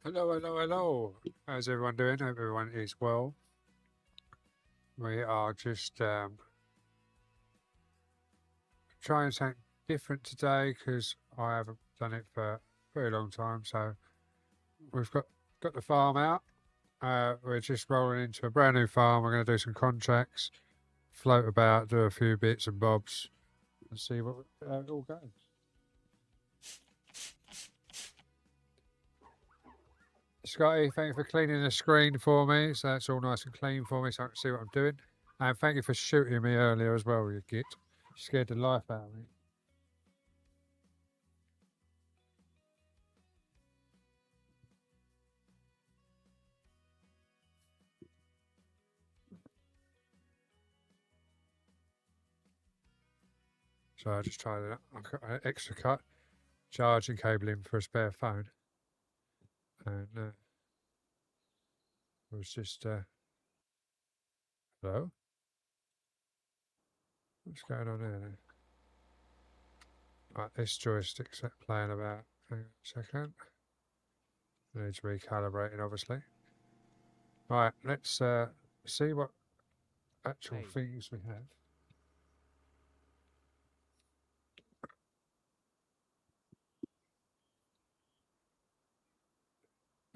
Hello, hello, hello. How's everyone doing? Hope everyone is well. We are just trying something different today because I haven't done it for a very long time. So we've got the farm out. We're just rolling into a brand new farm. We're going to do some contracts, float about, do a few bits and bobs, and see what it all goes. Scotty, thank you for cleaning the screen for me. So that's all nice and clean for me so I can see what I'm doing. And thank you for shooting me earlier as well, you git. Scared the life out of me. So I just tried it. I got an extra cut, charging cable in for a spare phone. And it was just, hello? What's going on here then? Right, this joystick's playing about. Hang on a second. It needs recalibrating, obviously. Right, let's see what actual things we have.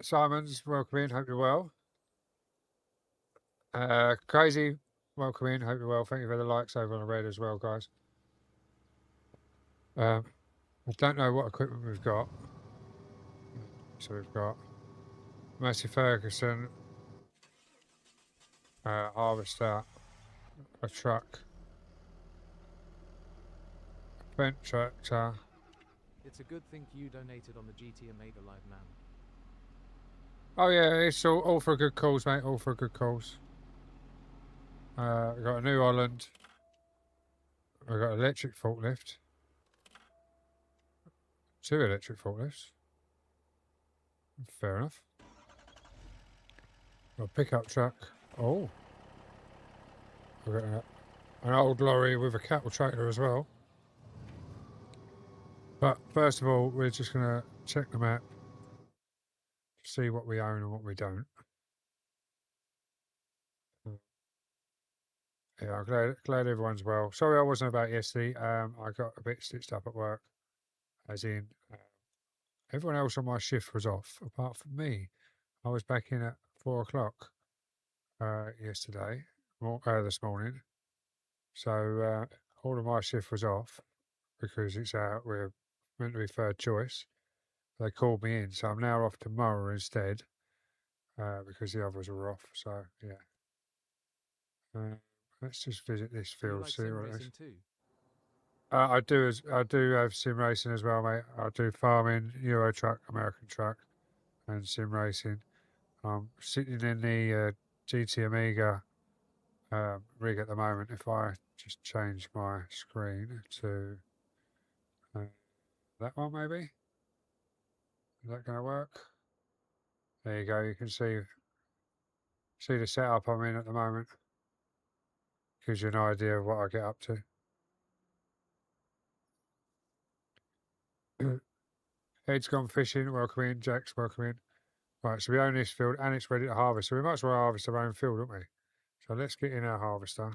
Simons, welcome in. Hope you're well. Crazy, welcome in. Hope you're well. Thank you for the likes over on the red as well, guys. I don't know what equipment we've got. So we've got Massey Ferguson, harvester, a truck, a Fendt tractor. It's a good thing you donated on the GT Omega Live, man. Oh yeah, it's all for good cause, mate. All for good cause. We've got a New Holland. We've got an electric forklift. 2 electric forklifts. Fair enough. Got a pickup truck. Oh. We've got an old lorry with a cattle trailer as well. But first of all, we're just going to check the map to see what we own and what we don't. Yeah, I'm glad everyone's well. Sorry I wasn't about yesterday. I got a bit stitched up at work, as in everyone else on my shift was off, apart from me. I was back in at 4 o'clock yesterday, this morning. So all of my shift was off because it's out. We're meant to be third choice. They called me in, so I'm now off tomorrow instead because the others were off. So yeah. Let's just visit this Do you field, like see sim what it is. racing too? I do have sim racing as well, mate. I do farming, Euro truck, American truck, and sim racing. I'm sitting in the GT Amiga rig at the moment. If I just change my screen to that one, maybe is that going to work? There you go. You can see the setup I'm in at the moment. Gives you an idea of what I get up to. Ed's gone fishing. Welcome in. Jack's welcome in. Right, so we own this field and it's ready to harvest. So we might as well harvest our own field, don't we? So let's get in our harvester.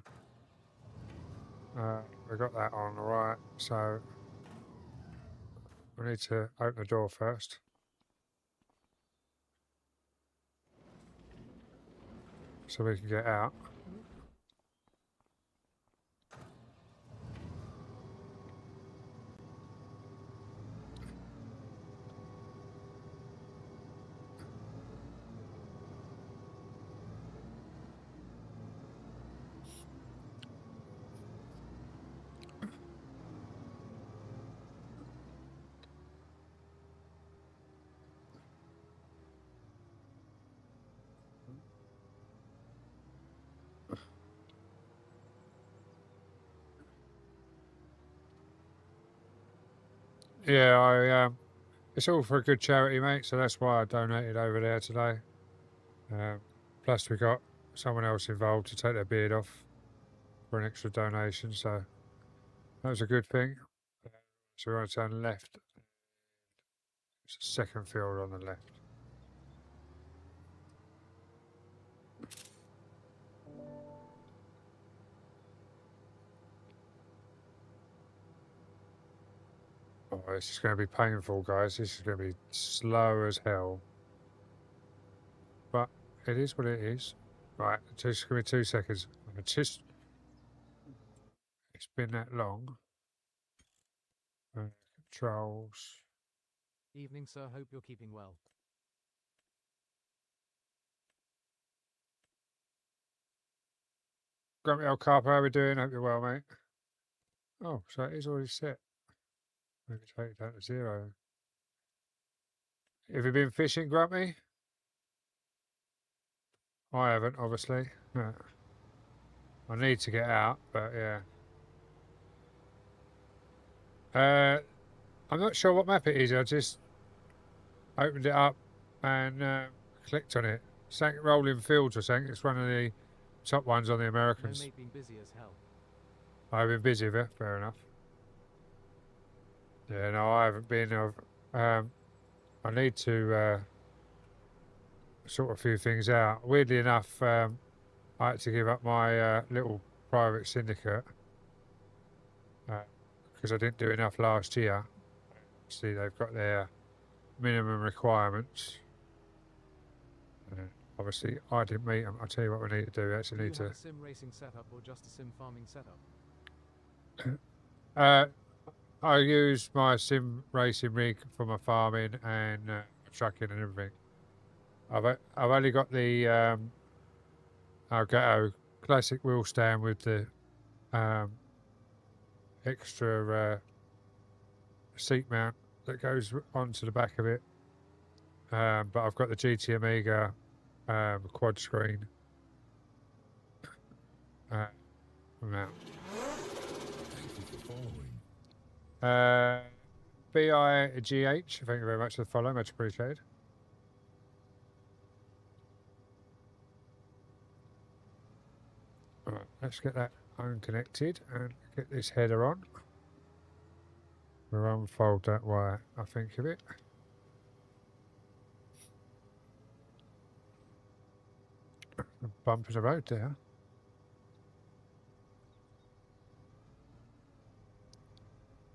We've got that on, all right. So we need to open the door first. So we can get out. Yeah, it's all for a good charity, mate. So that's why I donated over there today. Plus, we got someone else involved to take their beard off for an extra donation. So that was a good thing. So we want to turn left. It's the second field on the left. Oh, this is going to be painful, guys. This is going to be slow as hell. But it is what it is. Right, just give me 2 seconds. It's been that long. Controls. Evening, sir. Hope you're keeping well. Grumpy old Carper, how we doing? Hope you're well, mate. Oh, so it is already set. Maybe take it down to 0. Have you been fishing, Grumpy? I haven't, obviously. No. I need to get out, but yeah. I'm not sure what map it is. I just opened it up and clicked on it. Something Rolling Fields or something. It's one of the top ones on the No, Americans. mate, been busy as hell. I've been busy with it, fair enough. Yeah, no, I haven't been. I need to sort a few things out. Weirdly enough, I had to give up my little private syndicate because I didn't do enough last year. See, they've got their minimum requirements. Obviously, I didn't meet them. I'll tell you what we need to do. We actually Do you need have to. a sim racing setup or just a sim farming setup? I use my sim racing rig for my farming and trucking and everything. I've only got the Elgato classic wheel stand with the extra seat mount that goes onto the back of it. But I've got the GT Amiga quad screen mount. BIGH, thank you very much for the follow, much appreciated. Alright, let's get that unconnected and get this header on. We'll unfold that wire, I think of it. A bump in the road there.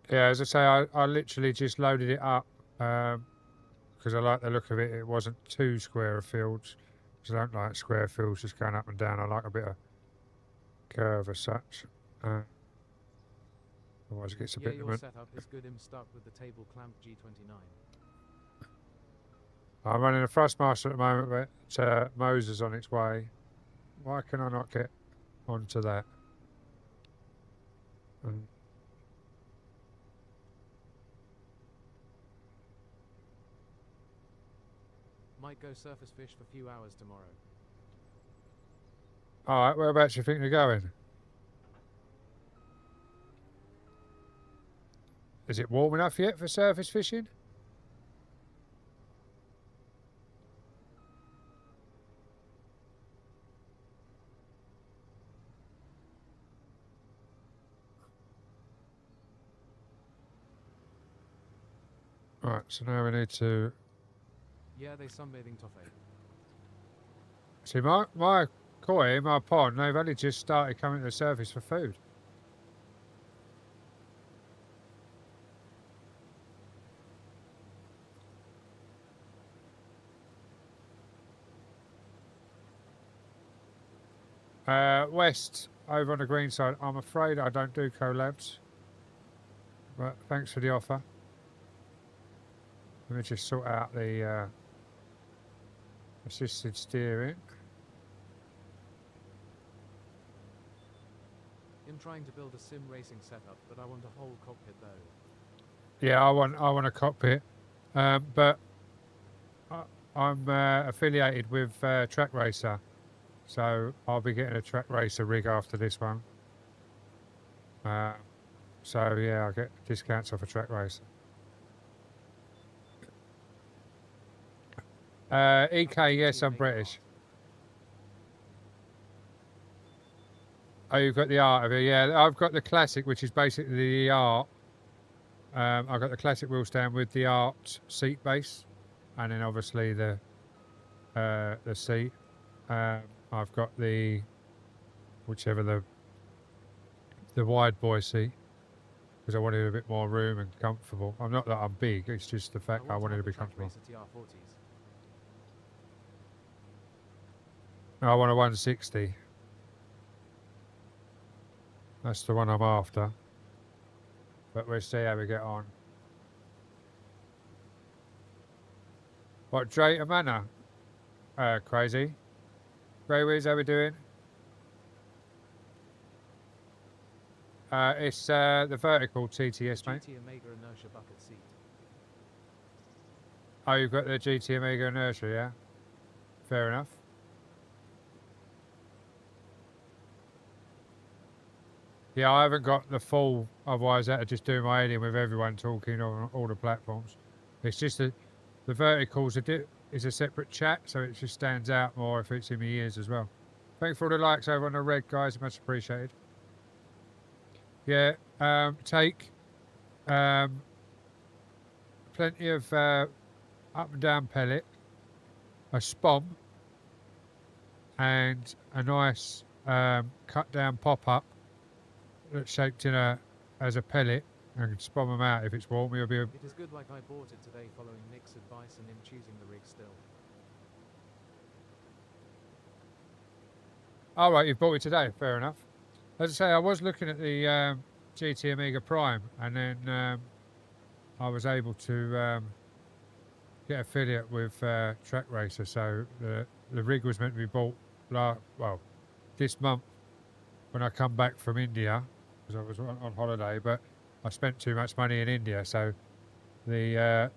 Yeah, as I say, I literally just loaded it up because I like the look of it. It wasn't too square of fields because I don't like square fields just going up and down. I like a bit of curve as such. Otherwise it gets a Yeah, bit... your setup is good. I'm stuck with the table clamp G29. I'm running a Thrustmaster at the moment, but Moses on its way. Why can I not get onto that? Might go surface fish for a few hours tomorrow. Alright, whereabouts do you think you're going? Is it warm enough yet for surface fishing? Right, so now we need to... Yeah, they sunbathing toffee. See, my koi, my pond, they've only just started coming to the surface for food. West, over on the green side, I'm afraid I don't do collabs. But thanks for the offer. Let me just sort out the assisted steering. I'm trying to build a sim racing setup, but I want a whole cockpit though. Yeah, I want a cockpit, but I'm affiliated with Track Racer, so I'll be getting a Track Racer rig after this one. So yeah, I'll get discounts off a Track Racer. EK, yes, I'm British. Oh, you've got the art of it, yeah. I've got the classic, which is basically the art. I've got the classic wheel stand with the art seat base, and then obviously the seat. I've got the whichever the wide boy seat. because I wanted a bit more room and comfortable. I'm not that I'm big, it's just the I fact I want wanted to have be the track comfortable. racer TR40s. I want a 160. That's the one I'm after. But we'll see how we get on. What, Drayton Manor? Crazy. Grey Wiz, how we doing? It's the vertical TTS, mate. GT Omega inertia bucket seat. Oh, you've got the GT Omega inertia, yeah? Fair enough. Yeah, I haven't got the full, otherwise that'd just do my head in with everyone talking on all the platforms. It's just the verticals is a separate chat, so it just stands out more if it's in my ears as well. Thanks for all the likes over on the red, guys. Much appreciated. Yeah, take plenty of up and down pellet, a spom, and a nice cut down pop up that's shaped in as a pellet, and spom them out if it's warm. It'll be It is good like I bought it today following Nick's advice and him choosing the rig still. all right. You've bought it today. Fair enough. As I say, I was looking at the GT Omega Prime, and then I was able to get affiliate with Track Racer. So the rig was meant to be bought this month when I come back from India, because I was on holiday, but I spent too much money in India, so the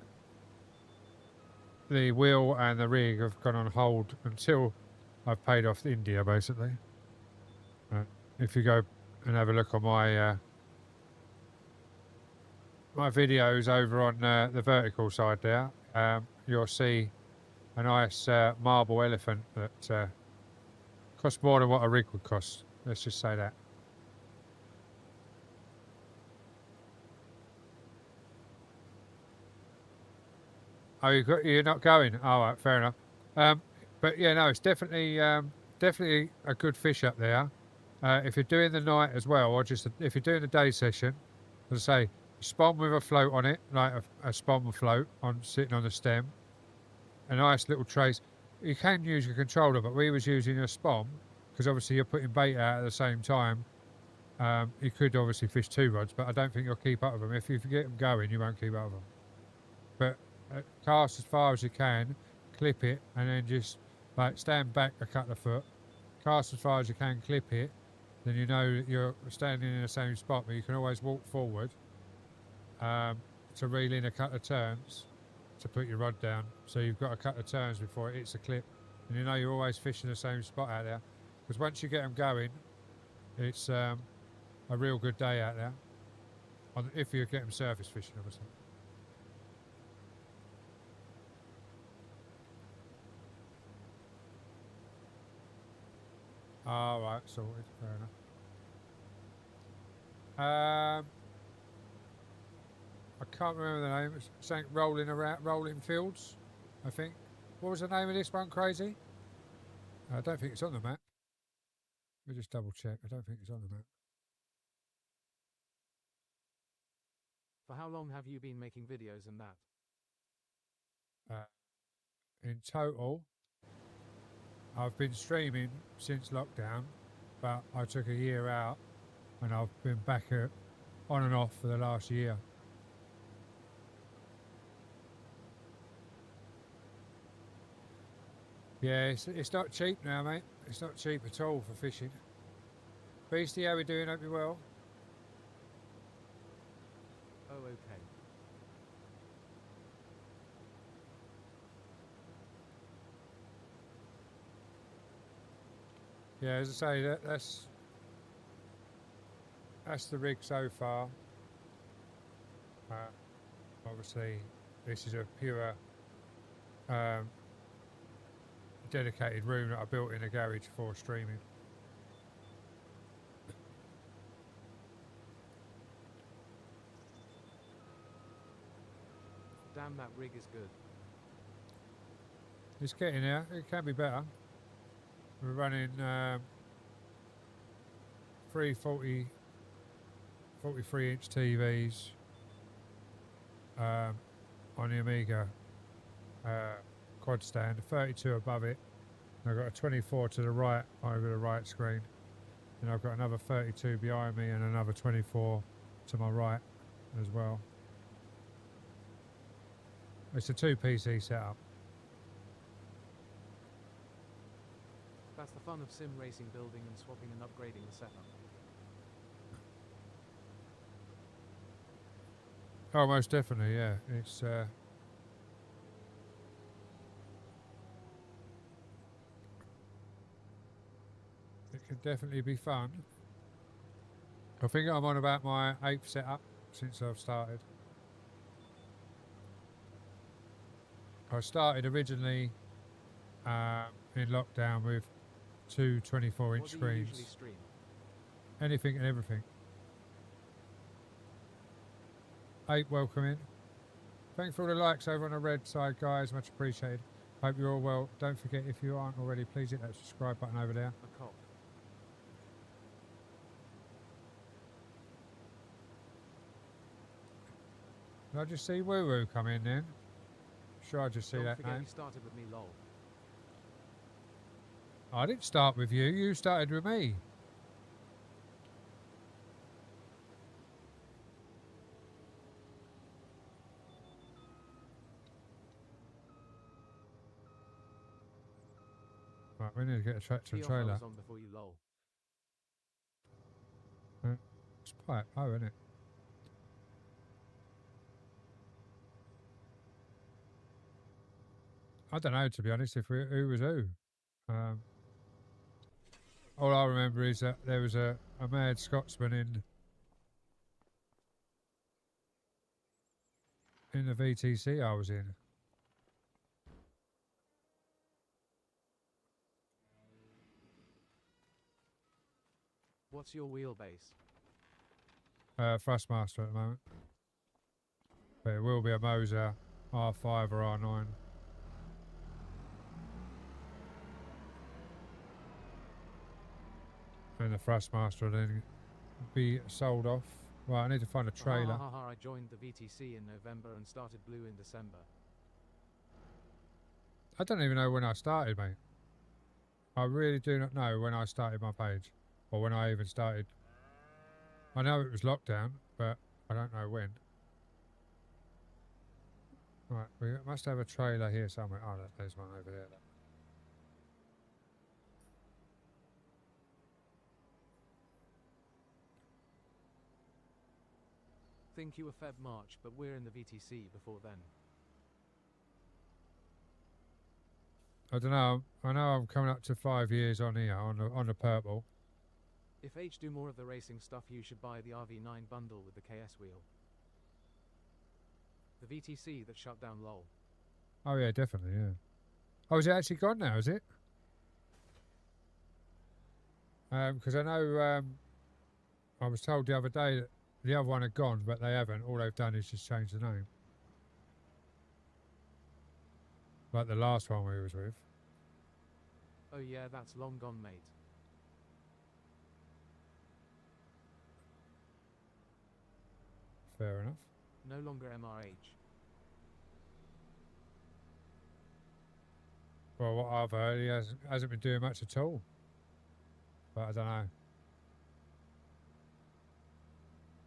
wheel and the rig have gone on hold until I've paid off India, basically. If you go and have a look on my my videos over on the vertical side there, you'll see a nice marble elephant that costs more than what a rig would cost. Let's just say that. Oh, you're not going? All right, fair enough. But yeah, no, it's definitely definitely a good fish up there. If you're doing the night as well, or just if you're doing the day session, as I say, spawn with a float on it, like a spawn float on sitting on the stem, a nice little trace. You can use your controller, but we was using a spawn because obviously you're putting bait out at the same time. You could obviously fish two rods, but I don't think you'll keep up with them. If you get them going, you won't keep up with them. But cast as far as you can, clip it, and then just like stand back a couple of foot, cast as far as you can, clip it, then you know that you're standing in the same spot, but you can always walk forward to reel in a couple of turns to put your rod down. So you've got a couple of turns before it hits a clip, and you know you're always fishing the same spot out there. Because once you get them going, it's a real good day out there. If you get them surface fishing, obviously. All right, sorted. Fair enough. I can't remember the name. It's something rolling fields, I think. What was the name of this one, Crazy? I don't think it's on the map. Let me just double check. I don't think it's on the map. For how long have you been making videos and that? In total, I've been streaming since lockdown, but I took a year out, and I've been back on and off for the last year. Yeah, it's not cheap now, mate. It's not cheap at all for fishing. Beastie, how we doing? Hope you're well. Oh, okay. Yeah, as I say, that's the rig so far. Obviously, this is a pure dedicated room that I built in a garage for streaming. Damn, that rig is good. It's getting there. It can be better. We're running 340 43-inch TVs on the Amiga quad stand, 32 above it. And I've got a 24 to the right over the right screen. And I've got another 32 behind me and another 24 to my right as well. It's a 2 PC setup. That's the fun of sim racing, building and swapping and upgrading the setup. Oh, most definitely, yeah. It's it can definitely be fun. I think I'm on about my 8th setup since I've started. I started originally in lockdown with 2 24-inch What do you screens. usually stream? Anything and everything. 8 welcome in. Thanks for all the likes over on the red side, guys. Much appreciated. Hope you're all well. Don't forget, if you aren't already, please hit that subscribe button over there. A cop. Did I just see Woo Woo come in then? Sure, I just see Don't that forget name. you started with me, lol. I didn't start with you. You started with me. Right, we need to get a tractor and Geoff, I trailer. was on before you, lol. It's pipe, oh, isn't it? I don't know, to be honest, if who was who. All I remember is that there was a mad Scotsman in the VTC I was in. What's your wheelbase? Thrustmaster at the moment. But it will be a Moser R5 or R9. And the Thrustmaster will then be sold off. Right, I need to find a trailer. I joined the VTC in November and started Blue in December. I don't even know when I started, mate. I really do not know when I started my page. Or when I even started. I know it was lockdown, but I don't know when. Right, we must have a trailer here somewhere. Oh, there's one over there. Think you were Feb March, but we're in the VTC before then. I don't know. I know I'm coming up to 5 years on here on the purple. If H do more of the racing stuff, you should buy the RV9 bundle with the KS wheel. The VTC that shut down, lol. Oh yeah, definitely, yeah. Oh, is it actually gone now? Is it? Because I know I was told the other day that the other one had gone, but they haven't. All they've done is just change the name. Like the last one we was with. Oh yeah, that's long gone, mate. Fair enough. No longer MRH. Well, what I've heard, he hasn't been doing much at all. But I don't know.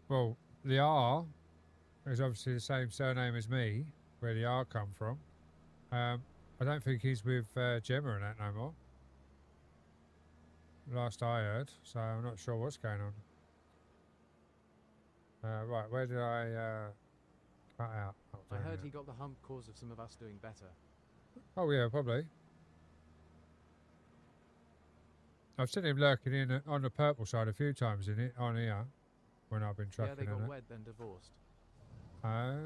Well, the R is obviously the same surname as me, where the R come from. I don't think he's with Gemma and that no more. Last I heard, so I'm not sure what's going on. Right, where did I cut out? Oh, I heard yeah. he got the hump cause of some of us doing better. Oh yeah, probably. I've seen him lurking in on the purple side a few times in it on here when I've been trucking. Yeah, they got it. wed then divorced. Oh,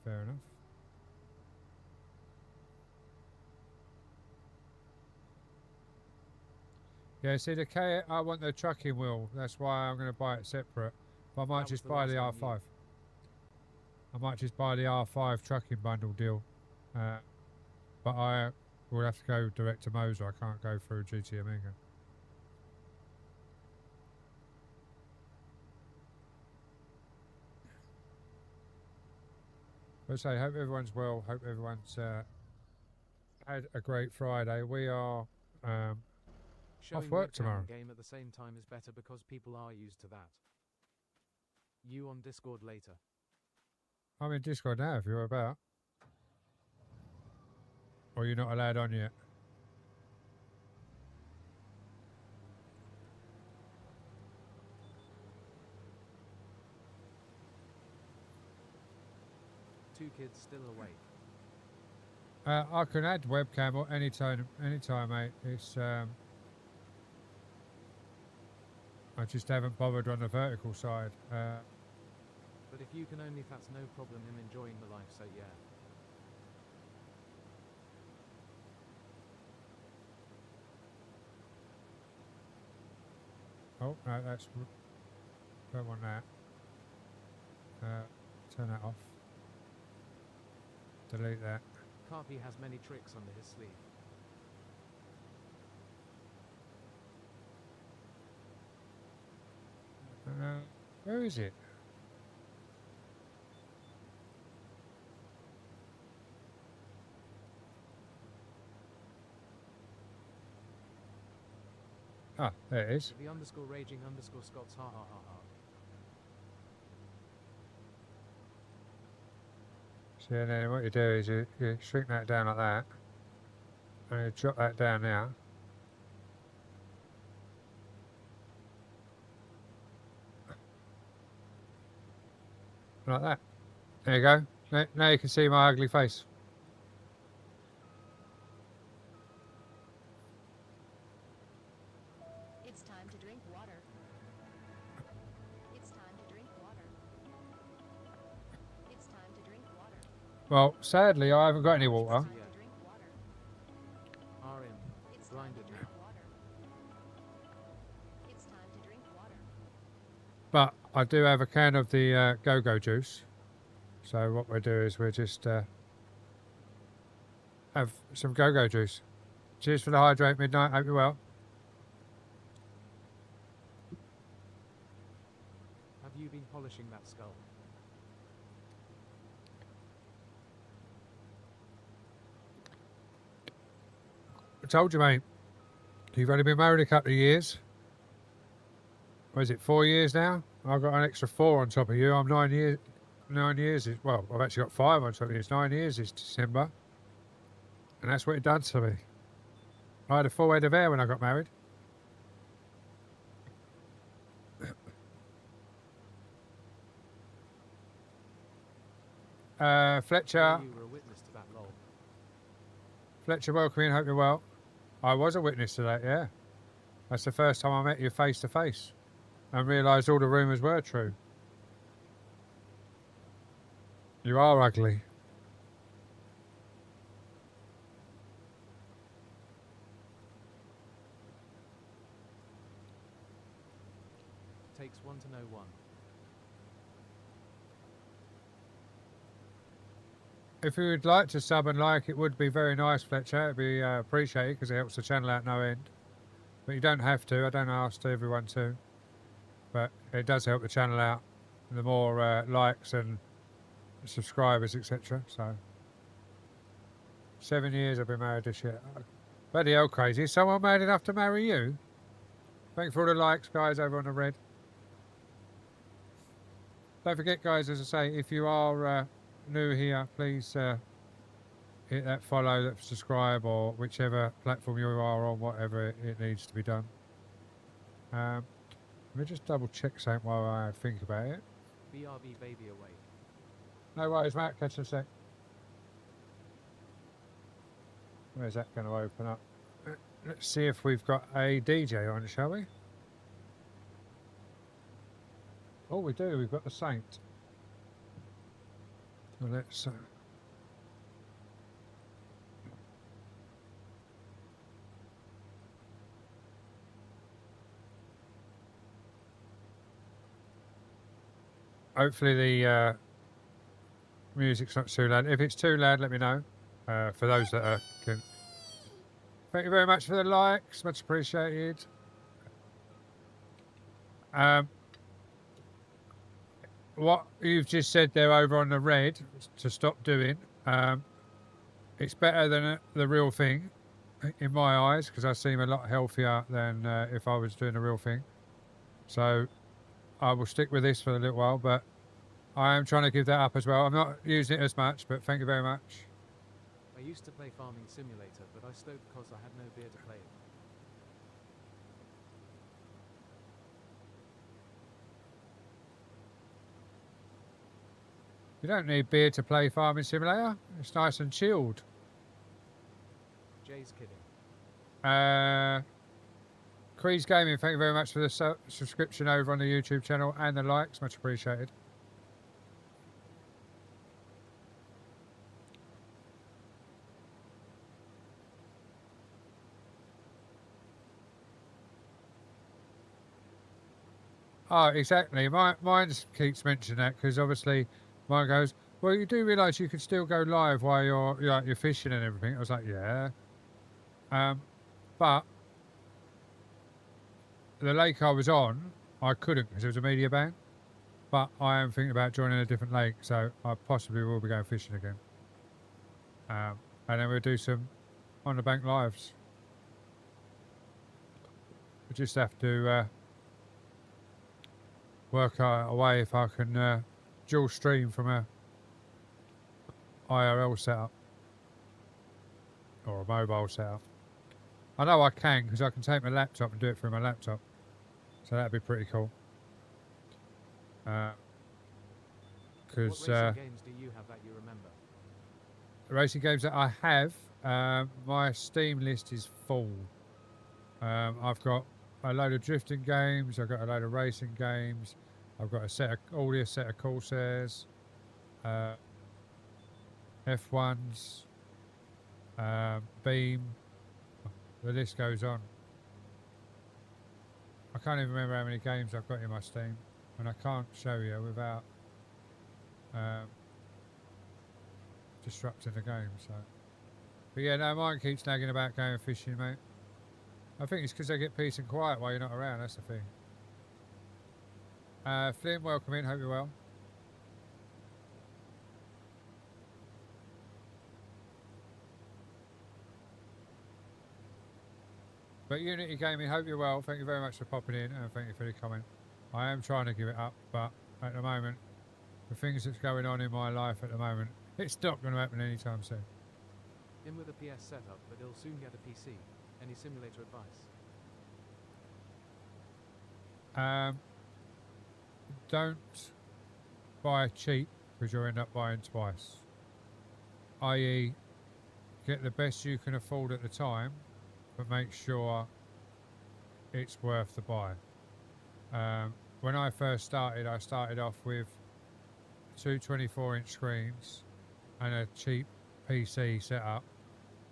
fair enough. Yeah, see the K. I want the trucking wheel. That's why I'm going to buy it separate. But I might That was just the buy the last one R5. I might just buy the R5 trucking bundle deal. But I will have to go direct to Moser. I can't go through GT Amiga. I say, hope everyone's well. Hope everyone's had a great Friday. We are Showing work webcam tomorrow. game at the same time is better because people are used to that. You on Discord later. I'm in Discord now if you're about. Or you're not allowed on yet. Two kids still awake. I can add webcam or anytime, mate. It's I just haven't bothered on the vertical side. But if you can only, that's no problem in enjoying the life, so yeah. Oh no, that's don't want that. Turn that off. Delete that. Carpy has many tricks under his sleeve. Where is it? Ah, there it is. The underscore raging underscore Scots ha ha ha ha. So then what you do is you shrink that down like that. And you drop that down now. Like that. There you go. Now you can see my ugly face. It's time to drink water. It's time to drink water. It's time to drink water. Well, sadly, I haven't got any It's water. time to drink water. RM. It's time to Blinded drink now. water. It's time to drink water. But I do have a can of the go-go juice. So what we'll do is we'll just have some go-go juice. Cheers for the hydrate midnight. Hope you're well. Have you been polishing that skull? I told you, mate. You've only been married a couple of years. What is it, 4 years now? I've got an extra 4 on top of you. I'm 9 years. 9 years is, well, I've actually got 5 on top of you. It's 9 years this December. And that's what it done to me. I had a full head of hair when I got married. Fletcher, You were a witness to that, lol. Fletcher, welcome in. Hope you're well. I was a witness to that, yeah. That's the first time I met you face to face and realised all the rumours were true. You are ugly. Takes one to know one. If you would like to sub and like, it would be very nice, Fletcher. It'd be appreciated because it helps the channel out no end. But you don't have to. I don't ask everyone to. But it does help the channel out. The more likes and subscribers, etc. So 7 years I've been married this year. Bloody hell crazy. Is someone mad enough to marry you? Thanks for all the likes, guys, over on the red. Don't forget, guys, as I say, if you are new here, please hit that follow, that subscribe, or whichever platform you are on, whatever it needs to be done. Let me just double check something while I think about it. BRB baby awake. No worries, Matt. Catch you in a sec. Where's that going to open up? Let's see if we've got a DJ on, shall we? Oh, we do. We've got the Saint. Well, let's... hopefully the music's not too loud. If it's too loud, let me know. For those that can... Thank you very much for the likes. Much appreciated. what you've just said there over on the red to stop doing, it's better than the real thing in my eyes because I seem a lot healthier than if I was doing the real thing. So I will stick with this for a little while, but I am trying to give that up as well. I'm not using it as much, but thank you very much. I used to play Farming Simulator, but I stopped because I had no beer to play it. You don't need beer to play Farming Simulator. It's nice and chilled. Jay's kidding. Crease Gaming, thank you very much for the subscription over on the YouTube channel and the likes. Much appreciated. Oh, exactly. Mine keeps mentioning that because obviously mine goes, well, you do realise you can still go live while you're fishing and everything. I was like, yeah. But the lake I was on, I couldn't because it was a media ban. But I am thinking about joining a different lake, so I possibly will be going fishing again. And then we'll do some on the bank lives. We just have to work out a way if I can dual stream from a IRL setup or a mobile setup. I know I can because I can take my laptop and do it through my laptop, so that'd be pretty cool. What Because racing games do you have that you remember? the racing games that I have, my Steam list is full. I've got a load of drifting games. I've got a load of racing games. I've got a set of Corsairs, F1s, Beam. The list goes on. I can't even remember how many games I've got in my Steam, and I can't show you without disrupting the game. So, but yeah, no, mine keeps nagging about going fishing, mate. I think it's because they get peace and quiet while you're not around. That's the thing. Flynn, welcome in. Hope you're well. But Unity Gaming, hope you're well. Thank you very much for popping in and thank you for the comment. I am trying to give it up, but at the moment, the things that's going on in my life at the moment, it's not going to happen anytime soon. In with a PS setup, but he'll soon get a PC. Any simulator advice? Don't buy cheap because you'll end up buying twice. I.e., get the best you can afford at the time, but make sure it's worth the buy. When I first started, I started off with two 24-inch screens and a cheap PC setup,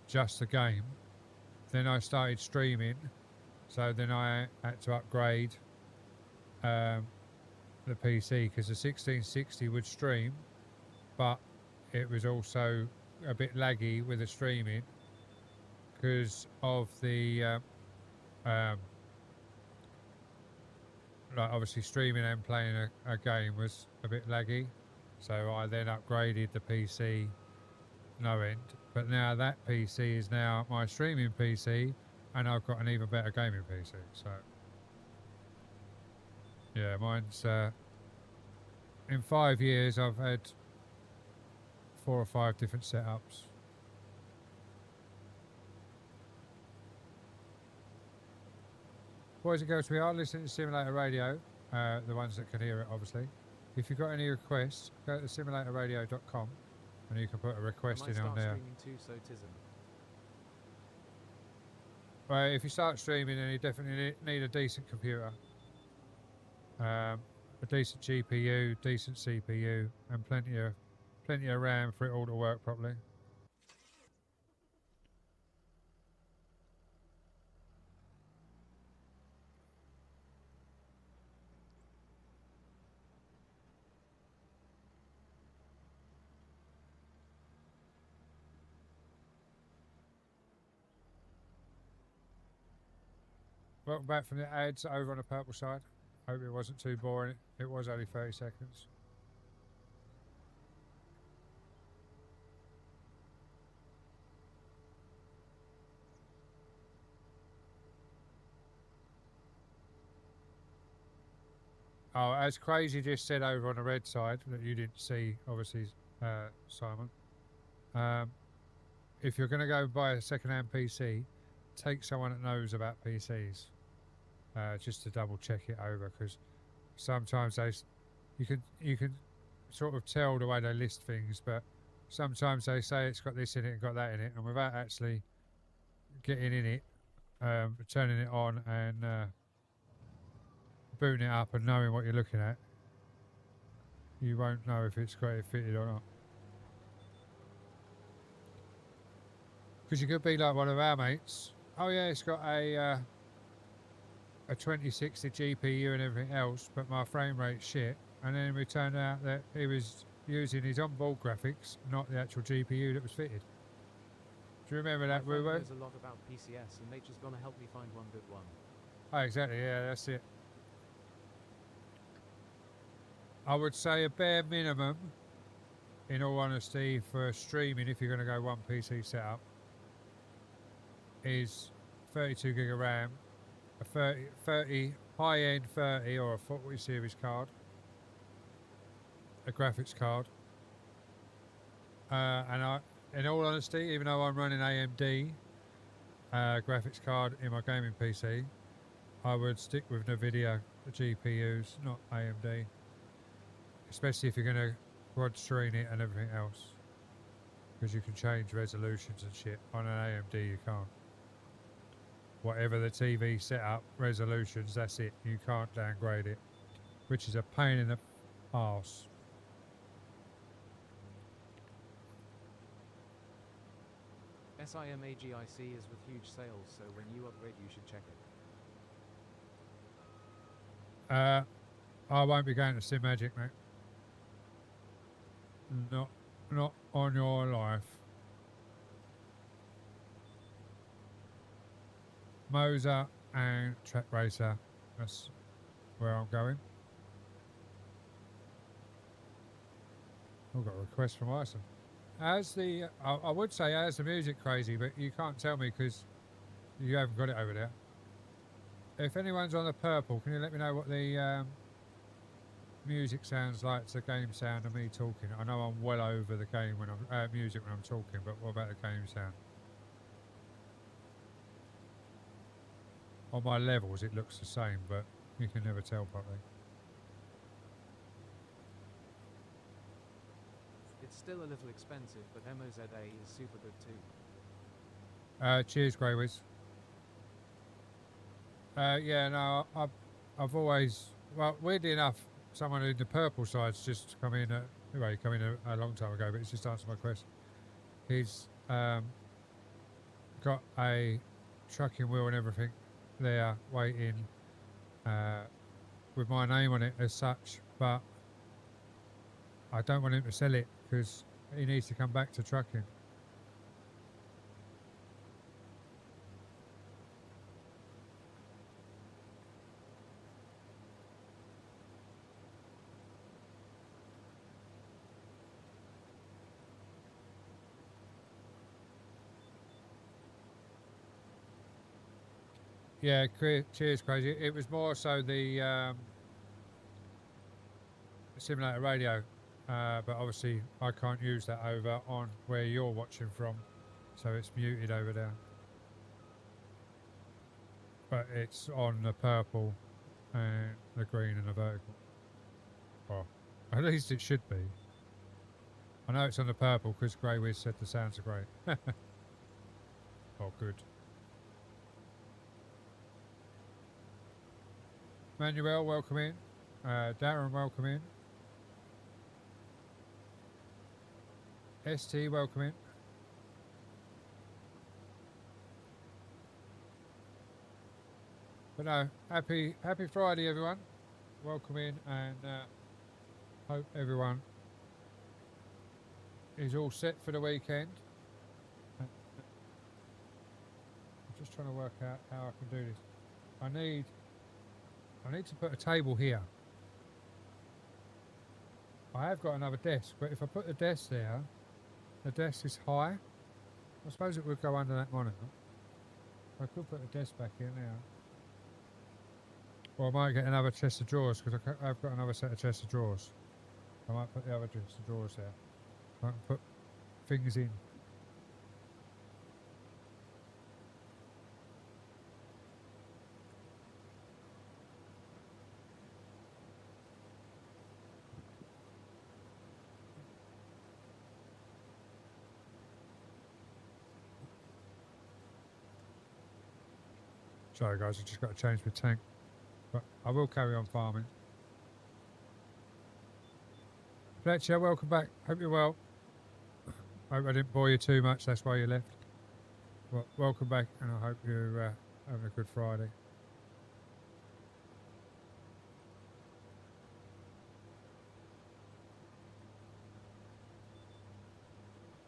just the game. Then I started streaming, so then I had to upgrade the PC because the 1660 would stream, but it was also a bit laggy with the streaming because of the like obviously streaming and playing a game was a bit laggy, so I then upgraded the PC no end. But now that PC is now my streaming PC, and I've got an even better gaming PC. So yeah, mine's in 5 years I've had 4 or 5 different setups. Boys and girls, we are listening to Simulator Radio, the ones that can hear it, obviously. If you've got any requests, go to simulatorradio.com and you can put a request in on there. Streaming too, so tism. Well, if you start streaming, then you definitely need a decent computer, a decent GPU, decent CPU, and plenty of RAM for it all to work properly. Welcome back from the ads over on the purple side. Hope it wasn't too boring. It was only 30 seconds. Oh, as Crazy just said over on the red side that you didn't see, obviously, Simon. If you're going to go buy a second-hand PC, take someone that knows about PCs, just to double check it over, because sometimes you can sort of tell the way they list things, but sometimes they say it's got this in it and got that in it, and without actually getting in it, turning it on and booting it up and knowing what you're looking at, you won't know if it's got it fitted or not. Because you could be like one of our mates. Oh yeah, it's got a 2060 GPU and everything else, but my frame rate's shit. And then we turned out that he was using his onboard graphics, not the actual GPU that was fitted. Do you remember that, My friend Rubo? knows a lot about PCS, and Nature's gonna help me find one good one. Oh, exactly. Yeah, that's it. I would say a bare minimum, in all honesty, for streaming, if you're going to go one PC setup, is 32 gig of RAM, a 30 high-end 30 or a 40 series card, a graphics card, and in all honesty, even though I'm running AMD graphics card in my gaming PC, I would stick with NVIDIA GPUs, not AMD. Especially if you're going to quad screen it and everything else, because you can change resolutions and shit. On an AMD you can't. Whatever the TV setup resolutions, that's it. You can't downgrade it, which is a pain in the arse. SIMAGIC is with huge sales, so when you upgrade you should check it. I won't be going to SimMagic, mate. Not on your life. Moser and Track Racer. That's where I'm going. I've got a request from Ison. As the, I would say as the music crazy, but you can't tell me because you haven't got it over there. If anyone's on the purple, can you let me know what the music sounds like? It's the game sound of me talking. I know I'm well over the game when I'm music when I'm talking, but what about the game sound? On my levels, it looks the same, but you can never tell properly. It's still a little expensive, but MOZA is super good too. Cheers, Greywiz. Yeah, no, I've always, well, weirdly enough, someone in the purple side's just come in. Anyway, he came in a long time ago, but he's just answered my question. He's got a trucking wheel and everything there waiting with my name on it as such, but I don't want him to sell it because he needs to come back to trucking. Yeah, cheers, Crazy. It was more so the simulator radio, but obviously I can't use that over on where you're watching from, so it's muted over there. But it's on the purple and the green and the vertical. Well, at least it should be. I know it's on the purple because Greywiz said the sounds are great. Oh, good. Manuel, welcome in. Darren, welcome in. ST, welcome in. But no, happy Friday, everyone. Welcome in, and hope everyone is all set for the weekend. I'm just trying to work out how I can do this. I need to put a table here. I have got another desk, but if I put the desk there, the desk is high. I suppose it would go under that monitor. I could put the desk back here now. Or I might get another chest of drawers because I've got another set of chest of drawers. I might put the other chest of drawers there. I can put things in. Sorry guys, I just got to change my tank. But I will carry on farming. Fletcher, welcome back. Hope you're well. Hope I didn't bore you too much, that's why you left. Well, welcome back, and I hope you're having a good Friday.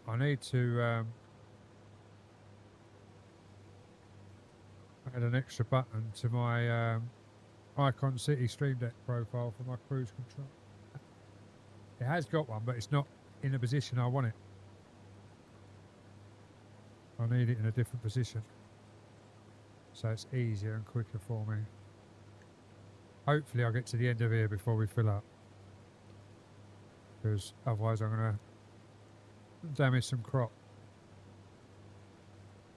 I need to add an extra button to my Icon City Stream Deck profile for my cruise control. It has got one, but it's not in the position I want it. I need it in a different position, so it's easier and quicker for me. Hopefully I'll get to the end of here before we fill up, because otherwise I'm going to damage some crop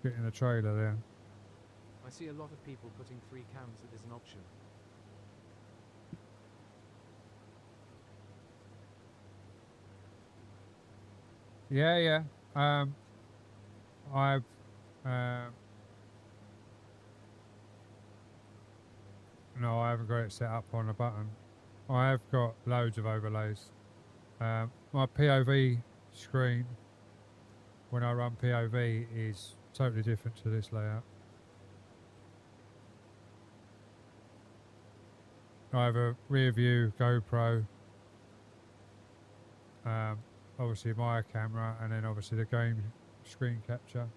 getting a trailer there. I see a lot of people putting 3 cams as an option. Yeah. I've no, I haven't got it set up on a button. I have got loads of overlays. My POV screen, when I run POV, is totally different to this layout. I have a rear view GoPro, obviously my camera, and then obviously the game screen capture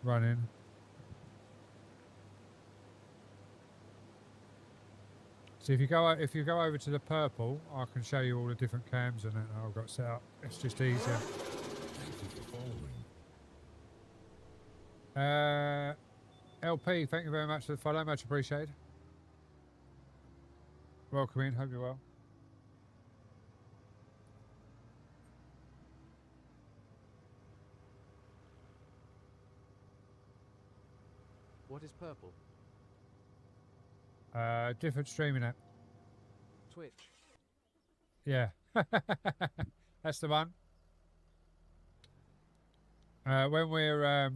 running. So if you go over to the purple, I can show you all the different cams and that I've got set up. It's just easier. Thank you for following. LP, thank you very much for the follow, much appreciated. Welcome in, hope you're well. What is purple? Different streaming app. Twitch. Yeah, that's the one. When we're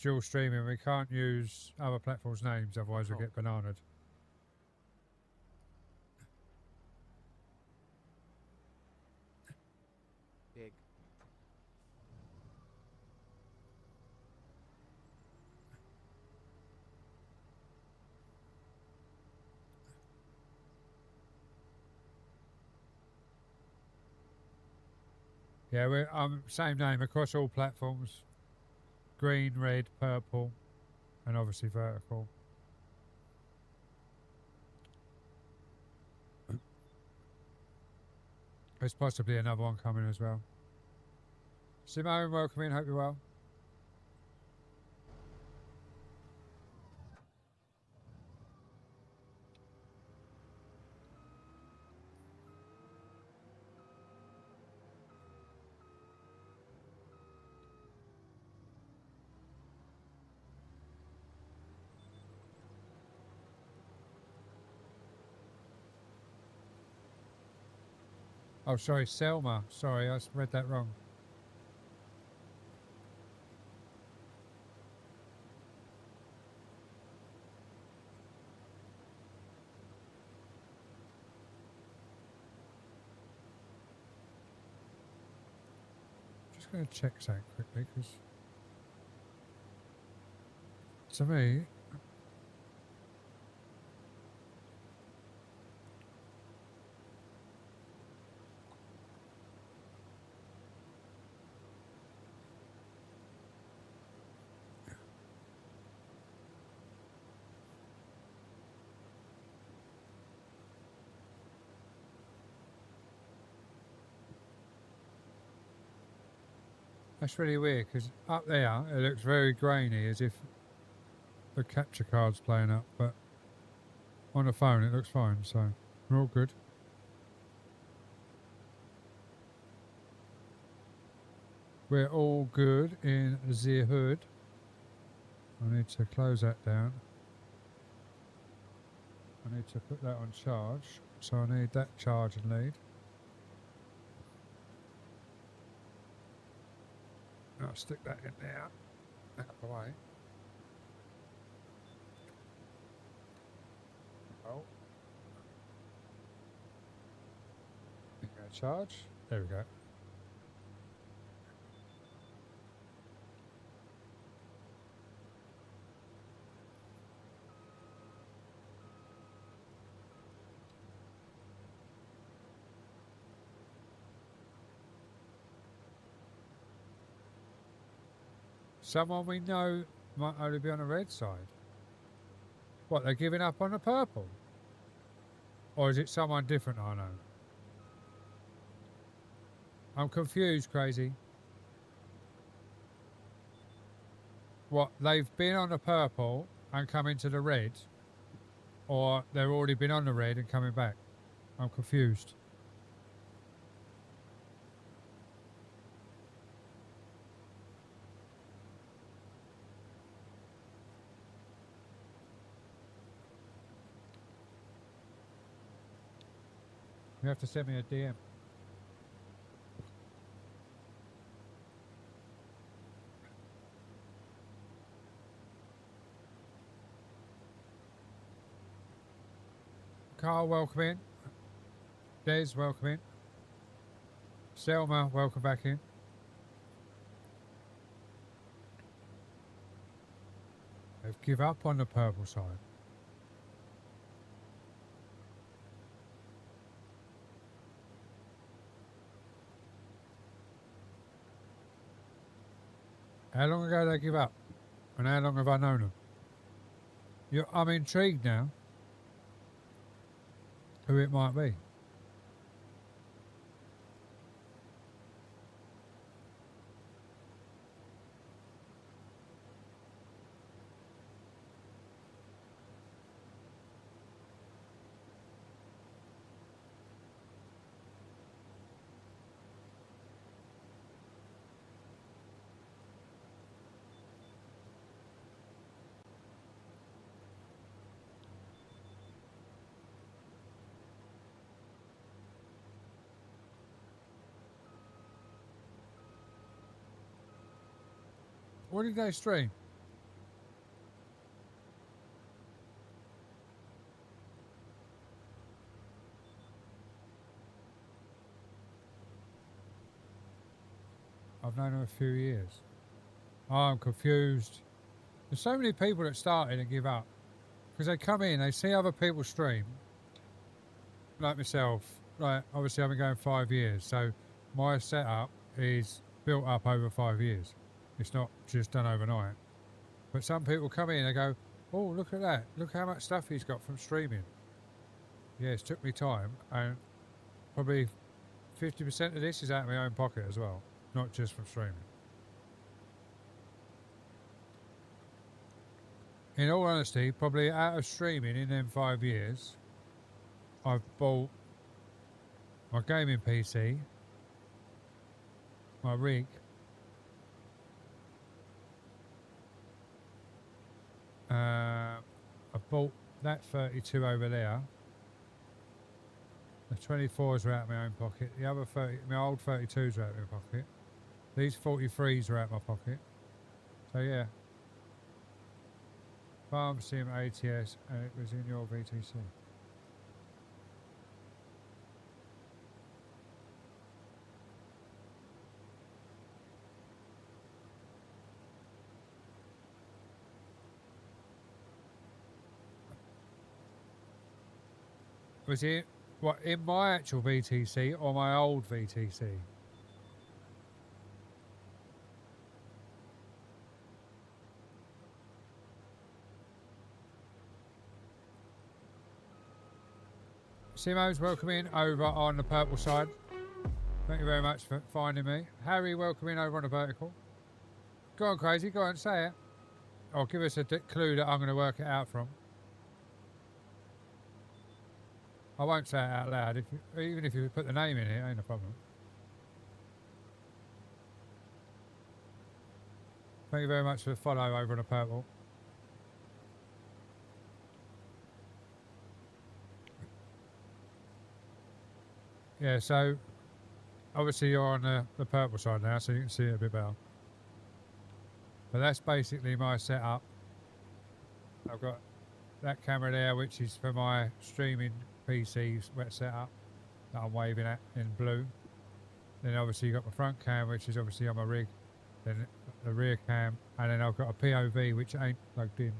dual streaming, we can't use other platforms' names, otherwise we get bananaed. Big. Yeah, we're same name across all platforms. Green, red, purple, and obviously vertical. There's possibly another one coming as well. Simone, welcome in, hope you're well. Oh, sorry, Selma. Sorry, I read that wrong. Just going to check something quickly, because to me, that's really weird, because up there it looks very grainy, as if the capture card's playing up, but on the phone it looks fine, so we're all good. We're all good in the hood. I need to close that down. I need to put that on charge. So I need that charge and lead. I'll stick that in there. Out of the way. Oh. Charge. There we go. Someone we know might only be on the red side. What, they're giving up on the purple? Or is it someone different I know? I'm confused, Crazy. What, they've been on the purple and come into the red? Or they've already been on the red and coming back? I'm confused. You have to send me a DM. Carl, welcome in. Des, welcome in. Selma, welcome back in. They've give up on the purple side. How long ago did they give up? And how long have I known them? I'm intrigued now. Who it might be. What did they stream? I've known them a few years. Oh, I'm confused. There's so many people that started and give up. Because they come in, they see other people stream. Like myself. Like, obviously I've been going 5 years. So my setup is built up over 5 years. It's not just done overnight. But some people come in and they go, oh, look at that. Look how much stuff he's got from streaming. Yes, took me time. And probably 50% of this is out of my own pocket as well. Not just from streaming. In all honesty, probably out of streaming in them 5 years, I've bought my gaming PC, my rig, I bought that 32 over there. The 24s are out of my own pocket. The other 30, my old 32s are out of my pocket. These 43s are out of my pocket. So yeah. Farm Sim ATS, and it was in your VTC. Was it what in my actual VTC or my old VTC? Simo's welcome in over on the purple side. Thank you very much for finding me. Harry, welcome in over on the vertical. Go on, Crazy, go on, say it. Or give us a clue that I'm going to work it out from. I won't say it out loud. Even if you put the name in it, ain't a problem. Thank you very much for the follow over on the purple. Yeah, so obviously you're on the purple side now, so you can see it a bit better. But that's basically my setup. I've got that camera there, which is for my streaming PC's wet setup that I'm waving at in blue. Then obviously you've got my front cam, which is obviously on my rig. Then the rear cam, and then I've got a POV which ain't plugged in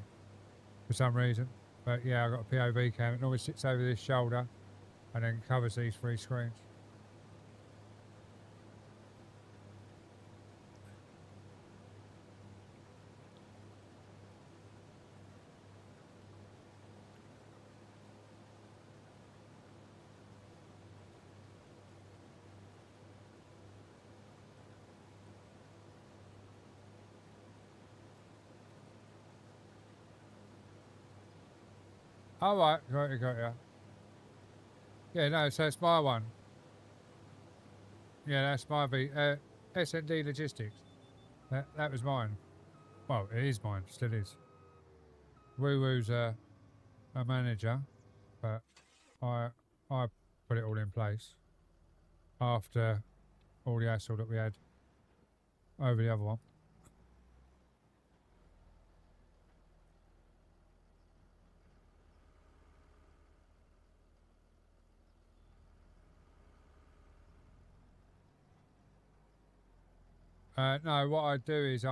for some reason. But yeah, I've got a POV cam. It normally sits over this shoulder and then covers these 3 screens. All right, got you. Yeah, no, so it's my one. Yeah, that's my SND Logistics. That was mine. Well, it is mine, still is. Woo Woo's a manager, but I put it all in place after all the hassle that we had over the other one. No, what I do is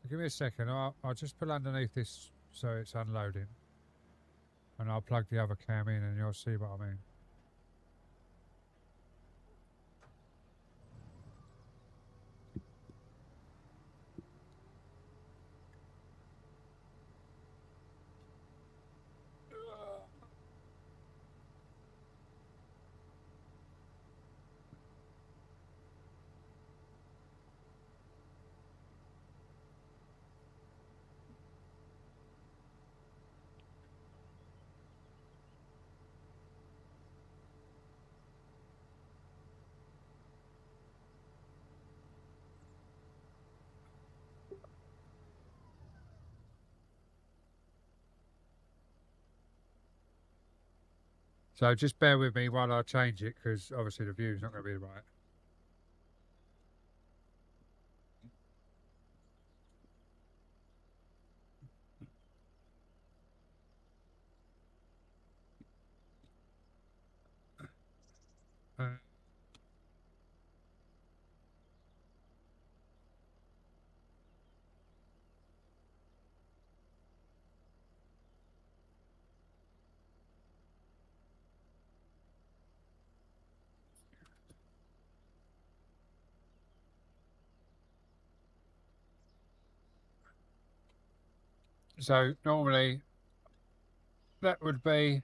give me a second. I'll just pull underneath this so it's unloading, and I'll plug the other cam in, and you'll see what I mean. So just bear with me while I change it, because obviously the view's not going to be right. So normally that would be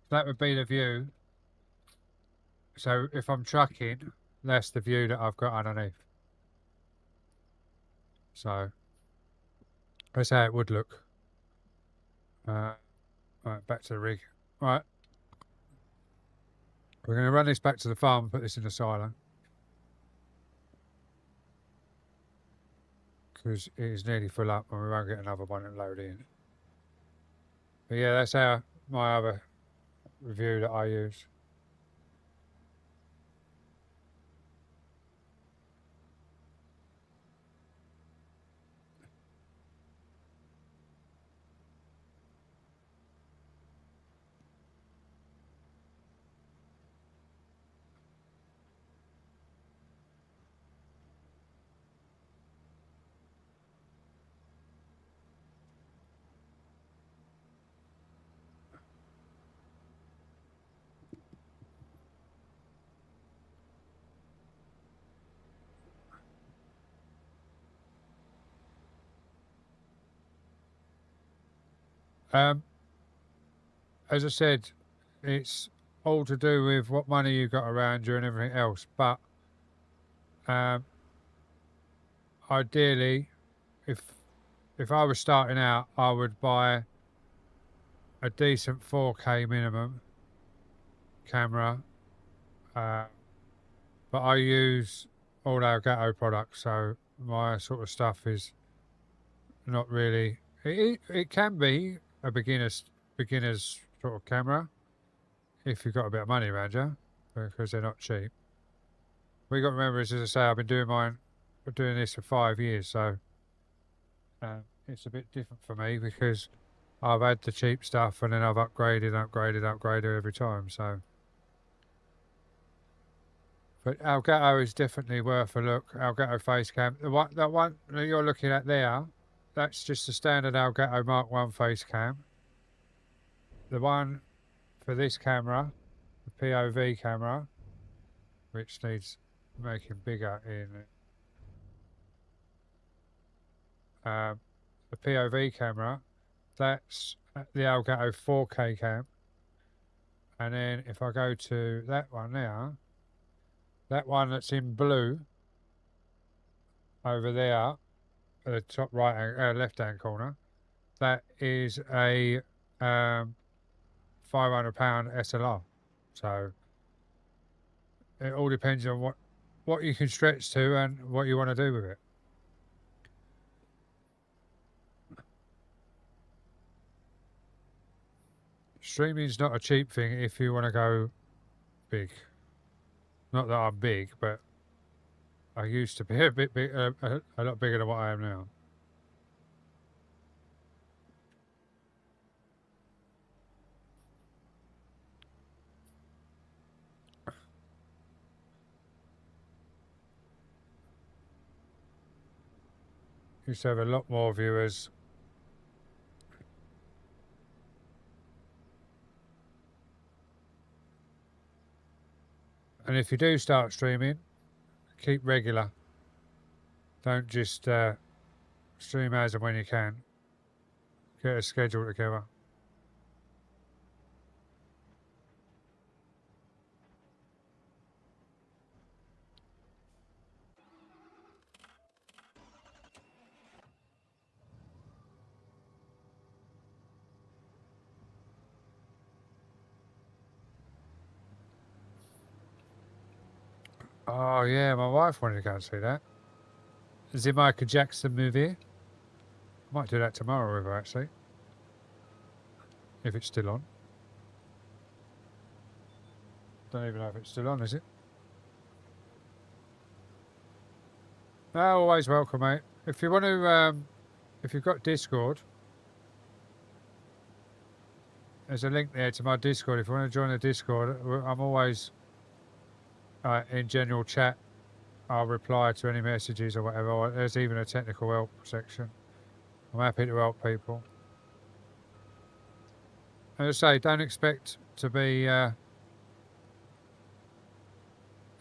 the view. So if I'm trucking, that's the view that I've got underneath. So that's how it would look. Right, back to the rig. Right. We're going to run this back to the farm and put this in the silo, because it is nearly full up and we won't get another one and load in. But yeah, that's my other review that I use. as I said, it's all to do with what money you've got around you and everything else. But ideally, if I was starting out, I would buy a decent 4K minimum camera. But I use all Elgato products, so my sort of stuff is not really. It can be a beginner's sort of camera if you've got a bit of money around you, because they're not cheap. What you got to remember is, as I say, I've been doing this for 5 years, so it's a bit different for me because I've had the cheap stuff and then I've upgraded every time. So, but Elgato is definitely worth a look. Elgato Facecam, that one that you're looking at there, that's just a standard Elgato Mark 1 Facecam. The one for this camera, the POV camera, which needs making bigger in the POV camera, that's the Elgato 4K cam. And then if I go to that one there, that one that's in blue over there, at the top right left hand corner, that is a £500 SLR. So it all depends on what you can stretch to and what you want to do with it. Streaming's not a cheap thing if you want to go big. Not that I'm big, but I used to be a bit big, a lot bigger than what I am now. Used to have a lot more viewers. And if you do start streaming, keep regular. Don't just stream as and when you can. Get a schedule together. Oh yeah, my wife wanted to go and see that. The Michael Jackson movie. Might do that tomorrow with her actually. If it's still on. Don't even know if it's still on, is it? No, always welcome, mate. If you want to, if you've got Discord, there's a link there to my Discord. If you want to join the Discord, I'm always in general chat. I'll reply to any messages or whatever. There's even a technical help section. I'm happy to help people. As I say, don't expect to be a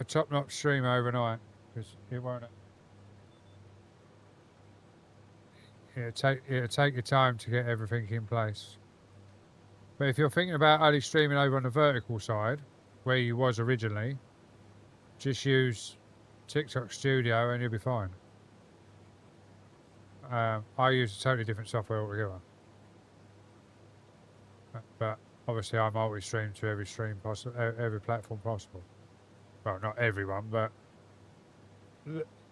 top-notch streamer overnight, because it won't. It'll take your time to get everything in place. But if you're thinking about only streaming over on the vertical side, where you was originally, just use TikTok Studio and you'll be fine. I use a totally different software altogether. But obviously I multi-stream to every stream possible, every platform possible. Well, not everyone, but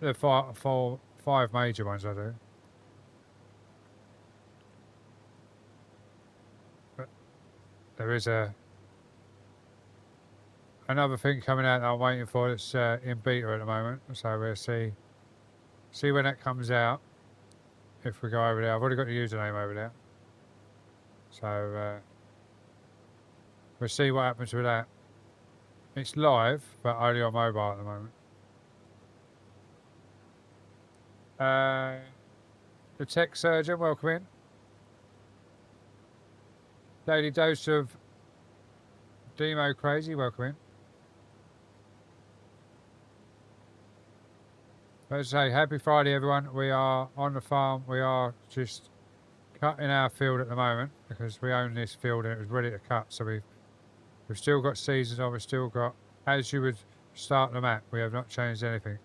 the five major ones I do. But there is another thing coming out that I'm waiting for that's in beta at the moment, so we'll see when that comes out. If we go over there, I've already got the username over there, so we'll see what happens with that. It's live, but only on mobile at the moment. The Tech Surgeon, welcome in. Daily Dose of Demo Crazy, welcome in. As I say, happy Friday, everyone. We are on the farm. We are just cutting our field at the moment because we own this field and it was ready to cut. So we've still got seasons on. We've still got, as you would start the map, we have not changed anything.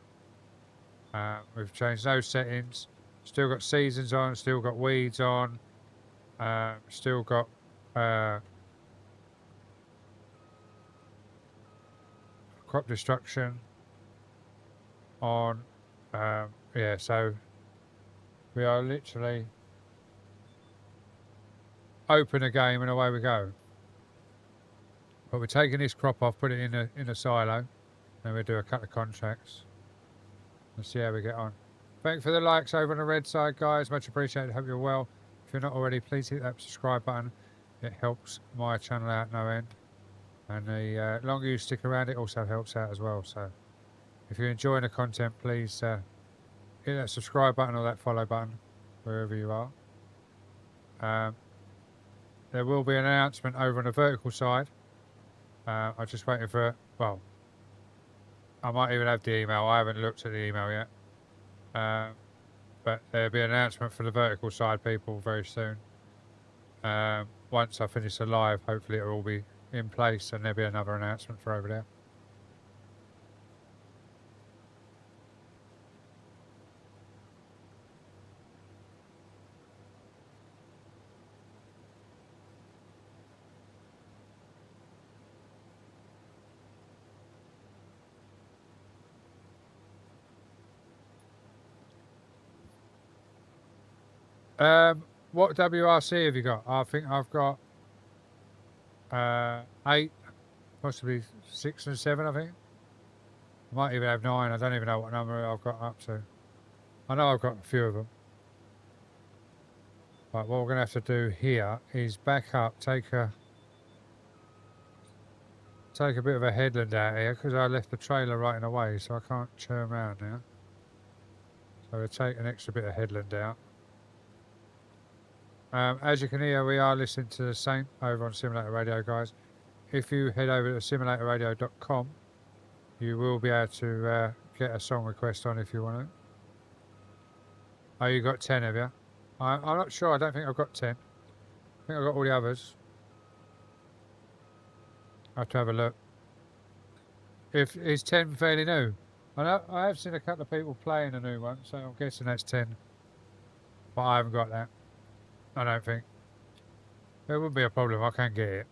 We've changed no settings. Still got seasons on. Still got weeds on. Still got crop destruction on. Yeah, so we are literally open a game and away we go. But we're taking this crop off, put it in a silo, and we'll do a couple of contracts and see how we get on. Thank you for the likes over on the red side, guys. Much appreciated. Hope you're well. If you're not already, please hit that subscribe button. It helps my channel out no end. And the longer you stick around, it also helps out as well. So if you're enjoying the content, please hit that subscribe button or that follow button, wherever you are. There will be an announcement over on the vertical side. I'm just waiting for, well, I might even have the email. I haven't looked at the email yet. But there'll be an announcement for the vertical side people very soon. Once I finish the live, hopefully it'll all be in place and there'll be another announcement for over there. What WRC have you got? I think I've got 8, possibly 6 and 7, I think. I might even have 9. I don't even know what number I've got up to. I know I've got a few of them. But what we're going to have to do here is back up, take a bit of a headland out here because I left the trailer right in the way, so I can't turn around now. So we'll take an extra bit of headland out. As you can hear, we are listening to the Saint over on Simulator Radio, guys. If you head over to simulatorradio.com, you will be able to get a song request on if you want to. Oh, you got 10, have you? I'm not sure. I don't think I've got 10. I think I've got all the others. I have to have a look. Is 10 fairly new? I have seen a couple of people playing a new one, so I'm guessing that's 10. But I haven't got that. I don't think. There wouldn't be a problem. I can get it.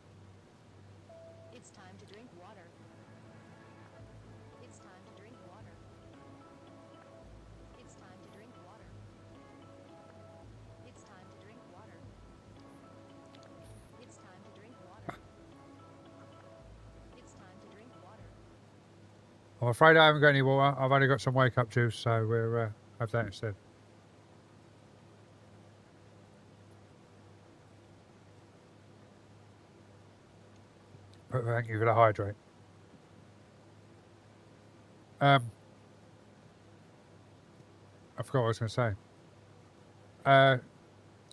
It's time to drink water. It's time to drink water. It's time to drink water. It's time to drink water. It's time to drink water. It's time to drink water. I'm afraid I haven't got any water. I've only got some wake up juice, so we'll have that instead. But thank you for the hydrate. I forgot what I was going to say.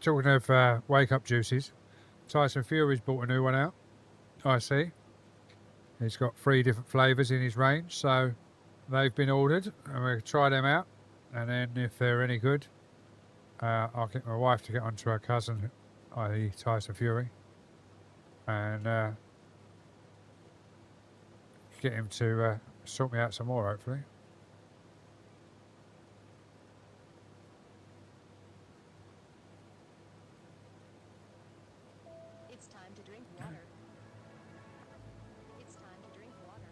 Talking of wake up juices, Tyson Fury's bought a new one out. I see. He's got 3 different flavours in his range, so they've been ordered, and we'll try them out. And then if they're any good, I'll get my wife to get onto her cousin, i.e. Tyson Fury, and get him to sort me out some more, hopefully. It's time to drink water. It's time to drink water.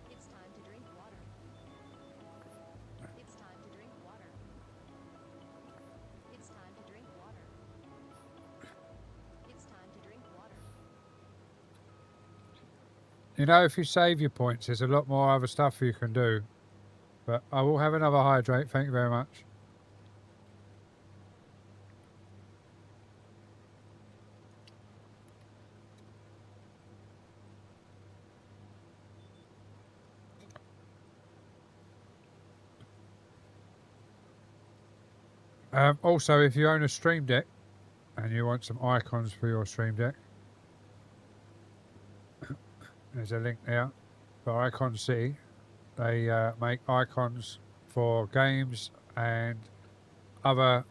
It's time to drink water. It's time to drink water. It's time to drink water. It's time to drink water. You know, if you save your points, there's a lot more other stuff you can do. But I will have another hydrate. Thank you very much. Also, if you own a Stream Deck and you want some icons for your Stream Deck, there's a link there for Icon City. They make icons for games and other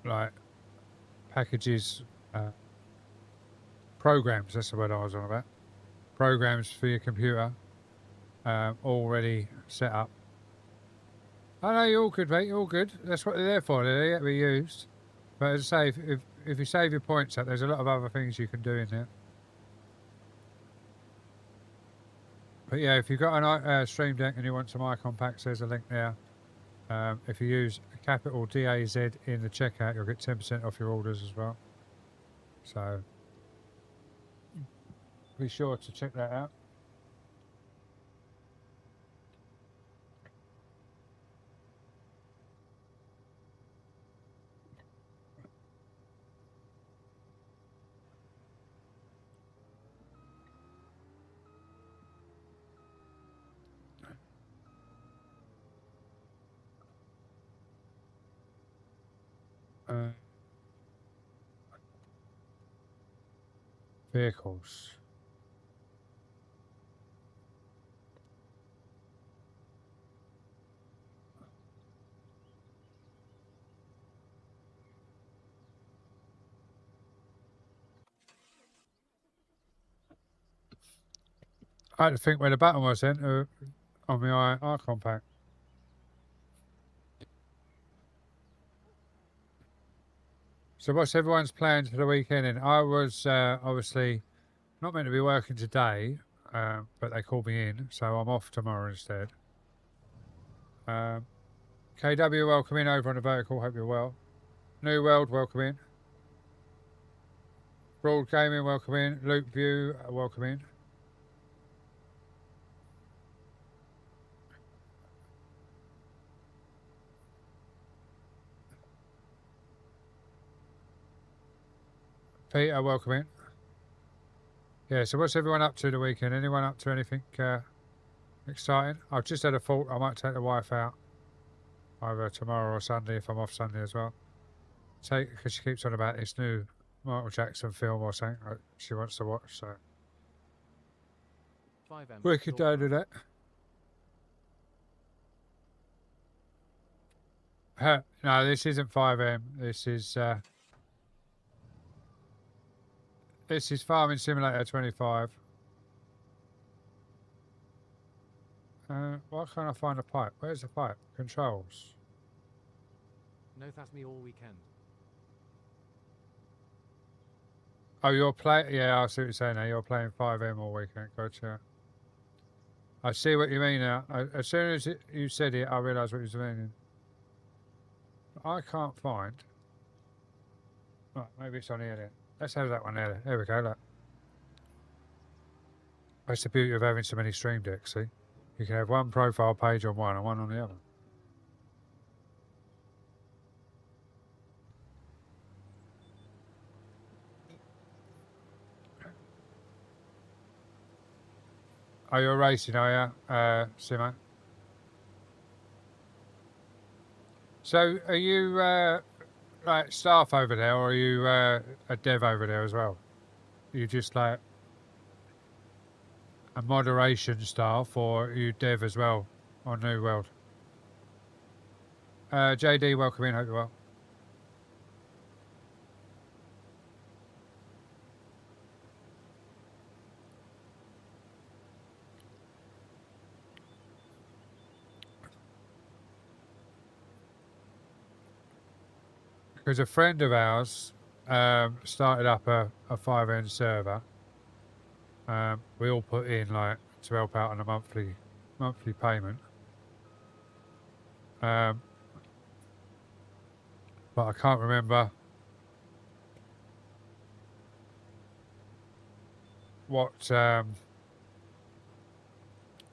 like packages, programs. That's the word I was on about. Programs for your computer, already set up. I know you're all good, mate. You're all good. That's what they're there for. They're there to be used. But as I say, if you save your points up, there's a lot of other things you can do in there. But yeah, if you've got an Stream Deck and you want some icon packs, there's a link there. If you use a capital DAZ in the checkout, you'll get 10% off your orders as well. So be sure to check that out. Vehicles. I had to think where the button was then on my icon pack. So what's everyone's plans for the weekend? And I was obviously not meant to be working today, but they called me in, so I'm off tomorrow instead. KW, welcome in over on the vertical. Hope you're well. New World, welcome in. Broad Gaming, welcome in. Luke View, welcome in. Peter, welcome in. Yeah, so what's everyone up to the weekend? Anyone up to anything exciting? I've just had a thought. I might take the wife out either tomorrow or Sunday if I'm off Sunday as well. Because she keeps on about this new Michael Jackson film or something she wants to watch. So 5M. we could do that. No, this isn't 5M. This is Farming Simulator 25. Why can't I find a pipe? Where's the pipe? Controls. No, that's me all weekend. Oh, you're playing? Yeah, I see what you're saying now. You're playing 5M all weekend. Gotcha. I see what you mean now. As soon as you said it, I realised what you were meaning. I can't find. Right, maybe it's on here then. Let's have that one there. There we go, look. That's the beauty of having so many Stream Decks, see? You can have one profile page on one and one on the other. Oh, you're racing, are you, Simo? So, are you like staff over there, or are you a dev over there as well? Are you just like a moderation staff, or are you dev as well on New World? JD, welcome in. Hope you're well. Because a friend of ours started up a 5N server. We all put in like to help out on a monthly payment. But I can't remember what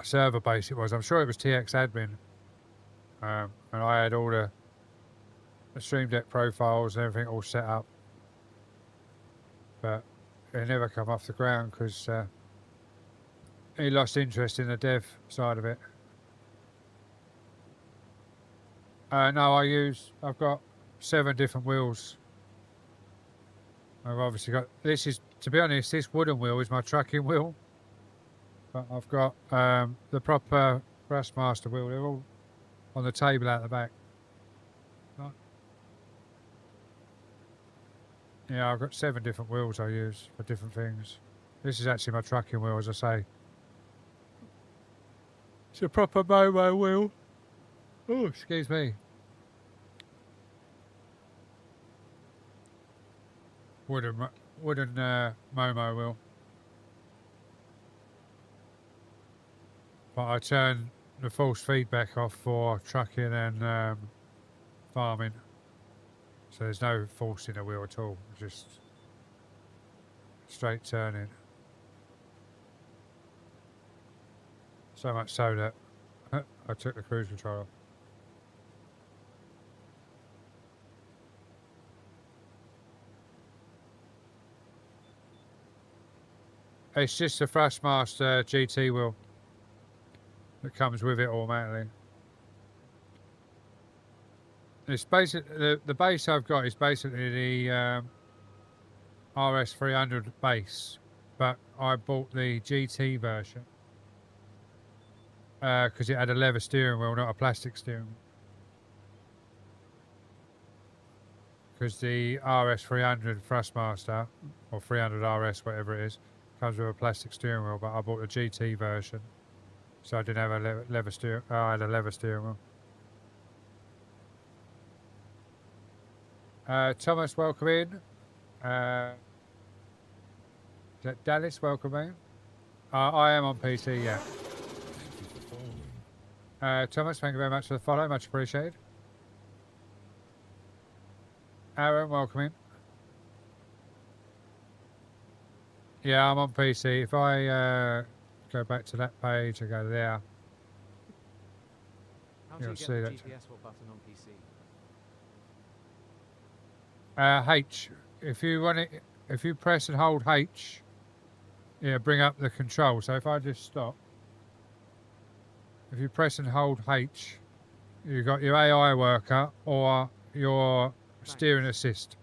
server base it was. I'm sure it was TX Admin, and I had all the Stream Deck profiles and everything all set up, but it never come off the ground because he lost interest in the dev side of it. No, I've got 7 different wheels. I've obviously got, to be honest, this wooden wheel is my trucking wheel, but I've got the proper Thrustmaster wheel. They're all on the table out the back. Yeah, I've got 7 different wheels I use for different things. This is actually my trucking wheel, as I say. It's a proper Momo wheel. Oh, excuse me. Wooden Momo wheel. But I turn the false feedback off for trucking and farming. So there's no force in the wheel at all, just straight turning. So much so that I took the cruise control off. It's just the Thrustmaster GT wheel that comes with it automatically. It's basically the base I've got is basically the RS300 base, but I bought the GT version because it had a leather steering wheel, not a plastic steering wheel. Because the RS300 Thrustmaster, or 300 RS, whatever it is, comes with a plastic steering wheel, but I bought the GT version, so I didn't have a leather steering. Oh, I had a leather steering wheel. Thomas, welcome in. Is that Dallas, welcome in. I am on PC, yeah. Thank you for following. Thomas, thank you very much for the follow, much appreciated. Aaron, welcome in. Yeah, I'm on PC. If I go back to that page, I go there. How do You'll you get see the that. GPS swap button on PC? H. If you want it, if you press and hold H, yeah, bring up the control. So if I just stop, if you press and hold H, you've got your AI worker or your steering assist.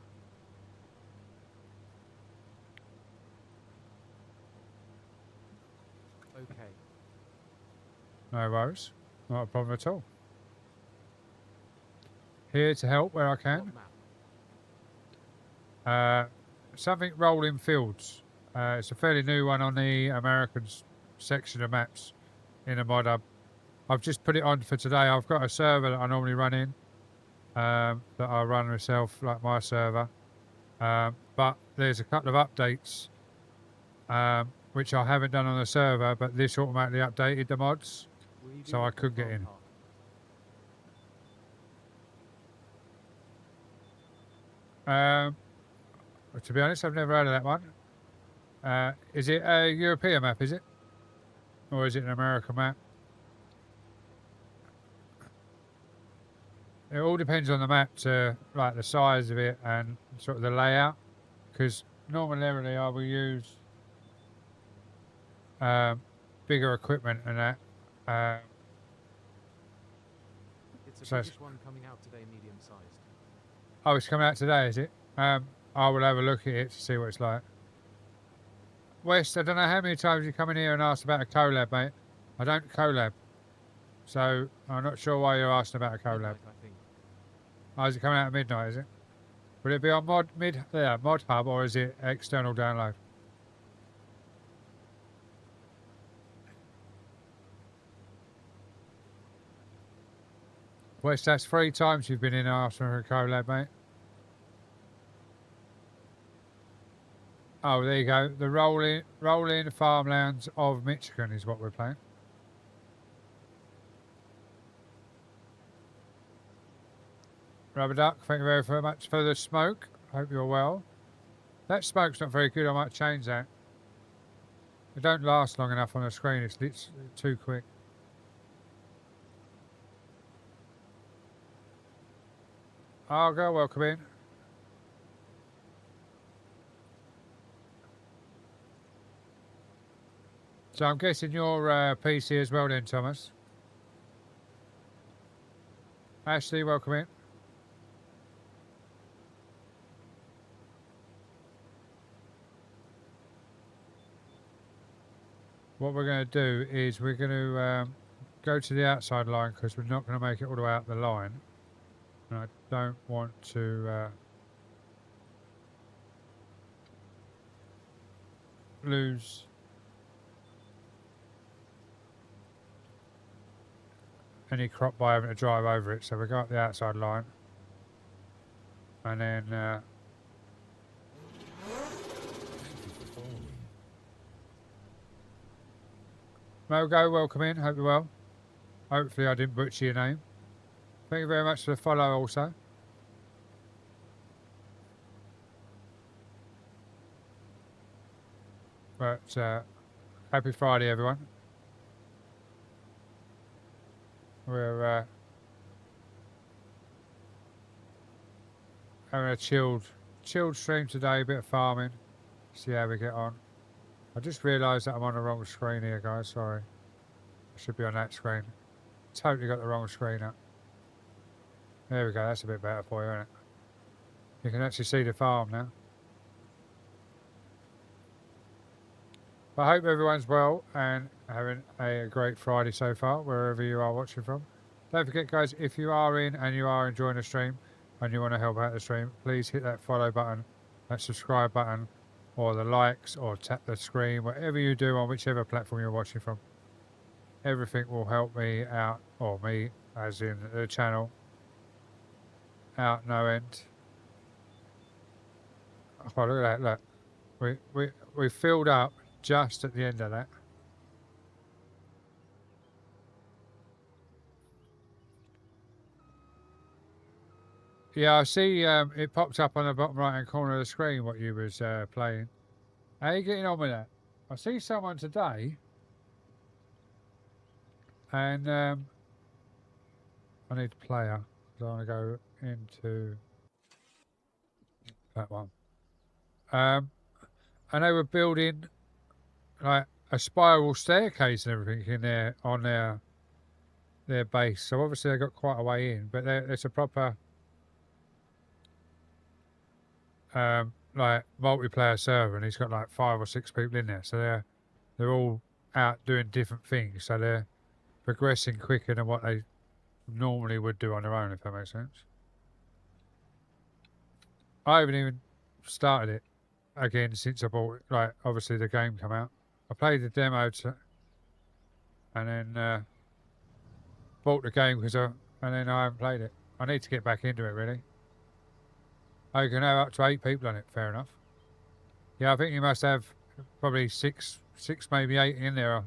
Okay. No worries, not a problem at all. Here to help where I can. What map? Something Rolling Fields. It's a fairly new one on the Americans section of maps in the mod hub. I've just put it on for today. I've got a server that I normally run in, that I run myself, like my server. But there's a couple of updates which I haven't done on the server, but this automatically updated the mods, Will you do so I the could get control in. part? To be honest, I've never heard of that one. Is it a European map, is it? Or is it an American map? It all depends on the map, to like the size of it and sort of the layout. Because normally I will use bigger equipment and that. It's a so it's- British one coming out today, medium sized. Oh, it's coming out today, is it? I will have a look at it to see what it's like. West, I don't know how many times you come in here and asked about a collab, mate. I don't collab. So I'm not sure why you're asking about a collab. Midnight, I think. Oh, is it coming out at midnight, is it? Will it be on mod hub, or is it external download? West, that's 3 times you've been in asking for a collab, mate. Oh, there you go. The rolling farmlands of Michigan is what we're playing. Rubber Duck, thank you very much for the smoke. Hope you're well. That smoke's not very good. I might change that. It don't last long enough on the screen. It's too quick. I'll go. Welcome in. So I'm guessing you're PC as well then, Thomas. Ashley, welcome in. What we're going to do is we're going to go to the outside line because we're not going to make it all the way out the line. And I don't want to lose any crop by having to drive over it. So we go up the outside line, and then Thank you for following. Mogo, welcome in. Hope you're well. Hopefully I didn't butcher your name. Thank you very much for the follow also. But happy Friday, everyone. We're having a chilled stream today, a bit of farming. See how we get on. I just realised that I'm on the wrong screen here, guys. Sorry. I should be on that screen. Totally got the wrong screen up. There we go. That's a bit better for you, isn't it? You can actually see the farm now. But I hope everyone's well and having a great Friday so far, wherever you are watching from. Don't forget, guys, if you are in and you are enjoying the stream and you want to help out the stream, please hit that follow button, that subscribe button, or the likes, or tap the screen, whatever you do on whichever platform you're watching from. Everything will help me out, or me, as in the channel, out no end. Oh, look at that, look. We filled up just at the end of that. Yeah, I see it popped up on the bottom right hand corner of the screen what you was playing. How are you getting on with that? I see someone today, and I need a player, so I want to go into that one. And they were building like a spiral staircase and everything in there on their base. So obviously they got quite a way in, but it's a proper like multiplayer server, and he's got like 5 or 6 people in there. So they're all out doing different things. So they're progressing quicker than what they normally would do on their own, if that makes sense. I haven't even started it again since I bought it. Like, obviously the game come out. I played the demo and then bought the game and then I haven't played it. I need to get back into it, really. Oh, you can have up to 8 people on it. Fair enough. Yeah, I think you must have probably six, maybe 8 in there.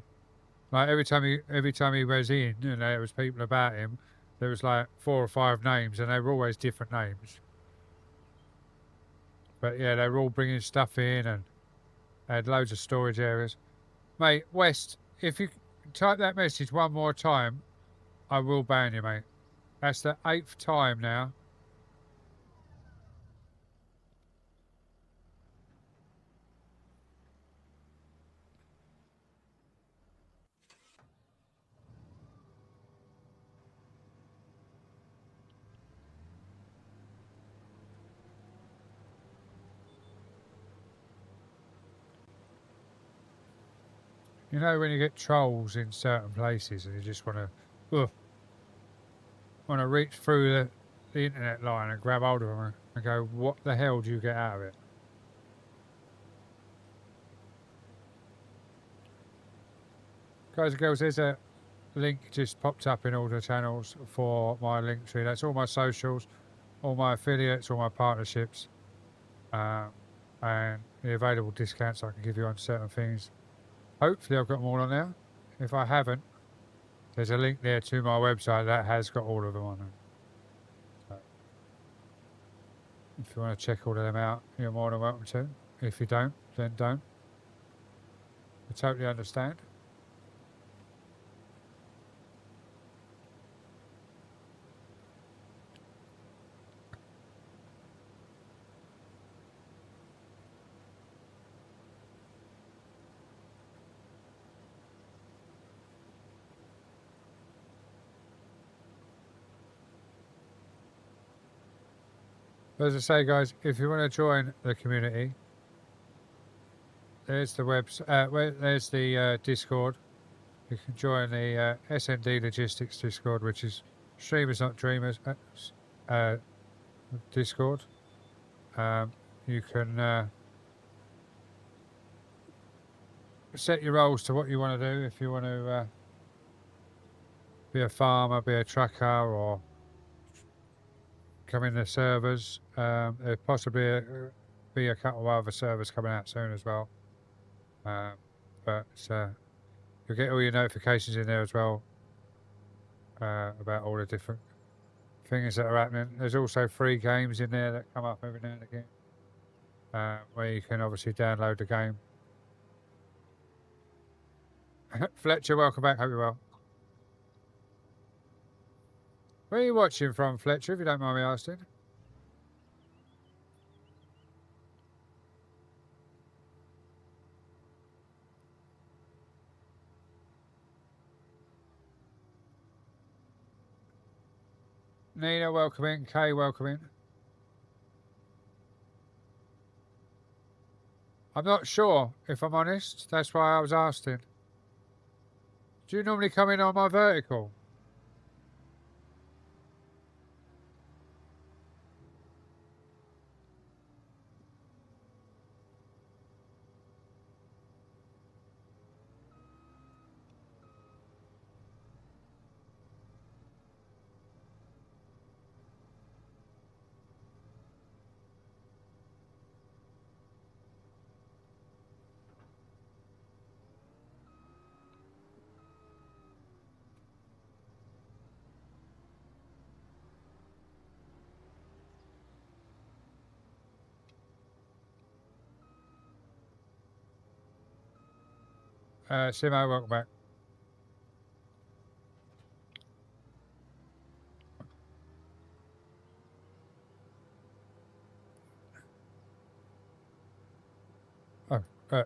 Like every time he was in, and there was people about him, there was like 4 or 5 names, and they were always different names. But yeah, they were all bringing stuff in, and they had loads of storage areas. Mate, West, if you type that message one more time, I will ban you, mate. That's the 8th time now. You know when you get trolls in certain places and you just want to reach through the internet line and grab hold of them and go, what the hell do you get out of it? Guys and girls, there's a link just popped up in all the channels for my link tree. That's all my socials, all my affiliates, all my partnerships, and the available discounts I can give you on certain things. Hopefully I've got them all on there. If I haven't, there's a link there to my website that has got all of them on there. So if you want to check all of them out, you're more than welcome to. If you don't, then don't. I totally understand. As I say, guys, if you want to join the community, there's the there's the Discord. You can join the SND Logistics Discord, which is Streamers Not Dreamers Discord. You can set your roles to what you want to do. If you want to be a farmer, be a trucker, or come in the servers, there'll possibly be a couple of other servers coming out soon as well. But you'll get all your notifications in there as well about all the different things that are happening. There's also free games in there that come up every now and again, where you can obviously download the game. Fletcher, welcome back. Hope you're well. Where are you watching from, Fletcher, if you don't mind me asking? Nina, welcome in. Kay, welcome in. I'm not sure, if I'm honest. That's why I was asking. Do you normally come in on my vertical? Simo, welcome back.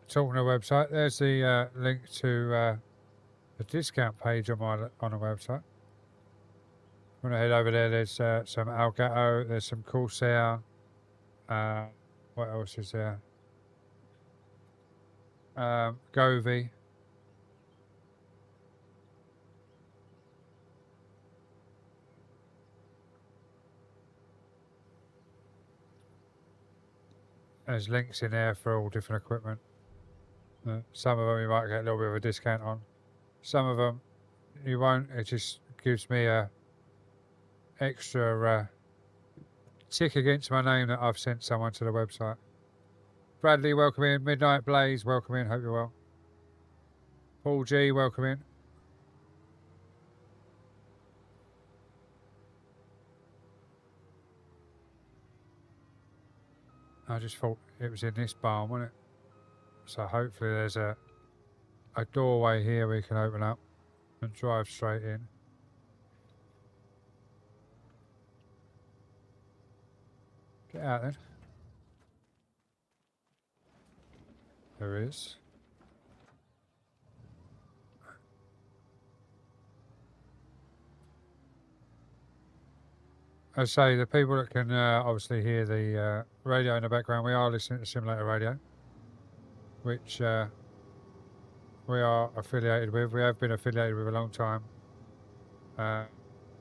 Talking to the website, there's the link to the discount page on the website. When I head over there, there's some Elgato, there's some Corsair. What else is there? Govee. There's links in there for all different equipment. Some of them you might get a little bit of a discount on. Some of them you won't. It just gives me a extra tick against my name that I've sent someone to the website. Bradley, welcome in. Midnight Blaze, welcome in. Hope you're well. Paul G, welcome in. I just thought it was in this barn, wasn't it? So hopefully there's a doorway here we can open up and drive straight in. Get out then. There is. I say the people that can obviously hear the radio in the background, we are listening to Simulator Radio, which we are affiliated with. We have been affiliated with a long time.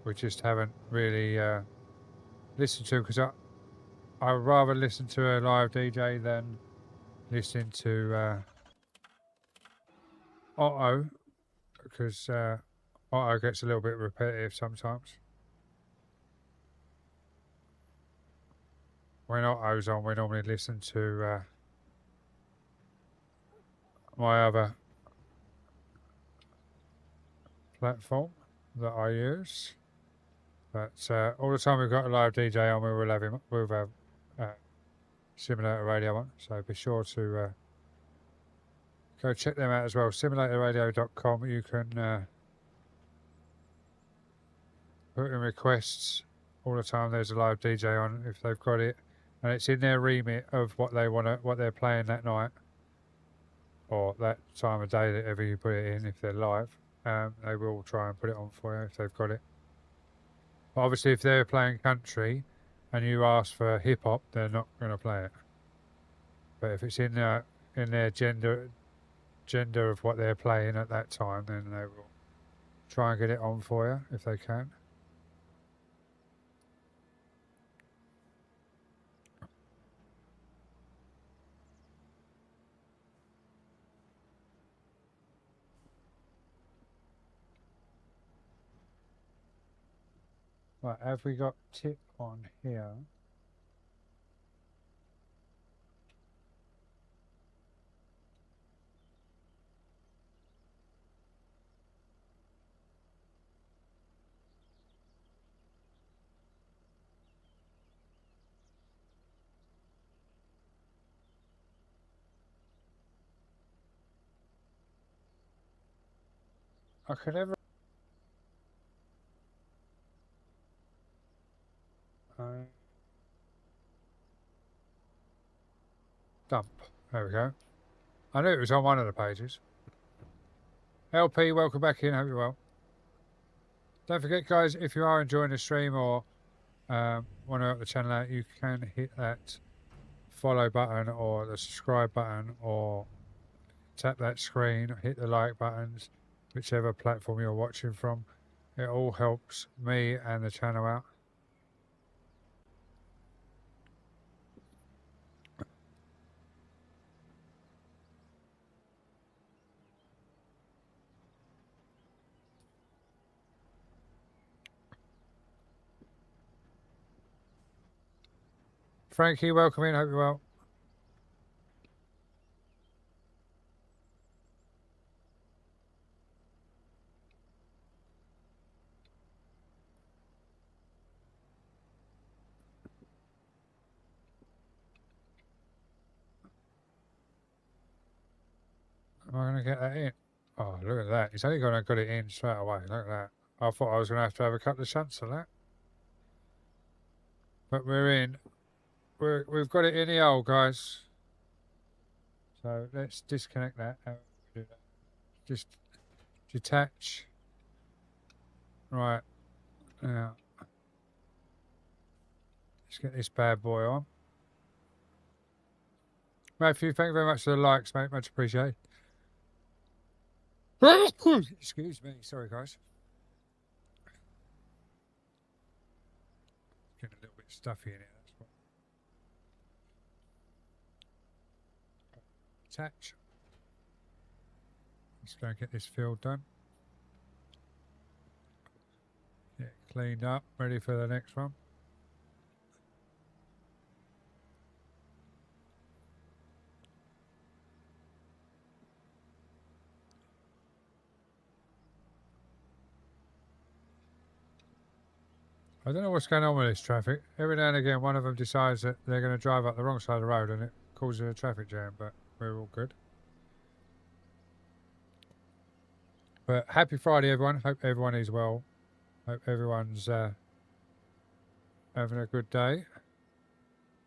We just haven't really listened to, because I would rather listen to a live DJ than listening to Otto, because Otto gets a little bit repetitive sometimes. When Otto's on, we normally listen to my other platform that I use. But all the time we've got a live DJ on, we will have him. We'll have Simulator Radio on. So be sure to go check them out as well. Simulatorradio.com. You can put in requests all the time. There's a live DJ on if they've got it, and it's in their remit of what they want to, what they're playing that night or that time of day, that ever you put it in. If they're live, they will try and put it on for you if they've got it. But obviously, if they're playing country and you ask for hip hop, they're not going to play it. But if it's in their gender of what they're playing at that time, then they will try and get it on for you if they can. Right, have we got tip on here? I can never. Dump. There we go. I knew it was on one of the pages. LP, welcome back in. Hope you're well. Don't forget, guys, if you are enjoying the stream or want to help the channel out, you can hit that follow button or the subscribe button or tap that screen, hit the like buttons, whichever platform you're watching from. It all helps me and the channel out. Frankie, welcome in. Hope you're well. Am I going to get that in? Oh, look at that. He's only going to get it in straight away. Look at that. I thought I was going to have a couple of shots of that. But we're in. We've got it in the hole, guys. So let's disconnect that. How do we do that? Just detach. Right. Now, let's get this bad boy on. Matthew, thank you very much for the likes, mate. Much appreciated. Excuse me. Sorry, guys. Getting a little bit stuffy in here. That's what. Attach. Let's go and get this field done. Get it cleaned up, ready for the next one. I don't know what's going on with this traffic. Every now and again, one of them decides that they're going to drive up the wrong side of the road and it causes a traffic jam, but we're all good. But happy Friday, everyone. Hope everyone is well. Hope everyone's having a good day.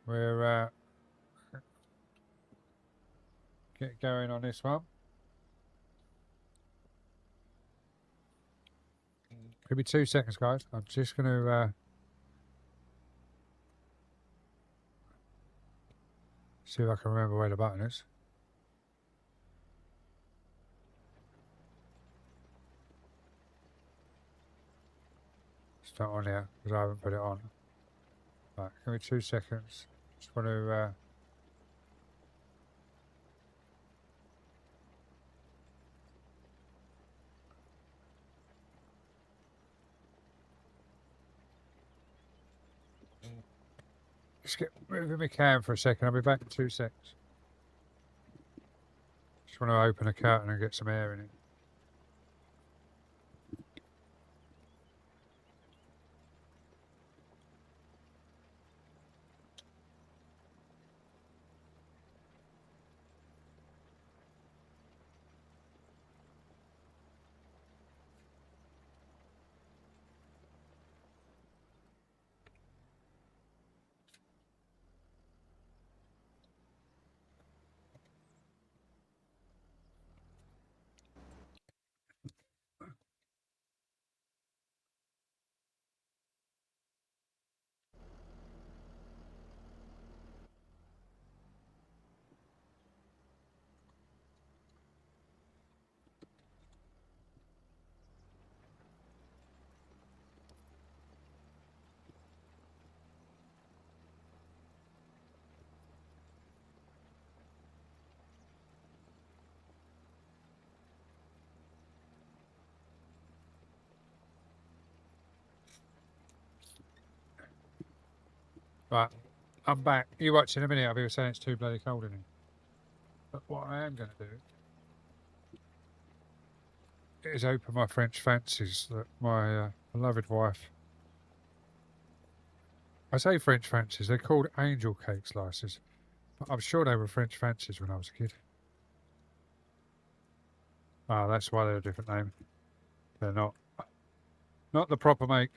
We're get going on this one. Give me 2 seconds, guys. I'm just going to see if I can remember where the button is. It's not on here because I haven't put it on. Right, give me 2 seconds. Just want to just get moving my cam for a second. I'll be back in 2 seconds. Just want to open a curtain and get some air in it. Right, I'm back. You watch in a minute. I'll be saying it's too bloody cold in here. But what I am going to do is open my French fancies that my beloved wife. I say French fancies. They're called angel cake slices, but I'm sure they were French fancies when I was a kid. Ah, that's why they're a different name. They're not the proper make.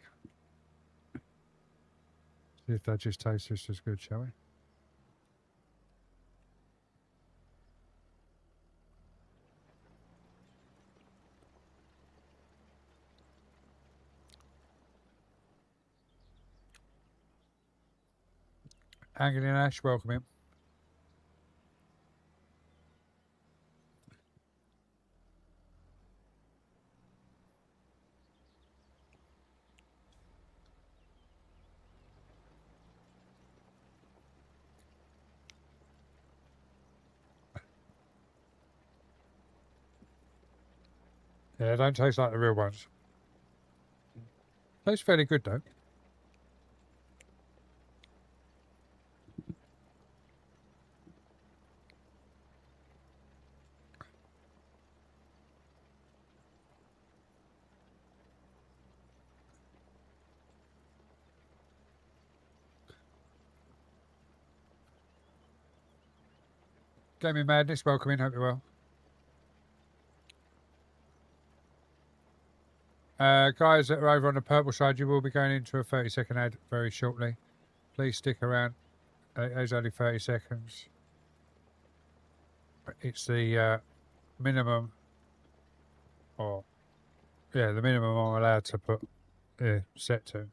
See if they just taste just as good, shall we? Angling Ash, welcome in. Yeah, they don't taste like the real ones. Tastes fairly good though. Gaming Madness, welcome in, hope you're well. Guys that are over on the purple side, you will be going into a 30-second ad very shortly. Please stick around. It's only 30 seconds. It's the minimum, or yeah, the minimum I'm allowed to put set to.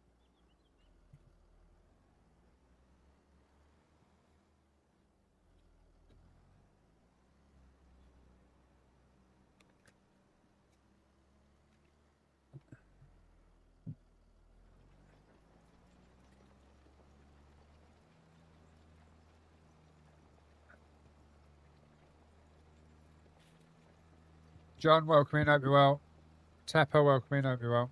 John, welcome in, hope you're well. Tapper, welcome in, hope you're well.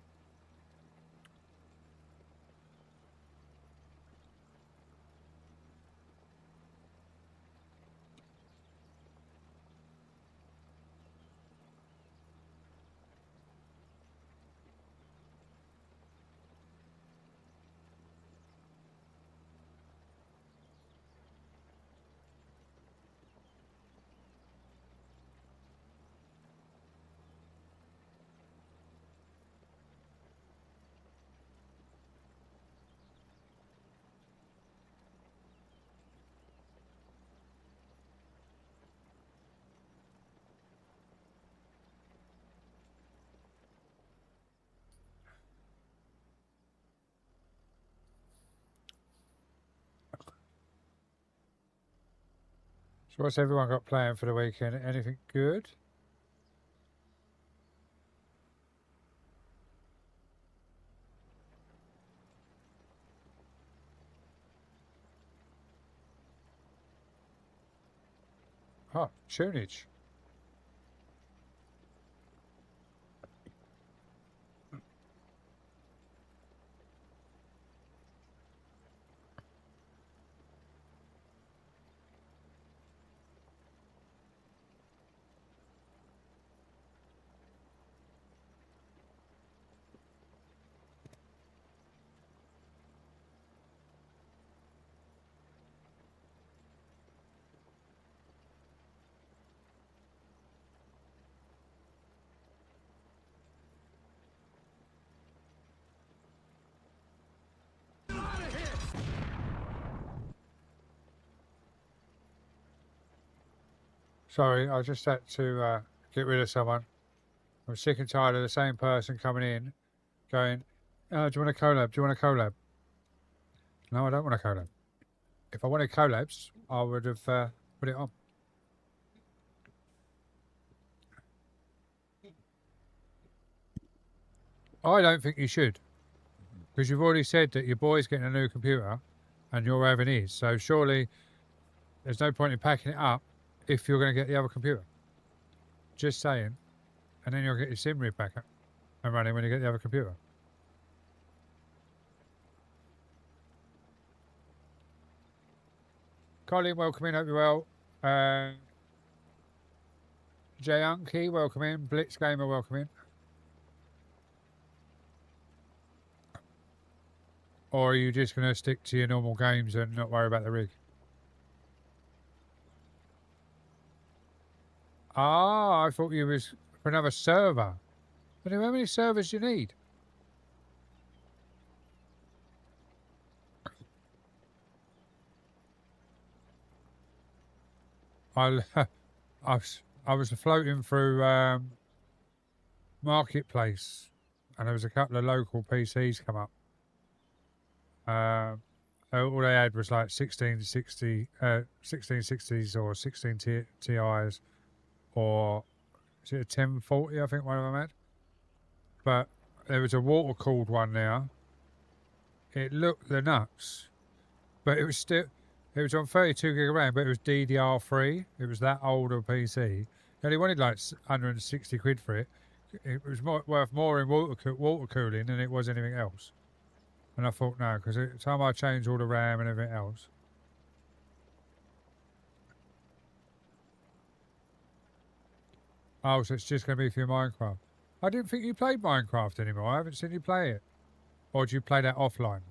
So what's everyone got planned for the weekend? Anything good? Oh, tunage. Sorry, I just had to get rid of someone. I'm sick and tired of the same person coming in, going, oh, do you want a collab? Do you want a collab? No, I don't want a collab. If I wanted collabs, I would have put it on. I don't think you should. Because you've already said that your boy's getting a new computer and you're having his. So surely there's no point in packing it up if you're going to get the other computer. Just saying. And then you'll get your sim rig back up and running when you get the other computer. Colin, welcome in. Hope you're well. Jayanki, welcome in. Blitz Gamer, welcome in. Or are you just going to stick to your normal games and not worry about the rig? Ah, I thought you was for another server. But how many servers do you need? I was floating through Marketplace, and there was a couple of local PCs come up. All they had was like 1660s or 16 TIs, or is it a 1040? I think one of them had. But there was a water cooled one now. It looked the nuts, but it was on 32 gig of RAM, but it was DDR3. It was that older PC. And he wanted like 160 quid for it. It was worth more in water cooling than it was anything else. And I thought, no, because at the time I changed all the RAM and everything else. Oh, so it's just going to be for your Minecraft. I didn't think you played Minecraft anymore. I haven't seen you play it. Or do you play that offline?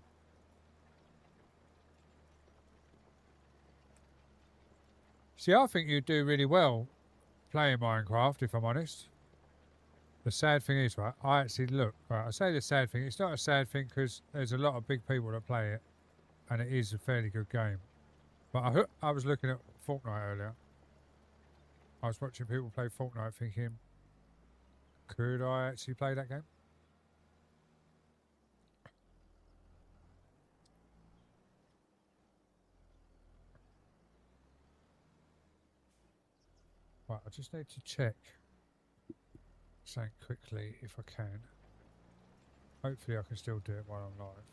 See, I think you do really well playing Minecraft, if I'm honest. The sad thing is, right, I actually look, right, I say the sad thing, it's not a sad thing because there's a lot of big people that play it, and it is a fairly good game. But I was looking at Fortnite earlier. I was watching people play Fortnite thinking, could I actually play that game? Right, I just need to check something quickly if I can. Hopefully I can still do it while I'm live.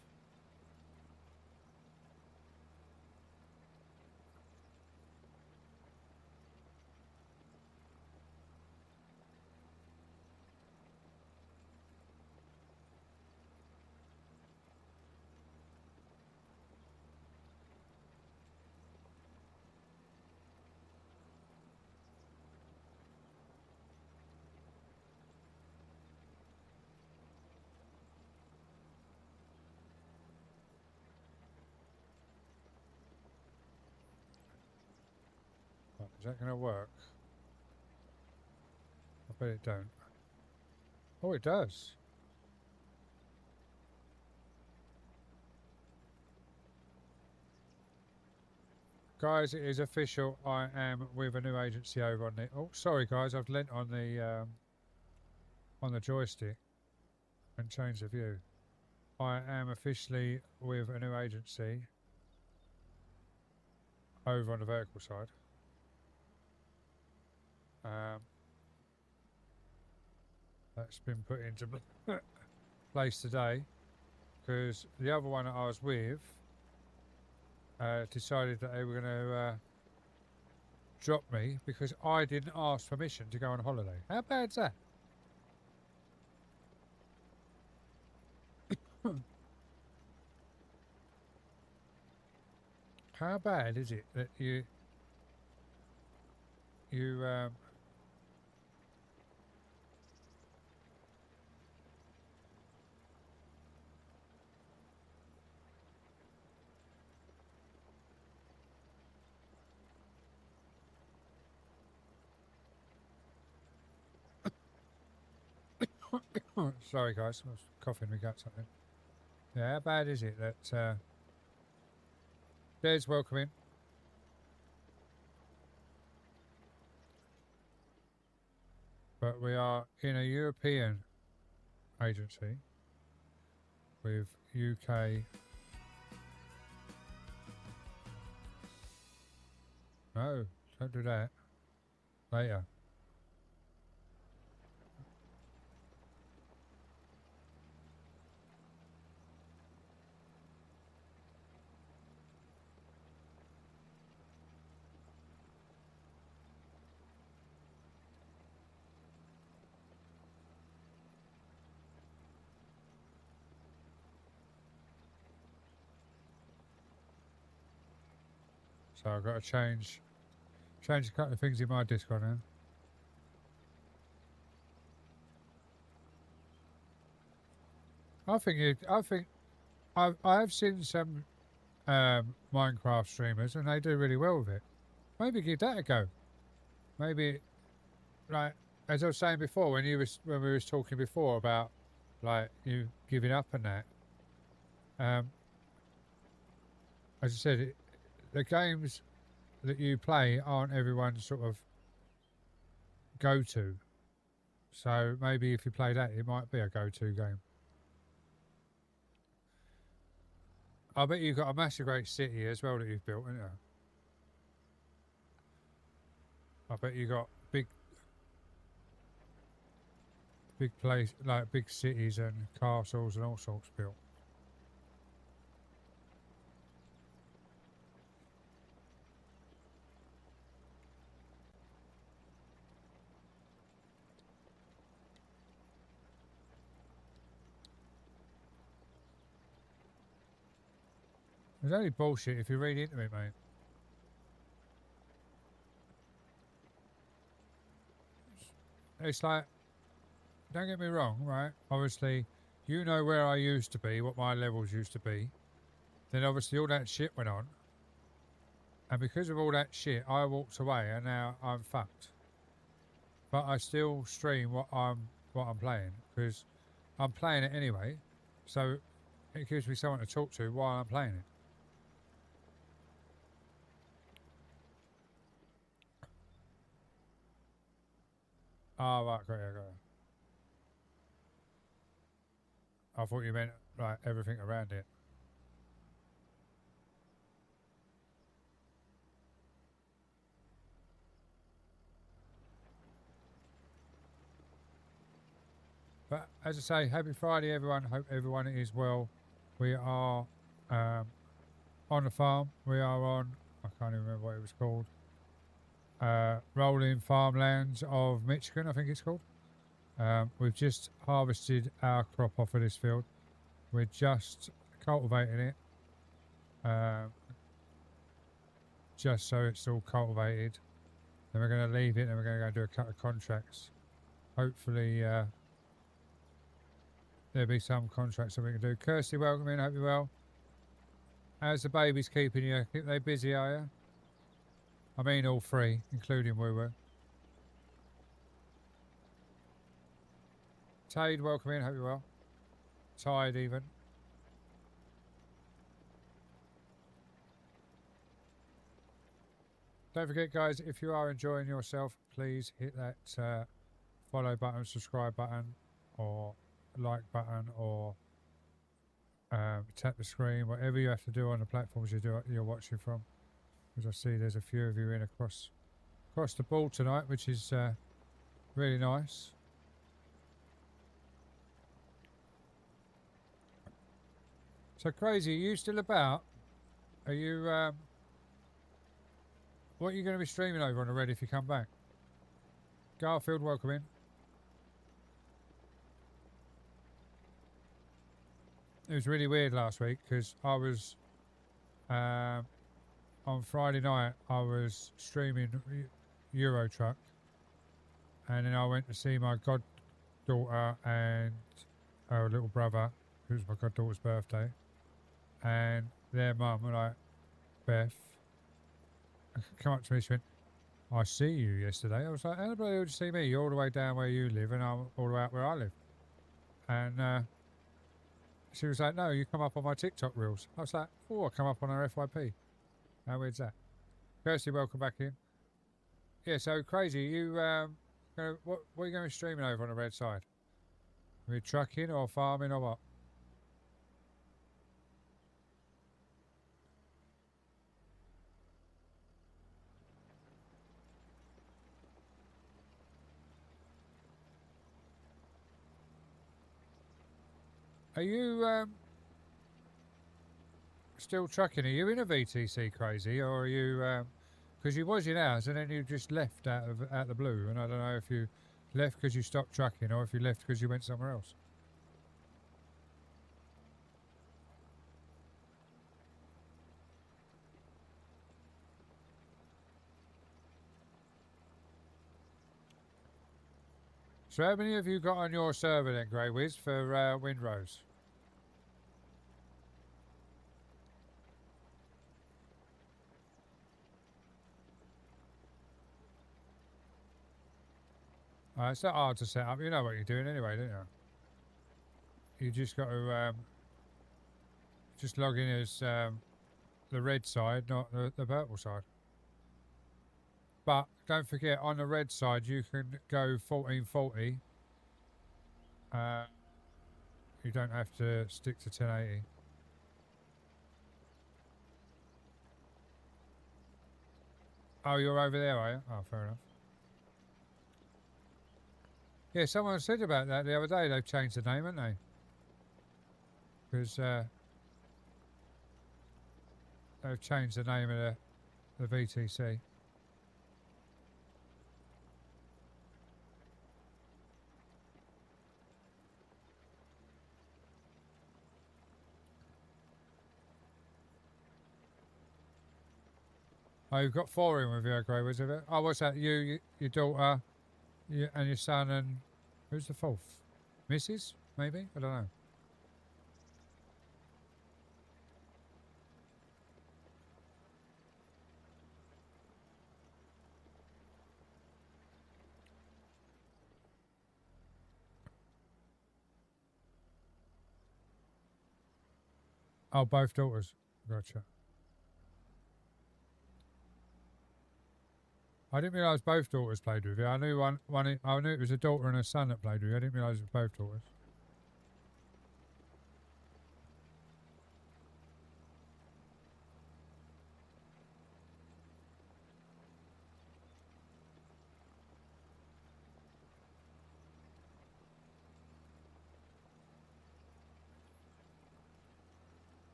Right, is that going to work? I bet it don't. Oh, it does. Guys, it is official. I am with a new agency over on the... Oh, sorry, guys. I've lent on the joystick and changed the view. I am officially with a new agency over on the vertical side. That's been put into place today because the other one that I was with decided that they were going to drop me because I didn't ask permission to go on holiday. How bad's that? How bad is it that you sorry guys, I was coughing, we got something. Yeah, how bad is it that there's welcoming. But we are in a European agency with UK. No, don't do that. Later. So I've got to change a couple of things in my Discord now. I have seen some Minecraft streamers and they do really well with it. Maybe give that a go. Maybe, like as I was saying before, when we was talking before about like you giving up and that. As I said, the games that you play aren't everyone's sort of go-to. So maybe if you play that, it might be a go-to game. I bet you've got a massive great city as well that you've built, haven't you? I bet you got big place, like big cities and castles and all sorts built. It's only bullshit if you read into it, mate. It's like, don't get me wrong, right? Obviously, you know where I used to be, what my levels used to be. Then obviously all that shit went on. And because of all that shit, I walked away and now I'm fucked. But I still stream what I'm playing because I'm playing it anyway. So it gives me someone to talk to while I'm playing it. Oh, right, got it. I thought you meant like everything around it. But as I say, happy Friday, everyone. Hope everyone is well. We are on the farm. We are on, I can't even remember what it was called. Rolling Farmlands of Michigan, I think it's called. We've just harvested our crop off of this field. We're just cultivating it. Just so it's all cultivated. Then we're going to leave it and we're going to go do a couple of contracts. Hopefully there'll be some contracts that we can do. Kirsty, welcome in. Hope you're well. How's the babies keeping you? Keep they busy, are you? I mean all three, including Woo-Woo. Tade, welcome in. Hope you're well. Tired even. Don't forget, guys, if you are enjoying yourself, please hit that follow button, subscribe button, or like button, or tap the screen, whatever you have to do on the platforms you're watching from. As I see, there's a few of you in across the ball tonight, which is really nice. So Crazy, are you still about? Are you what are you going to be streaming over on the Red if you come back? Garfield, welcome in. It was really weird last week because I was on Friday night I was streaming Euro Truck, and then I went to see my goddaughter and her little brother, who's my goddaughter's birthday, and their mum, like Beth, come up to me. She went, "I see you yesterday." I was like, "How the bloody hell did you see me? You're all the way down where you live, and I'm all the way up where I live." And she was like, "No, you come up on my TikTok reels." I was like, "Oh, I come up on her FYP." How weird's that? Kirsty, welcome back in. Yeah, so Crazy, you what are you going to be streaming over on the Red side? Are you trucking or farming or what? Are you still trucking? Are you in a VTC, Crazy, or are you? Because you was in ours and then you just left out the blue, and I don't know if you left because you stopped trucking or if you left because you went somewhere else. So how many have you got on your server then, Grey Wiz, for Windrose? It's not hard to set up. You know what you're doing anyway, don't you? You just got to just log in as the red side, not the purple side. But don't forget, on the red side, you can go 1440. You don't have to stick to 1080. Oh, you're over there, are you? Oh, fair enough. Yeah, someone said about that the other day. They've changed the name, haven't they? Because they've changed the name of the VTC. Oh, you've got 4 in with you, Grey Wiz, have it? Oh, what's that? You, your daughter, you, and your son, and who's the 4th? Mrs. Maybe? I don't know. Oh, both daughters. Gotcha. I didn't realise both daughters played with you. I knew one. I knew it was a daughter and a son that played with you. I didn't realise it was both daughters.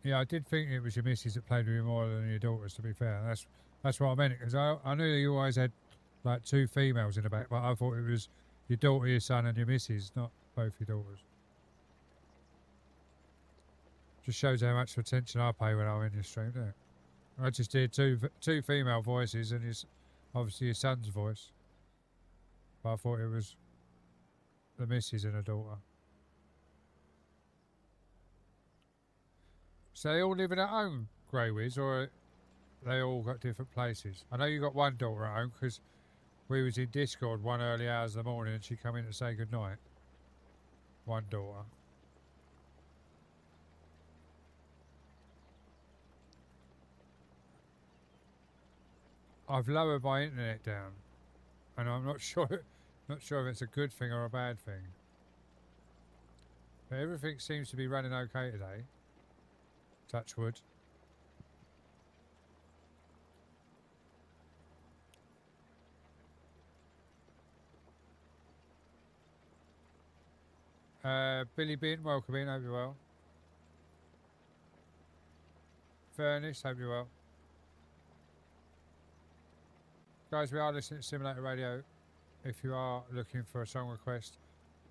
Yeah, I did think it was your missus that played with you more than your daughters. To be fair, that's what I meant. Because I knew you always had like 2 females in the back, but I thought it was your daughter, your son, and your missus, not both your daughters. Just shows how much attention I pay when I'm in your stream, doesn't it? I just did two female voices and obviously your son's voice, but I thought it was the missus and a daughter. So they all living at home, Grey Wiz, or they all got different places? I know you got one daughter at home because we was in Discord one early hours of the morning and she come in to say goodnight. One daughter. I've lowered my internet down, and I'm not sure if it's a good thing or a bad thing. But everything seems to be running okay today. Touch wood. Billy Bin, welcome in, hope you're well. Furnace, hope you're well. Guys, we are listening to Simulator Radio. If you are looking for a song request,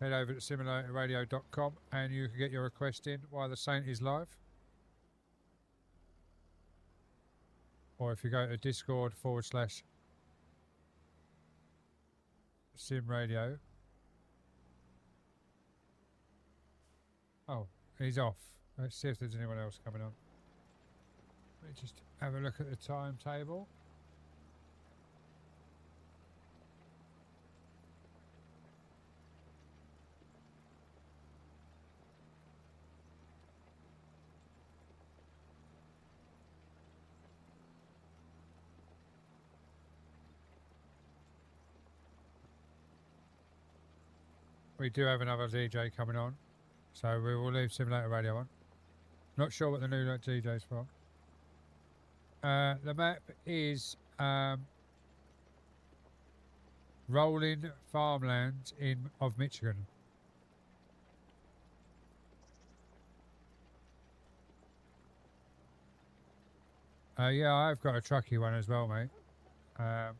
head over to simulatorradio.com and you can get your request in while the Saint is live. Or if you go to Discord /Sim Radio. Oh, he's off. Let's see if there's anyone else coming on. Let me just have a look at the timetable. We do have another DJ coming on, so we will leave Simulator Radio on. Not sure what the new DJ's for. The map is rolling farmland of Michigan. Yeah, I've got a trucky one as well, mate. I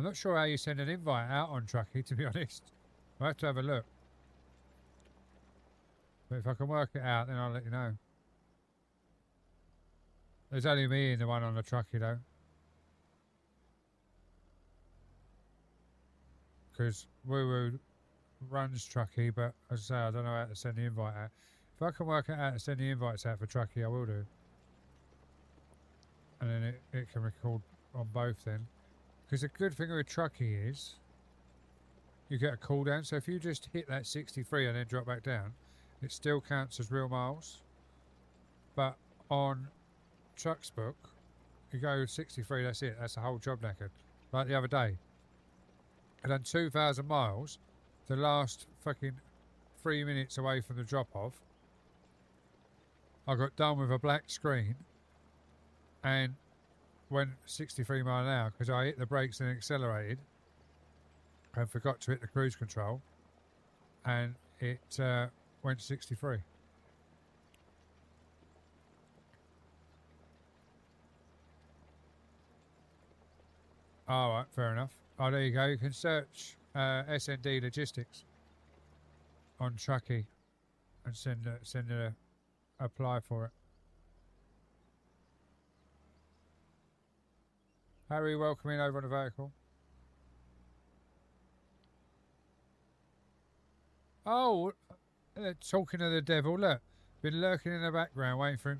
I'm not sure how you send an invite out on Truckee, to be honest. I'll have to have a look. But if I can work it out, then I'll let you know. There's only me and the one on the Truckee, though. Because Woo Woo runs Truckee, but as I say, I don't know how to send the invite out. If I can work it out and send the invites out for Truckee, I will do. And then it can record on both then. Because the good thing with Truckee is you get a cooldown. So if you just hit that 63 and then drop back down, it still counts as real miles. But on Truck's book, you go 63, that's it. That's the whole job knackered. Like the other day. I done 2,000 miles. The last fucking 3 minutes away from the drop-off. I got done with a black screen and went 63 mile an hour because I hit the brakes and accelerated and forgot to hit the cruise control, and it went 63. All right, fair enough. Oh, there you go. You can search SND Logistics on Truckee and send a apply for it. Harry, welcome in over on the vehicle. Oh, talking to the devil. Look, been lurking in the background, waiting for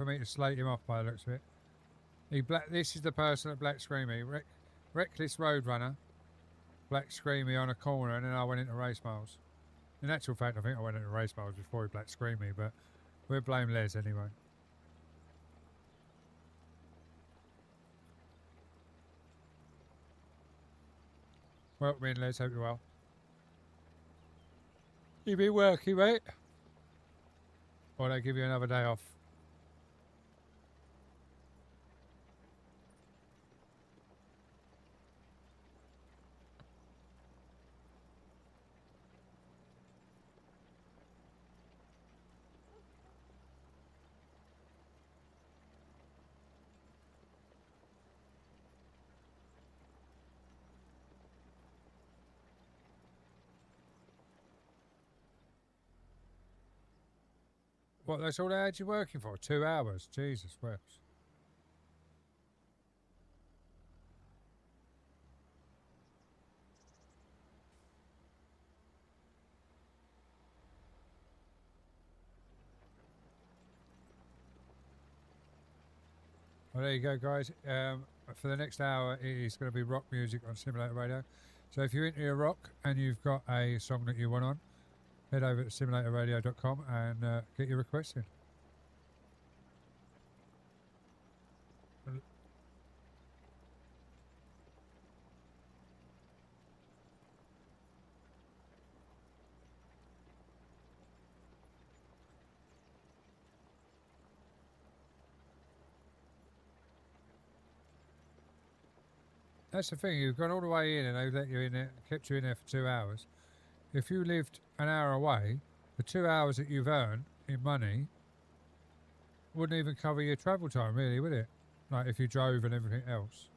me to slate him off by the looks of it. This is the person that black screened me. Reckless Roadrunner black screened me on a corner, and then I went into race miles. In actual fact, I think I went into race miles before he black screened me, but we'll blame Les anyway. Welcome in, Les. Hope you're well. You been working, mate? Or they give you another day off? What, that's all they had you working for? 2 hours? Jesus whips. Well, there you go, guys. For the next hour, it is going to be rock music on Simulator Radio. So if you're into your rock and you've got a song that you want on, head over to simulatorradio.com and get your requests in. That's the thing, you've gone all the way in and they've let you in there, kept you in there for 2 hours. If you lived an hour away, the 2 hours that you've earned in money wouldn't even cover your travel time, really, would it? Like if you drove and everything else.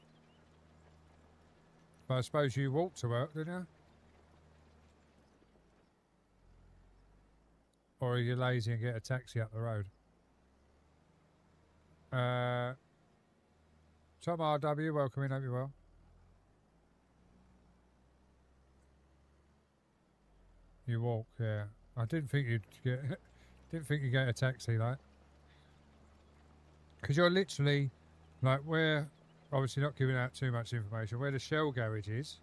But I suppose you walked to work, didn't you? Or are you lazy and get a taxi up the road? Tom RW, welcome in, hope you're well. You walk, yeah. I didn't think you'd get a taxi, like. Because you're literally, like, we're obviously not giving out too much information. Where the Shell garage is,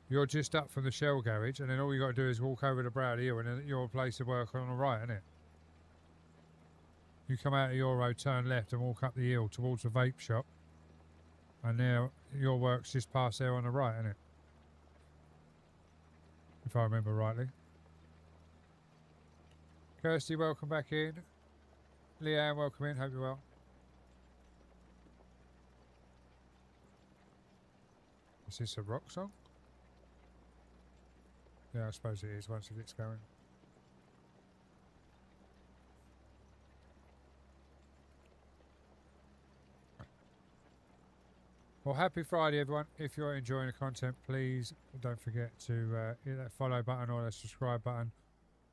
you're just up from the Shell garage, and then all you got to do is walk over the Broward Hill, and then your place of work on the right, isn't it? You come out of your road, turn left, and walk up the hill towards the vape shop, and now your work's just past there on the right, isn't it? If I remember rightly. Kirsty, welcome back in. Leanne, welcome in. Hope you're well. Is this a rock song? Yeah, I suppose it is once it gets going. Well, happy Friday, everyone. If you're enjoying the content, please don't forget to hit that follow button or that subscribe button,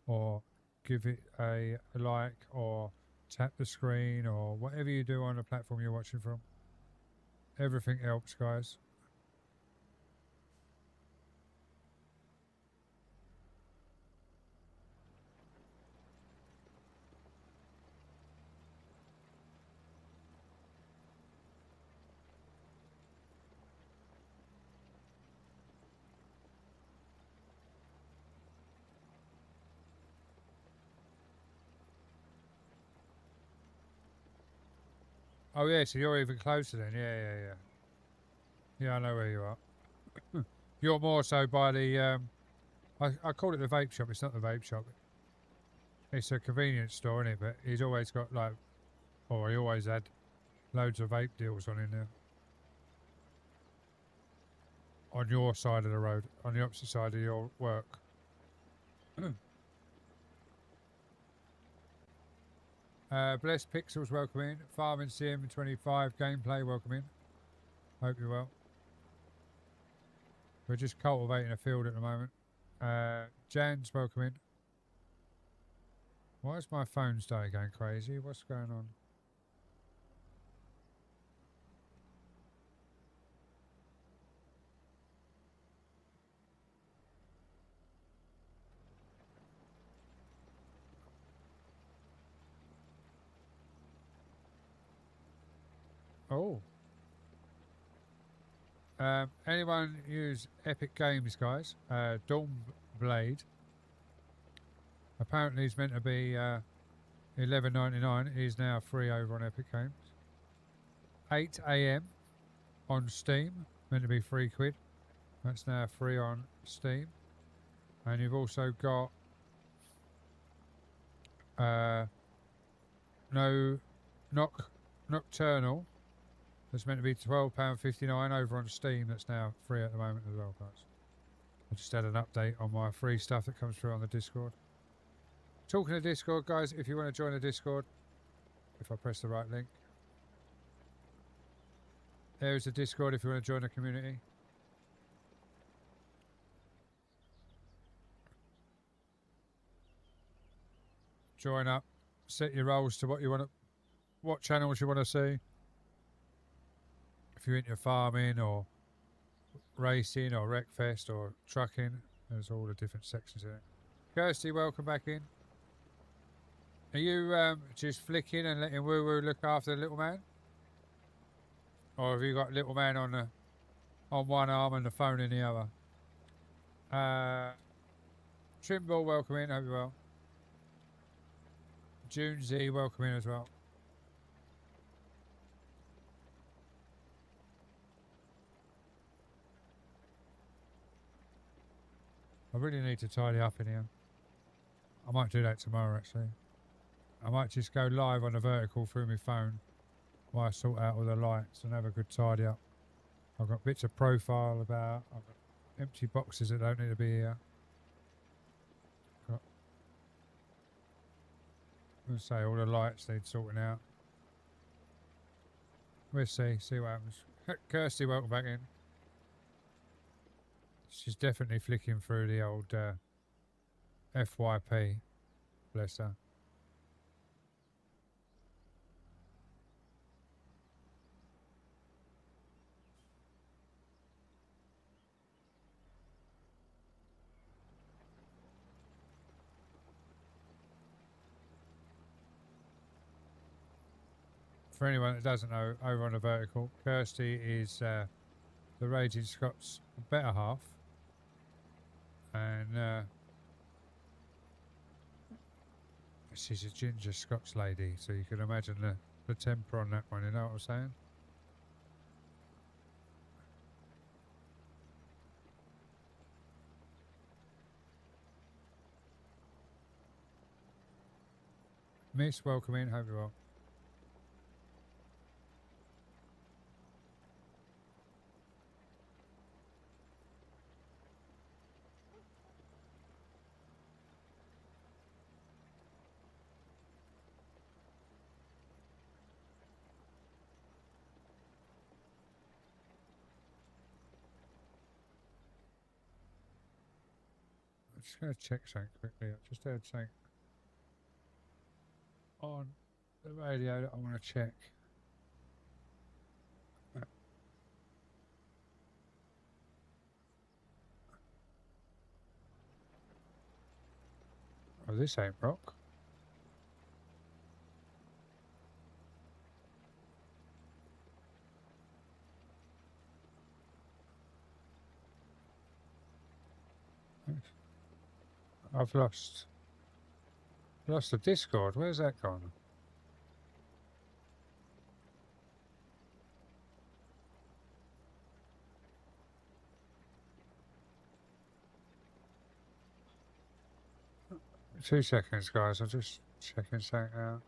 or give it a like, or tap the screen, or whatever you do on the platform you're watching from. Everything helps, guys. Oh yeah, so you're even closer then. Yeah. Yeah, I know where you are. You're more so by the I call it the vape shop. It's not the vape shop. It's a convenience store, isn't it? But he's always got like, or he always had loads of vape deals on in there. On your side of the road, on the opposite side of your work. Blessed Pixels, welcome in. Farming CM25 gameplay, welcome in. Hope you're well. We're just cultivating a field at the moment. Jan's, welcome in. Why is my phone starting going crazy? What's going on? Oh. Anyone use Epic Games, guys? Dawn Blade. Apparently it's meant to be $11.99. It is now free over on Epic Games. 8 AM on Steam. Meant to be £3. That's now free on Steam. And you've also got Nocturnal. That's meant to be £12.59 over on Steam. That's now free at the moment as well, guys. I just had an update on my free stuff that comes through on the Discord. Talking to Discord, guys, if you want to join the Discord, if I press the right link. There's the Discord if you want to join the community. Join up, set your roles to what you want to, what channels you want to see. If you're into farming or racing or Wreckfest or trucking, there's all the different sections in it. Kirsty, welcome back in. Are you just flicking and letting Woo Woo look after the little man? Or have you got little man on one arm and the phone in the other? Trimble, welcome in, hope you're well. June Z, welcome in as well. I really need to tidy up in here. I might do that tomorrow, actually. I might just go live on the vertical through my phone while I sort out all the lights and have a good tidy up. I've got bits of profile about. I've got empty boxes that don't need to be here. Let's say all the lights need sorting out. We'll see what happens. Kirsty, welcome back in. She's definitely flicking through the old FYP. Bless her. For anyone that doesn't know, over on the vertical, Kirsty is the Raging Scots better half. And she's a ginger Scots lady, so you can imagine the temper on that one, you know what I'm saying? Miss, welcome in, hope you're well. I'm just going to check something quickly. I just heard something on the radio that I want to check. Oh, this ain't rock. I've lost the Discord. Where's that gone? Two seconds, guys. I'm just checking something out.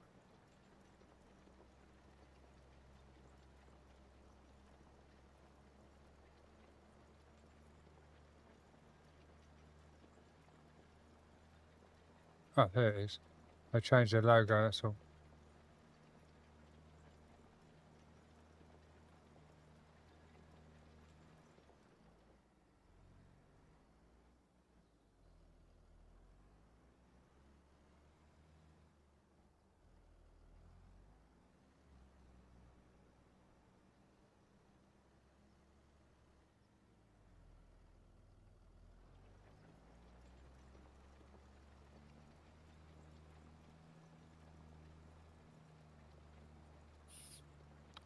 Oh, there it is. They changed their logo, that's all.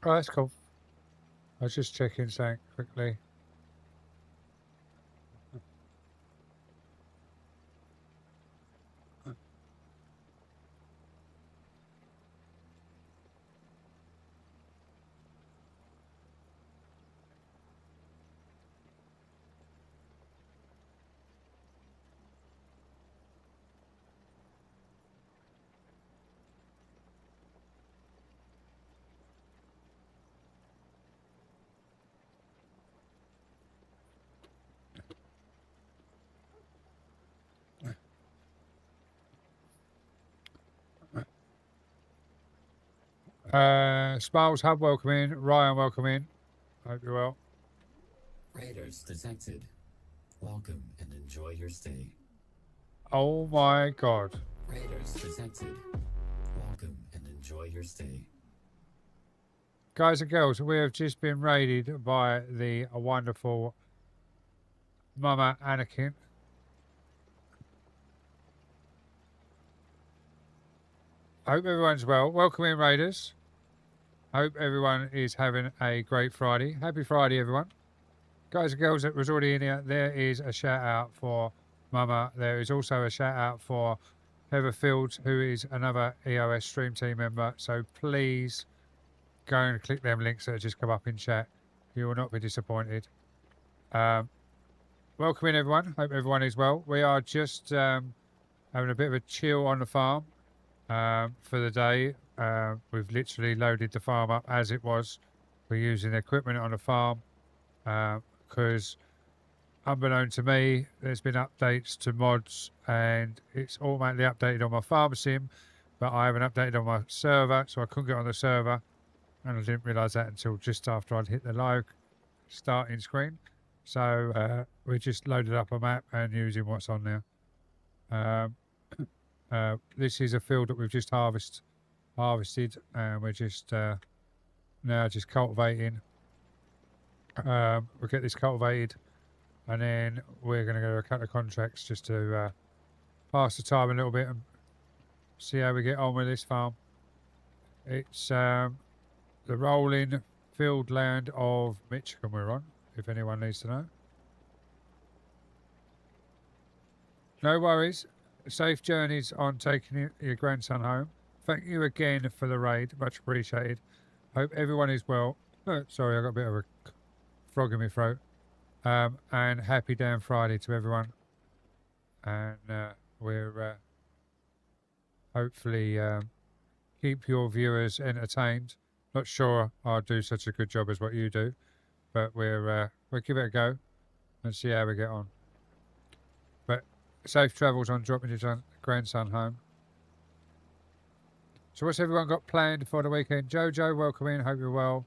Oh, that's cool. I was just checking something quickly. Smiles Hub, welcome in. Ryan, welcome in. Hope you're well. Raiders detected. Welcome and enjoy your stay. Oh my god. Raiders detected. Welcome and enjoy your stay. Guys and girls, we have just been raided by the wonderful Mama Anakin. Hope everyone's well. Welcome in, Raiders. Hope everyone is having a great Friday. Happy Friday, everyone. Guys and girls that was already in here, there is a shout out for Mama. There is also a shout out for Heather Fields, who is another EOS Stream Team member. So please go and click them links that have just come up in chat. You will not be disappointed. Welcome in, everyone. Hope everyone is well. We are just having a bit of a chill on the farm for the day. We've literally loaded the farm up as it was. We're using the equipment on the farm because unbeknown to me, there's been updates to mods and it's automatically updated on my farm sim, but I haven't updated on my server, so I couldn't get on the server, and I didn't realise that until just after I'd hit the live starting screen. So we just loaded up a map and using what's on there. This is a field that we've just harvested, and we're just now just cultivating. We'll get this cultivated, and then we're going to go to a couple of contracts just to pass the time a little bit and see how we get on with this farm. It's the rolling field land of Michigan we're on, if anyone needs to know. No worries. Safe journeys on taking your grandson home. Thank you again for the raid. Much appreciated. Hope everyone is well. Sorry, I got a bit of a frog in my throat. And happy damn Friday to everyone. And we're hopefully keep your viewers entertained. Not sure I'll do such a good job as what you do, but we'll give it a go and see how we get on. But safe travels on dropping your grandson home. So what's everyone got planned for the weekend? Jojo, welcome in. Hope you're well.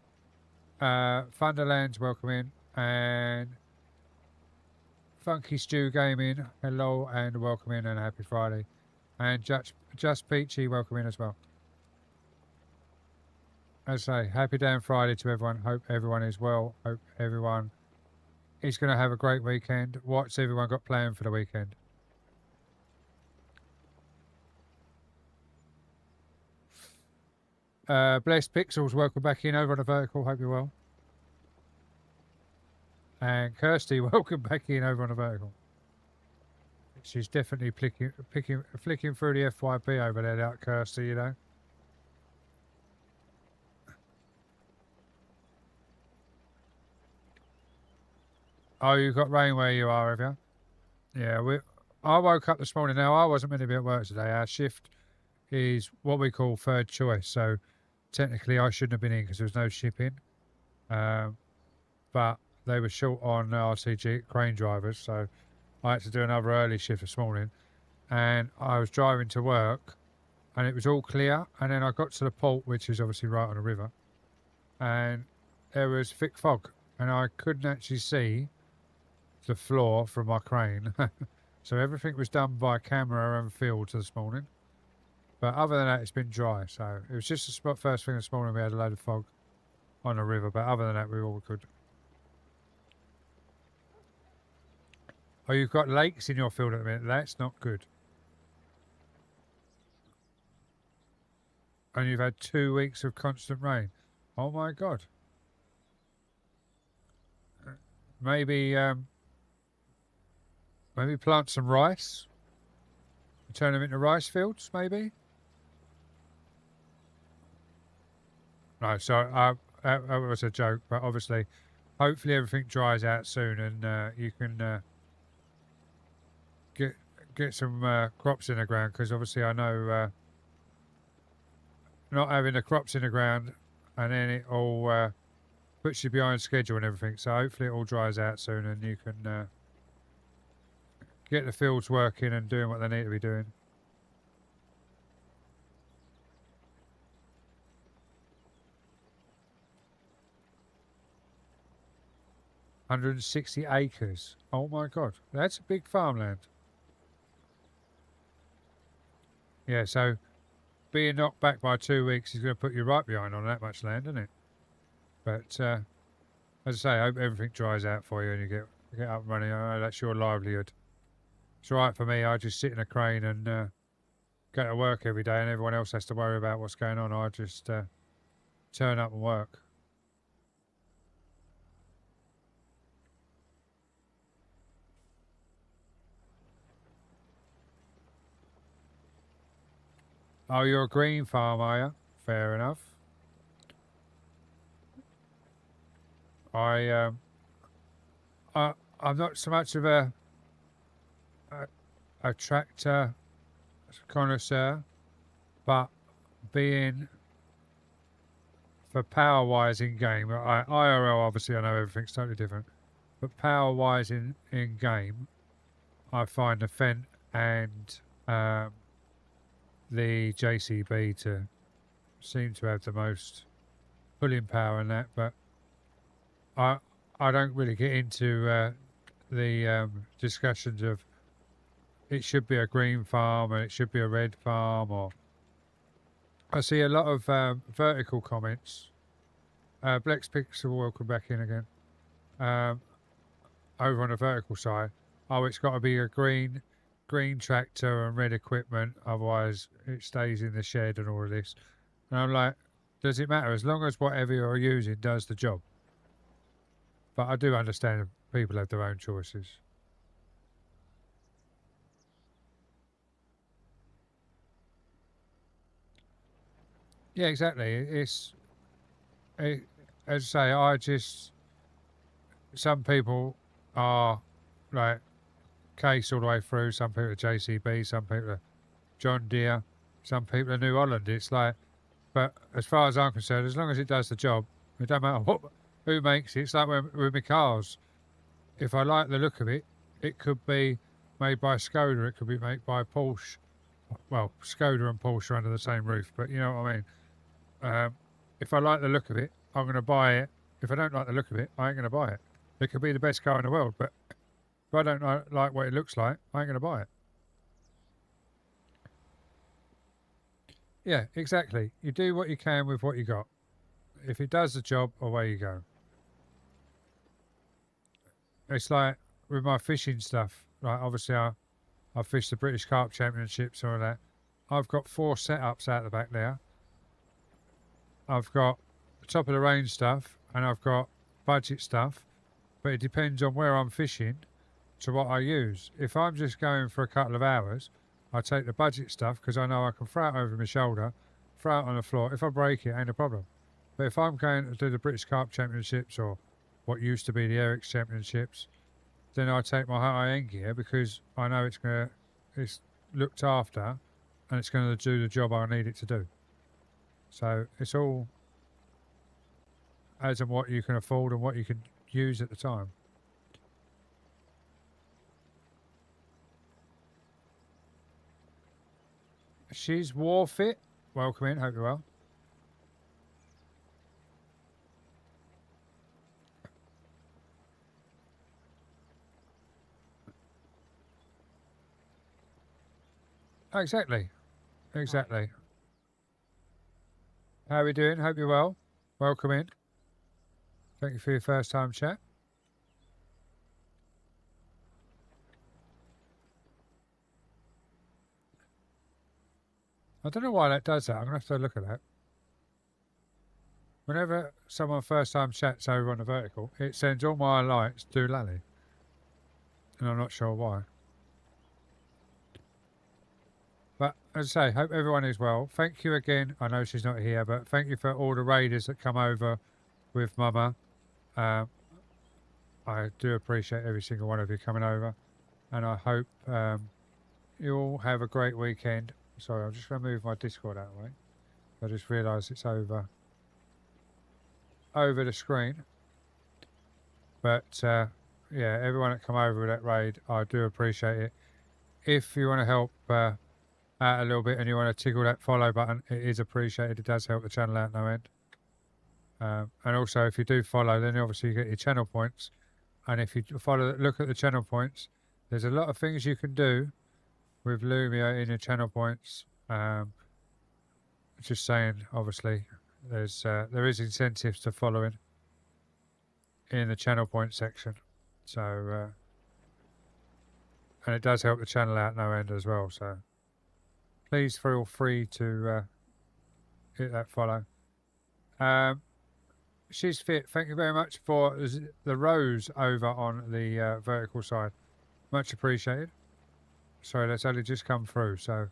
Thunderlands, welcome in. And Funky Stew Gaming, hello and welcome in and happy Friday. And Just Peachy, welcome in as well. As I say, happy damn Friday to everyone. Hope everyone is well. Hope everyone is going to have a great weekend. What's everyone got planned for the weekend? Blessed Pixels, welcome back in over on the vertical. Hope you're well. And Kirsty, welcome back in over on the vertical. She's definitely flicking through the FYP over there, that Kirsty, you know. Oh, you've got rain where you are, have you? Yeah, I woke up this morning. Now, I wasn't meant to be at work today. Our shift is what we call third choice. So, technically, I shouldn't have been in because there was no shipping. But they were short on RTG crane drivers. So, I had to do another early shift this morning. And I was driving to work and it was all clear. And then I got to the port, which is obviously right on the river. And there was thick fog. And I couldn't actually see the floor from my crane. So everything was done by camera and field this morning. But other than that, it's been dry. So it was just the spot first thing this morning. We had a load of fog on the river. But other than that, we were all good. Oh, you've got lakes in your field at the minute. That's not good. And you've had 2 weeks of constant rain. Oh my God. Maybe plant some rice. Turn them into rice fields, maybe. No, so that was a joke. But obviously, hopefully everything dries out soon, and you can get some crops in the ground. Because obviously, I know not having the crops in the ground, and then it all puts you behind schedule and everything. So hopefully, it all dries out soon, and you can get the fields working and doing what they need to be doing. "160 acres. Oh my God, that's a big farmland. Yeah, so being knocked back by 2 weeks is going to put you right behind on that much land, isn't it? But as I say, I hope everything dries out for you and you get up and running. I know that's your livelihood. It's all right for me. I just sit in a crane and go to work every day, and everyone else has to worry about what's going on. I just turn up and work. Oh, you're a green farm, are you? Fair enough. I'm not so much of a tractor connoisseur, but being for power wise in game, IRL obviously I know everything's totally different, but power wise in game, I find the Fendt and the JCB to seem to have the most pulling power in that, but I don't really get into the discussions of it should be a green farm and it should be a red farm, or I see a lot of vertical comments. Blex Pixel, welcome back in again. Over on the vertical side, oh, it's got to be a green tractor and red equipment, otherwise it stays in the shed and all of this. And I'm like, does it matter? As long as whatever you're using does the job. But I do understand people have their own choices. Yeah, exactly. As I say, some people are like Case all the way through, some people are JCB, some people are John Deere, some people are New Holland. It's like, but as far as I'm concerned, as long as it does the job, it don't matter who makes it. It's like with my cars. If I like the look of it, it could be made by Skoda, it could be made by Porsche. Well, Skoda and Porsche are under the same roof, but you know what I mean. If I like the look of it, I'm going to buy it. If I don't like the look of it, I ain't going to buy it. It could be the best car in the world, but If I don't like what it looks like, I ain't going to buy it. Yeah, exactly. You do what you can with what you got. If it does the job, away you go. It's like with my fishing stuff. Like obviously, I fished the British Carp Championships or that. I've got 4 setups out the back there. I've got top of the range stuff and I've got budget stuff, but it depends on where I'm fishing to what I use. If I'm just going for a couple of hours, I take the budget stuff because I know I can throw it over my shoulder, throw it on the floor. If I break it, ain't a problem. But if I'm going to do the British Carp Championships or what used to be the Eric's Championships, then I take my high-end gear because I know it's looked after and it's going to do the job I need it to do. So it's all as and what you can afford and what you can use at the time. She's war fit. Welcome in. Hope you're well. Exactly. Exactly. How are we doing? Hope you're well. Welcome in. Thank you for your first time chat. I don't know why that does that. I'm going to have to look at that. Whenever someone first time chats over on the vertical, it sends all my lights to Lally. And I'm not sure why. But as I say, hope everyone is well. Thank you again. I know she's not here, but thank you for all the raiders that come over with Mama. I do appreciate every single one of you coming over. And I hope you all have a great weekend. Sorry, I'm just going to move my Discord out of the way. I just realised it's over the screen. But yeah, everyone that come over with that raid, I do appreciate it. If you want to help out a little bit and you want to tickle that follow button, it is appreciated. It does help the channel out no end. And also, if you do follow, then obviously you get your channel points. And if you look at the channel points, there's a lot of things you can do with Lumia in your channel points. Just saying, obviously, there is incentives to following in the channel point section. So, and it does help the channel out no end as well. So, please feel free to hit that follow. She's fit. Thank you very much for the rose over on the vertical side. Much appreciated. Sorry, that's only just come through. So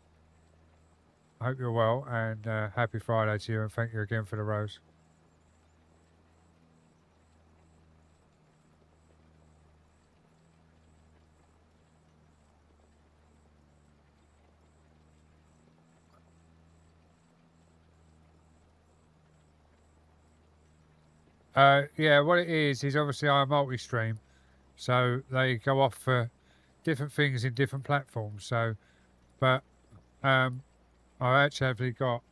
I hope you're well and happy Friday to you. And thank you again for the rose. Yeah, what it is obviously I'm multi-stream, so they go off for different things in different platforms. So, but I actually got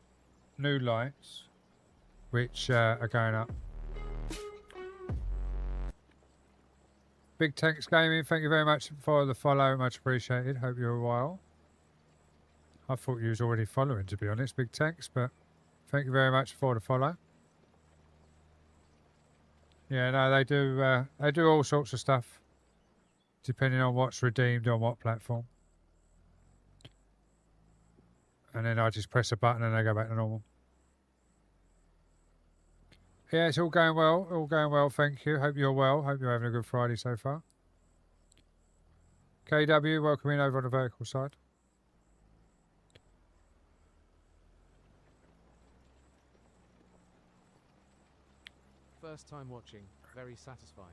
new lights, which are going up. Big Tanks Gaming, thank you very much for the follow, much appreciated. Hope you're well. I thought you was already following, to be honest, Big Tanks, but thank you very much for the follow. Yeah, no, they do all sorts of stuff, depending on what's redeemed on what platform. And then I just press a button and they go back to normal. Yeah, it's all going well, thank you. Hope you're well, hope you're having a good Friday so far. KW, welcome in over on the vertical side. First time watching, very satisfying.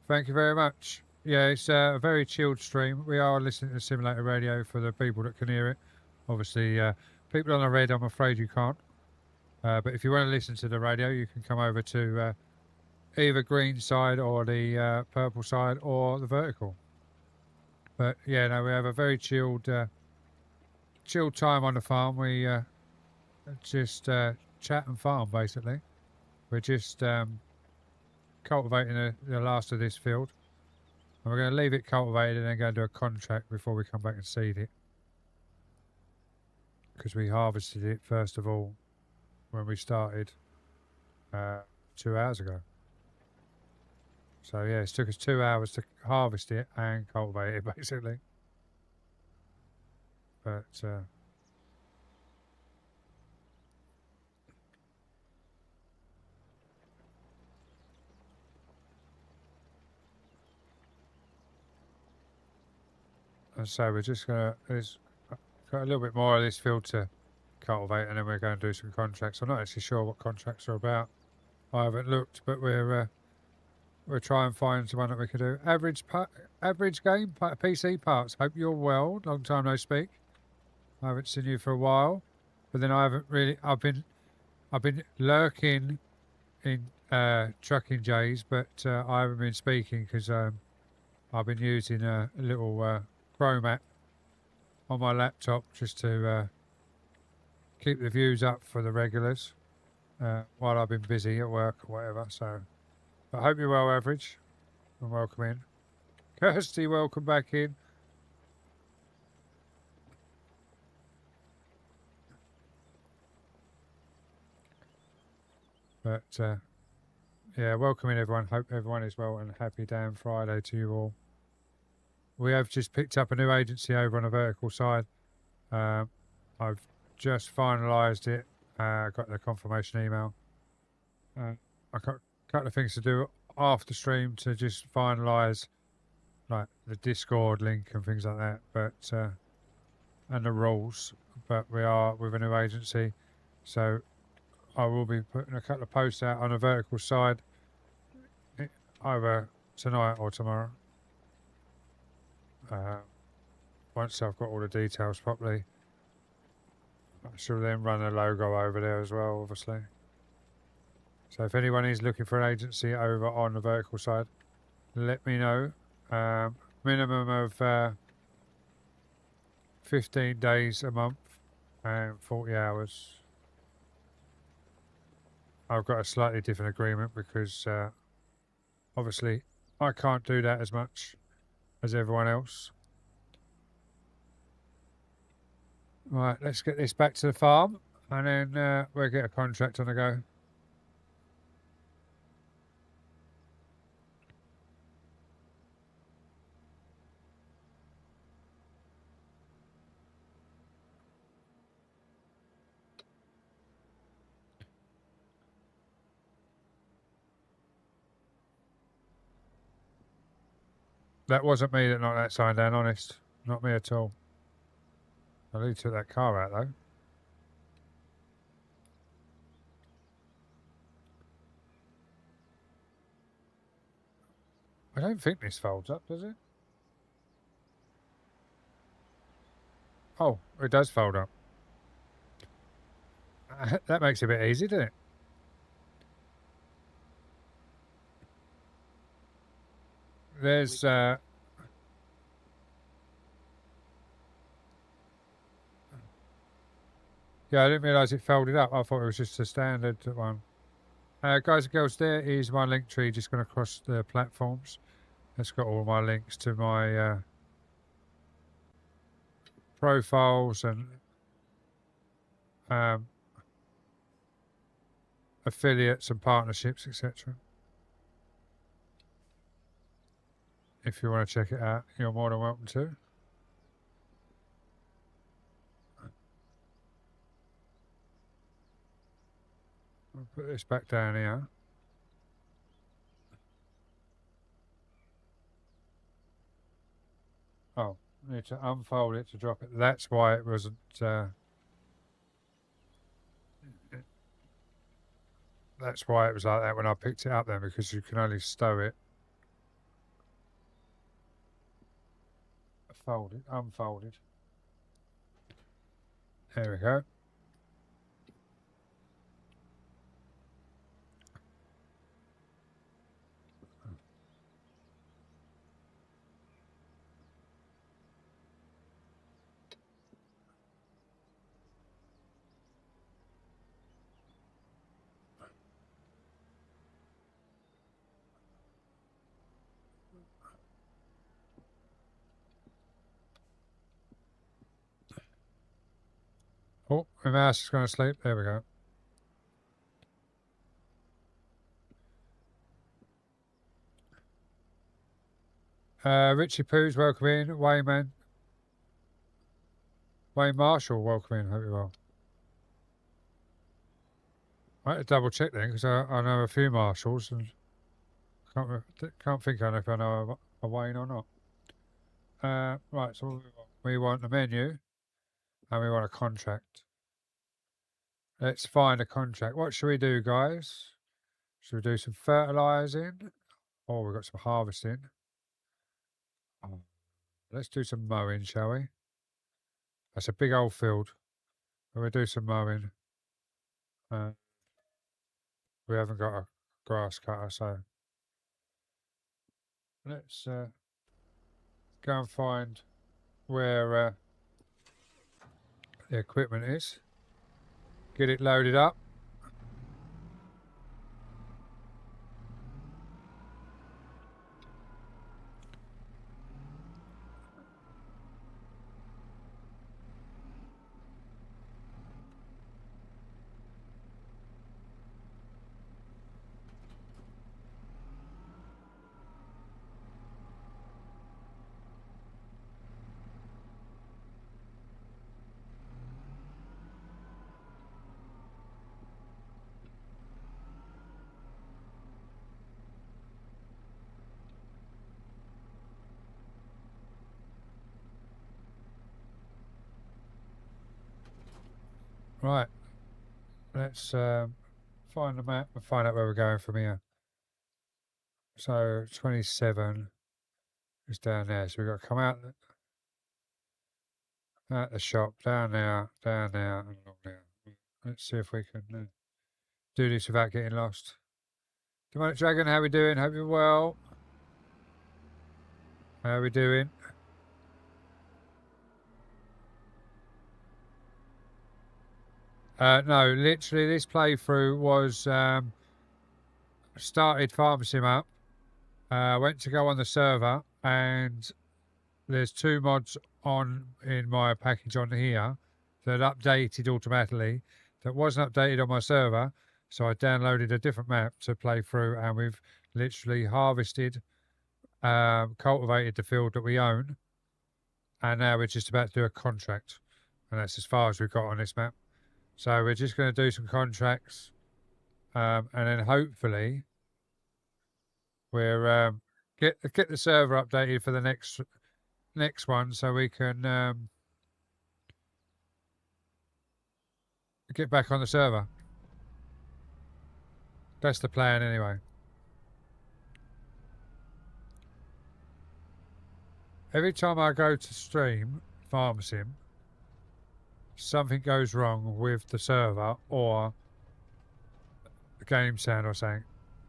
Thank you very much. Yeah, it's a very chilled stream. We are listening to Simulator Radio for the people that can hear it. Obviously, people on the red, I'm afraid you can't. But if you want to listen to the radio, you can come over to either green side or the purple side or the vertical. But yeah, no, we have a very chilled time on the farm. We just chat and farm, basically. We're just cultivating the last of this field. And we're going to leave it cultivated and then go and do a contract before we come back and seed it. Because we harvested it first of all when we started 2 hours ago. So yeah, it took us 2 hours to harvest it and cultivate it basically. But and so we're just gonna, there's got a little bit more of this field to cultivate, and then we're going to do some contracts. I'm not actually sure what contracts are about. I haven't looked, but we'll try and find one that we can do. Average game PC parts. Hope you're well. Long time no speak. I haven't seen you for a while, but then I haven't really. I've been lurking in Trucking Jays, but I haven't been speaking because I've been using a little Chrome app on my laptop just to keep the views up for the regulars while I've been busy at work or whatever. So I hope you're well, Average, and welcome in. Kirsty, welcome back in. But yeah, welcome in everyone. Hope everyone is well, and happy damn Friday to you all. We have just picked up a new agency over on the vertical side. I've just finalised it. Got the confirmation email. I've got a couple of things to do after stream to just finalise, like the Discord link and things like that. But and the rules. But we are with a new agency, so I will be putting a couple of posts out on the vertical side either tonight or tomorrow. Once I've got all the details properly, I shall then run a logo over there as well, obviously. So if anyone is looking for an agency over on the vertical side, let me know. Minimum of 15 days a month and 40 hours. I've got a slightly different agreement because obviously I can't do that as much as everyone else. Right, let's get this back to the farm and then we'll get a contract on the go. That wasn't me that knocked that sign down, honest. Not me at all. I really took that car out though. I don't think this folds up, does it? Oh, it does fold up. That makes it a bit easy, doesn't it? There's yeah, I didn't realise it folded up. I thought it was just a standard one. Guys and girls, there is my link tree just going across the platforms. It's got all my links to my profiles and affiliates and partnerships, etc. If you want to check it out, you're more than welcome to. I'll put this back down here. Oh, I need to unfold it to drop it. That's why it wasn't... that's why it was like that when I picked it up then, because you can only stow it. Fold it, unfolded. There we go. Oh, my mouse is going to sleep. There we go. Richie Poos, welcome in. Wayman. Wayne Marshall, welcome in. Hope you're well. I had to double check then because I know a few Marshalls and can't think on if I know a Wayne or not. Right, so we want the menu and we want a contract. Let's find a contract. What should we do, guys? Should we do some fertilising? Oh, we've got some harvesting. Oh, let's do some mowing, shall we? That's a big old field. We'll do some mowing. We haven't got a grass cutter, so let's go and find where the equipment is. Get it loaded up. Right, let's find the map and find out where we're going from here. So 27 is down there, so we've got to come out the shop, down there, and along there. Let's see if we can do this without getting lost. Demonic Dragon, how we doing? Hope you're well. How we doing? No, literally this playthrough was started Farm Sim up, went to go on the server, and there's 2 mods on in my package on here that updated automatically that wasn't updated on my server, so I downloaded a different map to play through, and we've literally harvested, cultivated the field that we own, and now we're just about to do a contract, and that's as far as we've got on this map. So we're just going to do some contracts, and then hopefully we're get the server updated for the next one, so we can get back on the server. That's the plan, anyway. Every time I go to stream Farm Sim, something goes wrong with the server or the game sound or something,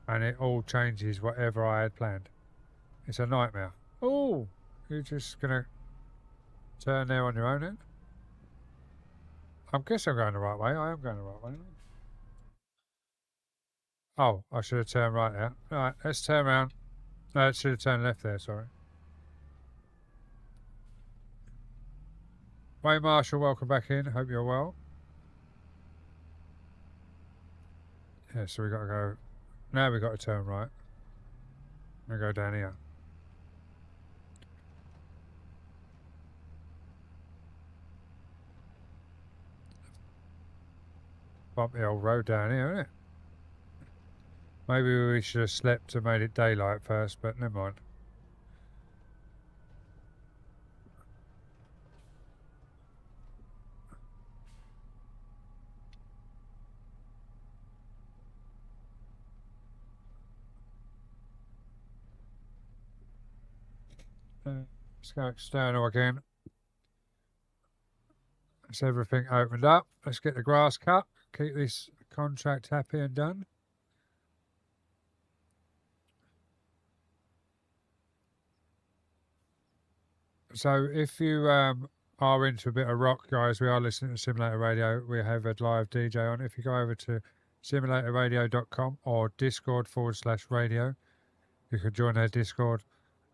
and it all changes whatever I had planned. It's a nightmare. Oh, you're just gonna turn there on your own then? I guess I'm going the right way. I am going the right way. Oh, I should have turned right there. Alright, let's turn around. No, I should have turned left there, sorry. Wayne Marshall, welcome back in. Hope you're well. Yeah, so we got to go. Now we got to turn right. We go down here. Bump the old road down here, isn't it? Maybe we should have slept and made it daylight first, but never mind. Let's go external again. That's everything opened up. Let's get the grass cut. Keep this contract happy and done. So if you are into a bit of rock, guys, we are listening to Simulator Radio. We have a live DJ on. If you go over to simulatorradio.com or Discord/radio, you can join their Discord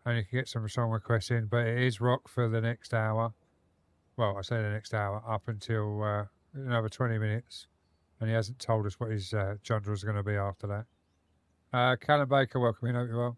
and you can get some song requests in. But it is rock for the next hour. Well, I say the next hour up until another 20 minutes, and he hasn't told us what his genre is going to be after that. Callum Baker, welcome in. Hope you're well.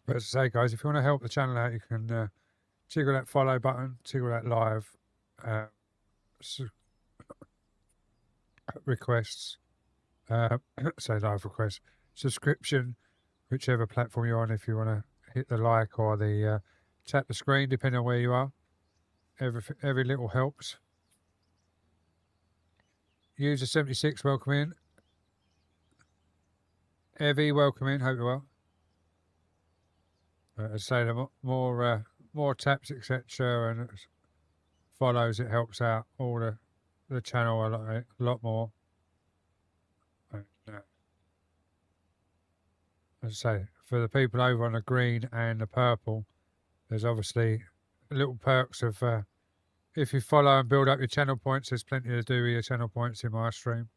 But as I say, guys, if you want to help the channel out, you can tickle that follow button, tickle that live requests, say live requests, subscription, whichever platform you're on. If you want to hit the like or the tap the screen, depending on where you are, every little helps. User 76, welcome in. Evie, welcome in. Hope you're well. As I say, the more taps, etc., and follows, it helps out all the channel a lot more. And, as I say, for the people over on the green and the purple, there's obviously little perks of if you follow and build up your channel points. There's plenty to do with your channel points in my stream.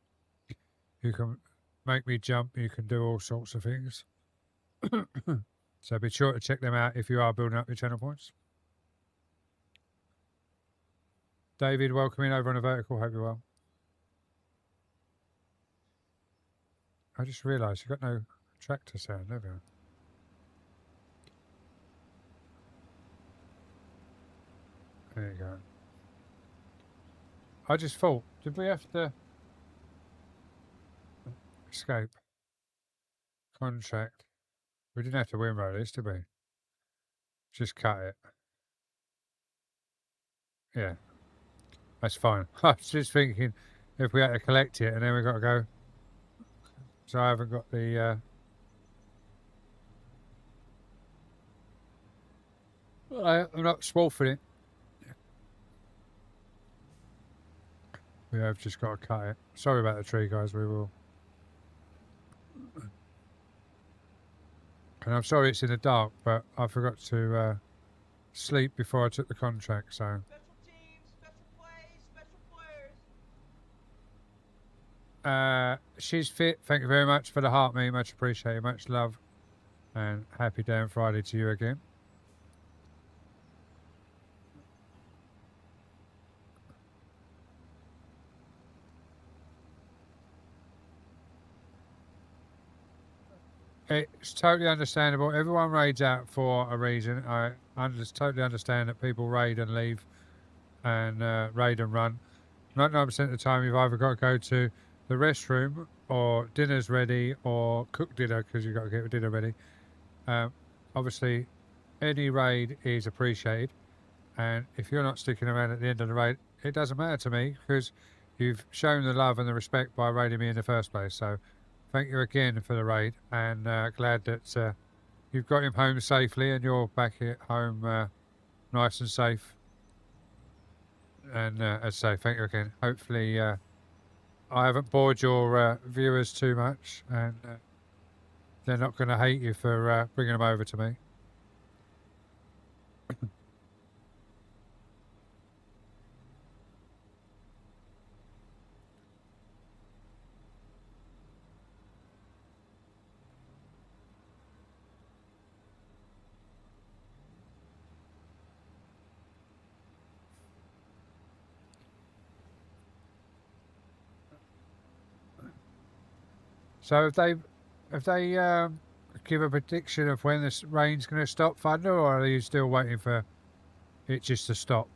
You can make me jump. You can do all sorts of things. So be sure to check them out if you are building up your channel points. David, welcome in over on the vertical. Hope you're well. I just realised you've got no tractor sound, have you? There you go. I just thought, did we have to escape contract? We didn't have to win this, did we? Just cut it. Yeah, that's fine. I was just thinking if we had to collect it and then we got to go. So I haven't got the. I'm not swolfing it. We have just got to cut it. Sorry about the tree, guys. We will. And I'm sorry it's in the dark, but I forgot to sleep before I took the contract, so. Special teams, special plays, special players. She's fit. Thank you very much for the heart, me. Much appreciated. Much love. And happy day on Friday to you again. It's totally understandable. Everyone raids out for a reason. I totally understand that people raid and leave and raid and run. 99% of the time, you've either got to go to the restroom or dinner's ready or cook dinner because you've got to get dinner ready. Obviously, any raid is appreciated. And if you're not sticking around at the end of the raid, it doesn't matter to me because you've shown the love and the respect by raiding me in the first place. So thank you again for the raid, and glad that you've got him home safely and you're back at home nice and safe. And as I say, thank you again. Hopefully I haven't bored your viewers too much, and they're not going to hate you for bringing them over to me. So if they give a prediction of when this rain's going to stop, Thunder, or are you still waiting for it just to stop?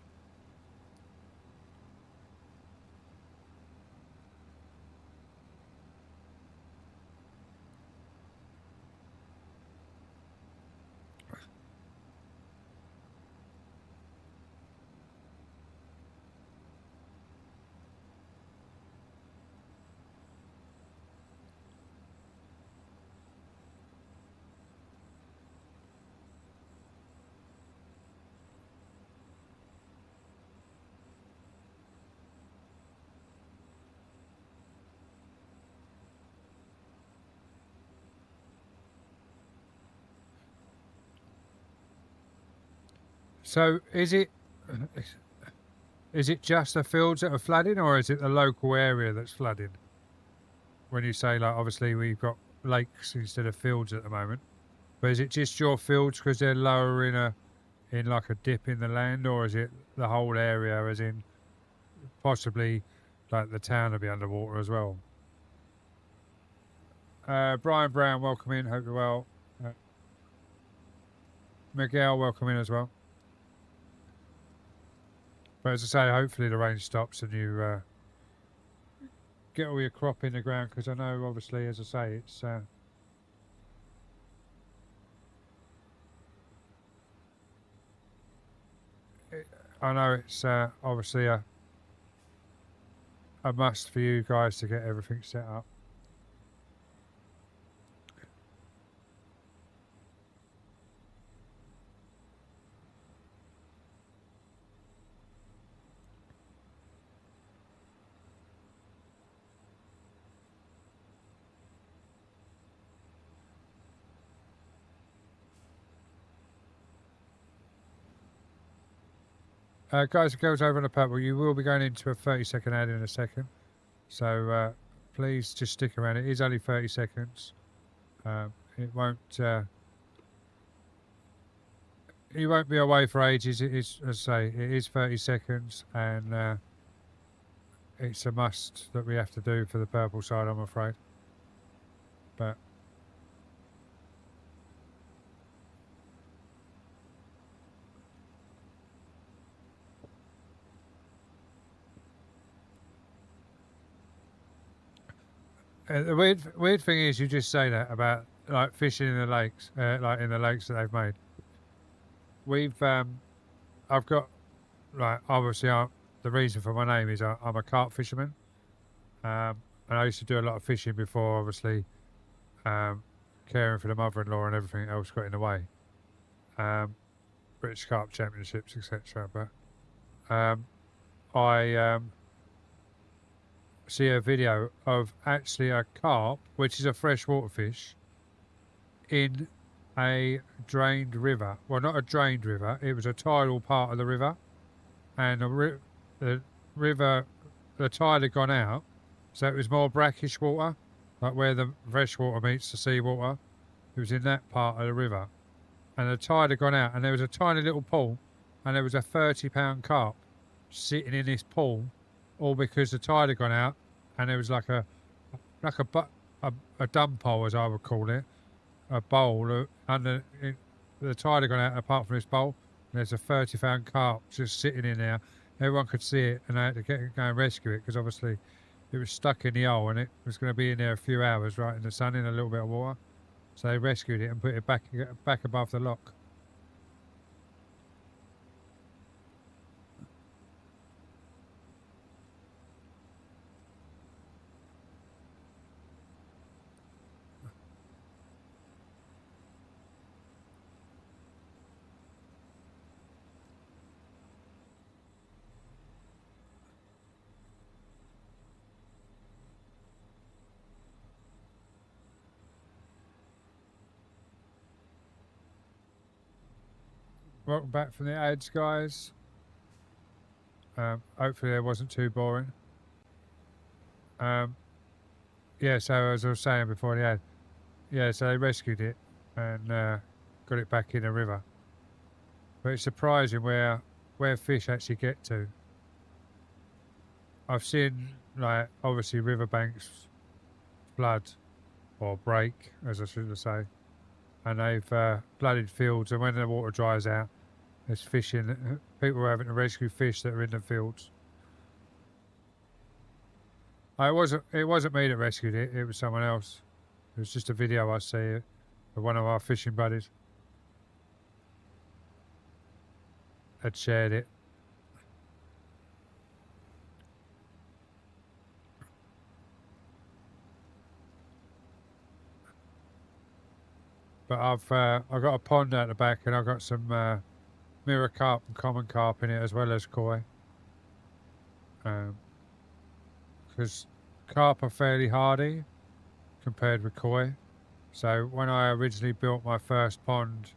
So is it just the fields that are flooding, or is it the local area that's flooding? When you say, like, obviously we've got lakes instead of fields at the moment, but is it just your fields because they're lower in like a dip in the land, or is it the whole area, as in possibly like the town will be underwater as well? Brian Brown, welcome in. Hope you're well. Miguel, welcome in as well. But as I say, hopefully the rain stops and you get all your crop in the ground, because I know, obviously, as I say, it's I know it's obviously a must for you guys to get everything set up. Guys and girls over on the purple, you will be going into a 30-second ad in a second. So please just stick around. It is only 30 seconds. It won't... you won't be away for ages. It is, as I say, it is 30 seconds, and it's a must that we have to do for the purple side, I'm afraid. But... the weird thing is, you just say that about like fishing in the lakes, like in the lakes that they've made. We've, I've got, like, obviously, the reason for my name is I'm a carp fisherman, and I used to do a lot of fishing before, obviously, caring for the mother-in-law and everything else got in the way. British Carp Championships, etc. But I see a video of actually a carp, which is a freshwater fish, in a drained river. Well, not a drained river, it was a tidal part of the river, and the river, the tide had gone out, so it was more brackish water, like where the freshwater meets the seawater. It was in that part of the river, and the tide had gone out, and there was a tiny little pool, and there was a 30-pound carp sitting in this pool, all because the tide had gone out, and there was like a dump hole, as I would call it, a bowl under it, the tide had gone out. Apart from this bowl, there's a 30-pound carp just sitting in there. Everyone could see it, and they had to go and rescue it, because obviously it was stuck in the hole, and it was going to be in there a few hours, right in the sun, in a little bit of water. So they rescued it and put it back above the lock. Welcome back from the ads, guys. Hopefully it wasn't too boring. Yeah, so as I was saying before the ad, yeah, so they rescued it and got it back in the river. But it's surprising where fish actually get to. I've seen, like, obviously riverbanks flood or break, as I should say, and they've flooded fields, and when the water dries out, there's fish in. People are having to rescue fish that are in the fields. It wasn't me that rescued it. It was someone else. It was just a video I see of one of our fishing buddies had shared it. But I've got a pond out the back, and I've got some mirror carp and common carp in it, as well as koi. Because carp are fairly hardy compared with koi. So when I originally built my first pond,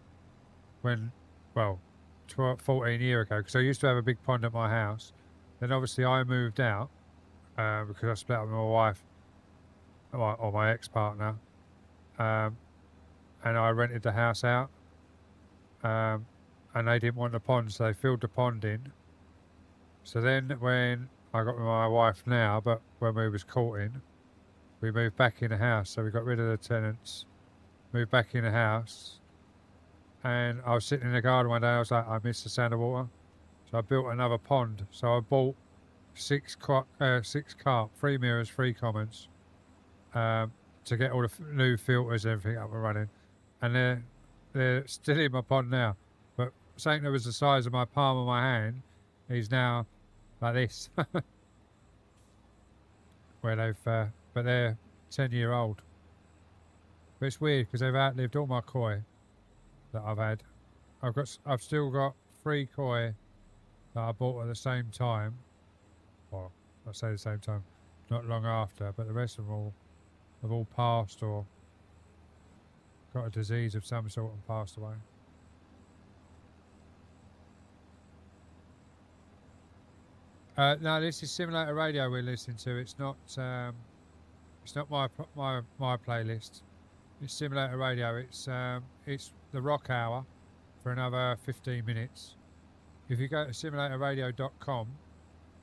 14 years ago, because I used to have a big pond at my house. Then obviously I moved out because I split up with my wife or my ex-partner, and I rented the house out, and they didn't want the pond, so they filled the pond in. So then when I got with my wife now, but when we was courting, we moved back in the house. So we got rid of the tenants, moved back in the house, and I was sitting in the garden one day. I was like, I miss the sound of water, so I built another pond. So I bought 6 carp, 3 mirrors, 3 commons, to get all the new filters and everything up and running, and they're still in my pond now. But something that was the size of my palm of my hand is now like this. Where they've, but they're 10-year-old. But it's weird because they've outlived all my koi that I've had. I've still got 3 koi that I bought at the same time. Well, I say the same time, not long after, but the rest of them have all passed or got a disease of some sort and passed away. No, this is Simulator Radio we're listening to. It's not my playlist. It's Simulator Radio. It's the Rock Hour for another 15 minutes. If you go to simulatorradio.com,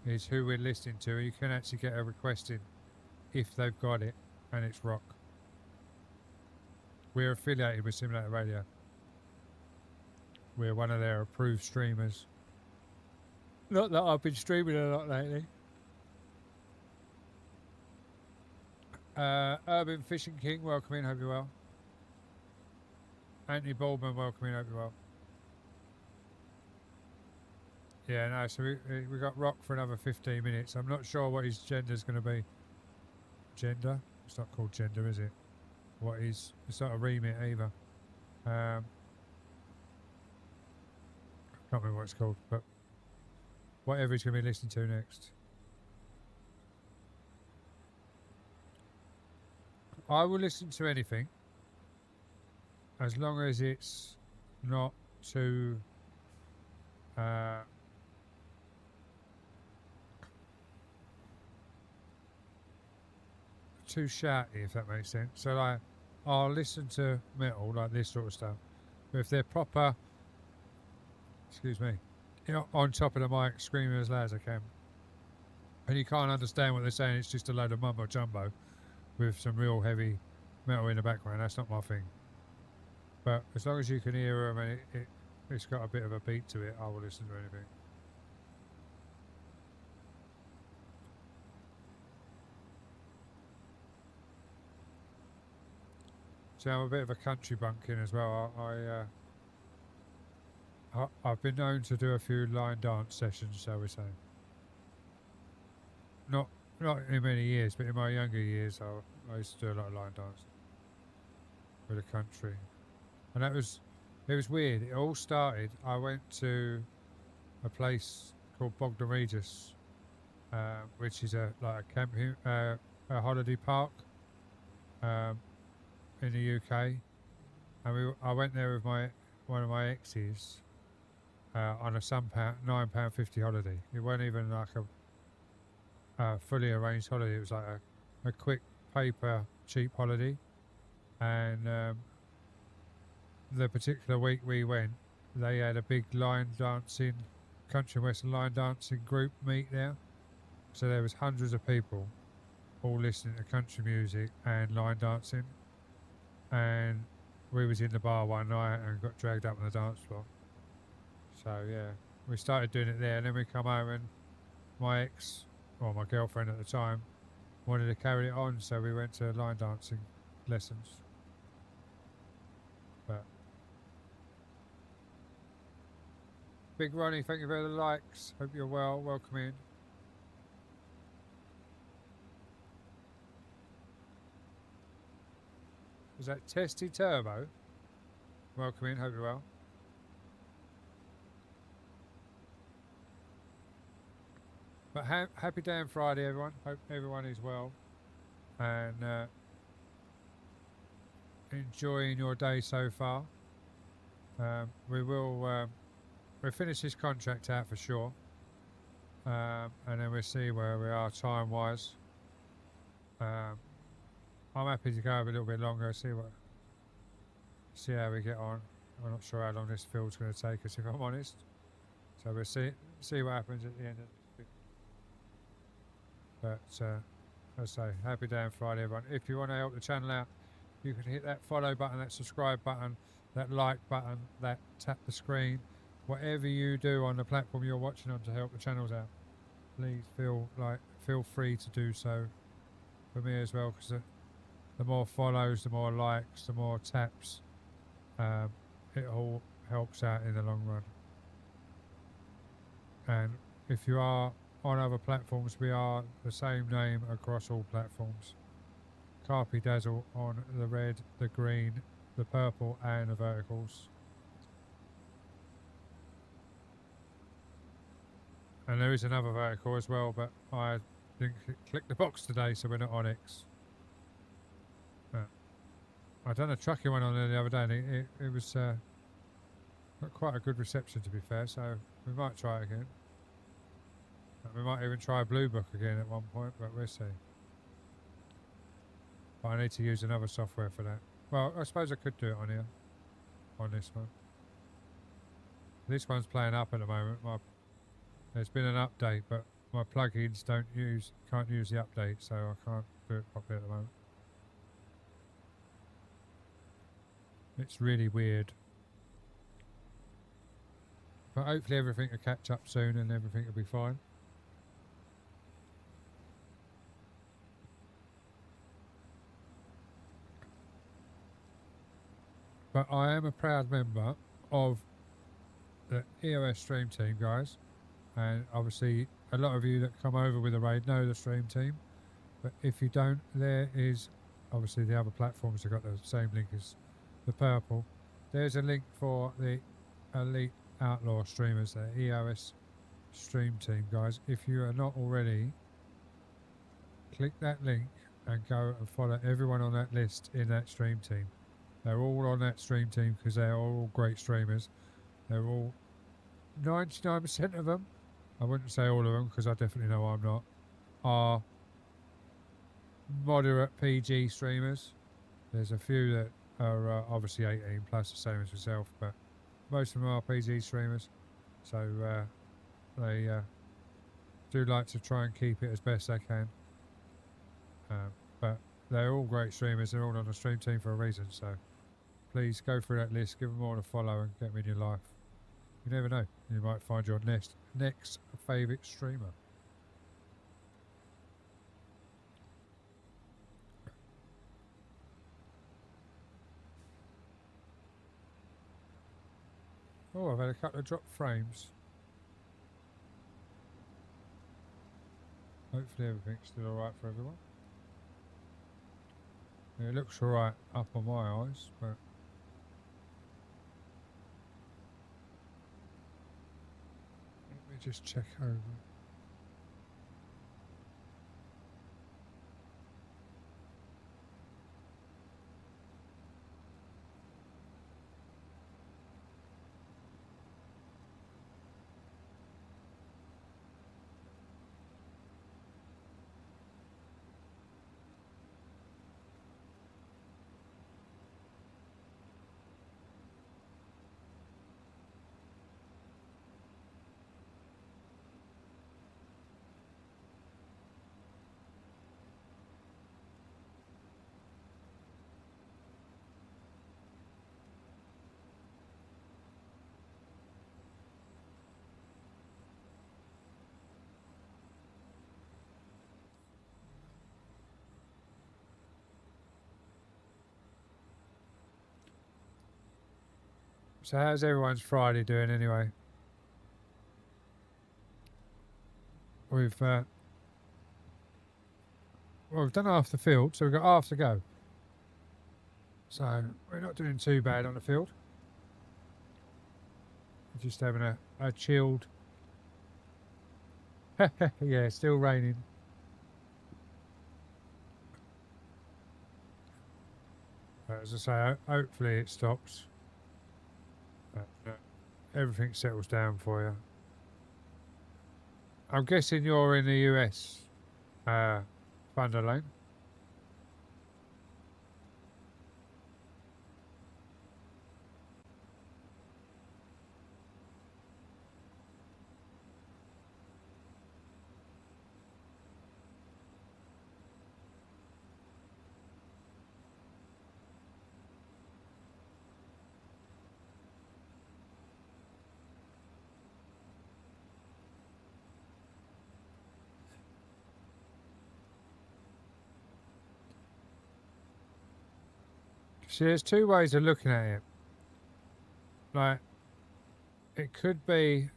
is who we're listening to. You can actually get a request in if they've got it, and it's rock. We're affiliated with Simulator Radio. We're one of their approved streamers. Not that I've been streaming a lot lately. Urban Fishing King, welcome in, hope you're well. Anthony Baldwin, welcome in, hope you're well. Yeah, no, so we got rock for another 15 minutes. I'm not sure what his gender's going to be. Gender? It's not called gender, is it? What is? It's not a remit either. I can't remember what it's called, but whatever he's going to be listening to next. I will listen to anything as long as it's not too too shouty, if that makes sense. So like, I'll listen to metal, like this sort of stuff, but if they're proper, excuse me, you know, on top of the mic, screaming as loud as I can, and you can't understand what they're saying, it's just a load of mumbo jumbo with some real heavy metal in the background, that's not my thing. But as long as you can hear them and it's got a bit of a beat to it, I will listen to anything. So I'm a bit of a country bumpkin as well. I've been known to do a few line dance sessions, shall we say. Not in many years, but in my younger years, I used to do a lot of line dance with the country, and it was weird. It all started. I went to a place called Bognor Regis, which is a camping, a holiday park in the UK, and I went there with one of my exes on a £9.50 holiday. It wasn't even like a fully arranged holiday. It was like a quick paper cheap holiday, and the particular week we went, they had a big line dancing, country and western line dancing group meet there. So there was hundreds of people all listening to country music and line dancing, and we was in the bar one night and got dragged up on the dance floor. So yeah, we started doing it there, and then we come home and my ex, or my girlfriend at the time, wanted to carry it on, so we went to line dancing lessons. But Big Ronnie, thank you for the likes. Hope you're well. Welcome in. Was that Testy Turbo? Welcome in. Hope you're well. But happy day on Friday, everyone. Hope everyone is well and enjoying your day so far. We will we'll finish this contract out for sure. And then we'll see where we are time wise. I'm happy to go a little bit longer, see how we get on. I'm not sure how long this field's going to take us, if I'm honest. So we'll see what happens at the end of this bit. But as I say, happy day on Friday, everyone. If you want to help the channel out, you can hit that follow button, that subscribe button, that like button, that tap the screen. Whatever you do on the platform you're watching on to help the channels out, please feel free to do so for me as well, because the more follows, the more likes, the more taps, it all helps out in the long run. And if you are on other platforms, we are the same name across all platforms. Carpy Dazzle on the red, the green, the purple and the verticals. And there is another vertical as well, but I didn't click the box today, so we're not on X. I done a trucking one on there the other day, and it was got quite a good reception, to be fair, so we might try it again. We might even try Blue Book again at one point, but we'll see. But I need to use another software for that. Well, I suppose I could do it on here, on this one. This one's playing up at the moment. There's been an update, but my plugins can't use the update, so I can't do it properly at the moment. It's really weird. But hopefully everything will catch up soon and everything will be fine. But I am a proud member of the EOS Stream Team, guys. And obviously a lot of you that come over with the raid know the Stream Team. But if you don't, there is obviously the other platforms have got the same link as the purple. There's a link for the Elite Outlaw streamers, the EOS Stream Team, guys. If you are not already, click that link and go and follow everyone on that list in that Stream Team. They're all on that Stream Team because they're all great streamers. They're all 99% of them, I wouldn't say all of them because I definitely know I'm not, are moderate PG streamers. There's a few that are obviously 18 plus, the same as myself, but most of them are PG streamers, so they do like to try and keep it as best they can. But they're all great streamers. They're all on the Stream Team for a reason, so please go through that list, give them all a follow and get them in your life. You never know, you might find your next favourite streamer. Oh, I've had a couple of drop frames. Hopefully everything's still alright for everyone. It looks alright up on my eyes, but let me just check over. So how's everyone's Friday doing anyway? We've done half the field, so we've got half to go. So we're not doing too bad on the field. We're just having a chilled. Yeah, still raining. But as I say, hopefully it stops. But everything settles down for you. I'm guessing you're in the US, Thunderlane. See, there's two ways of looking at it. Like, it could be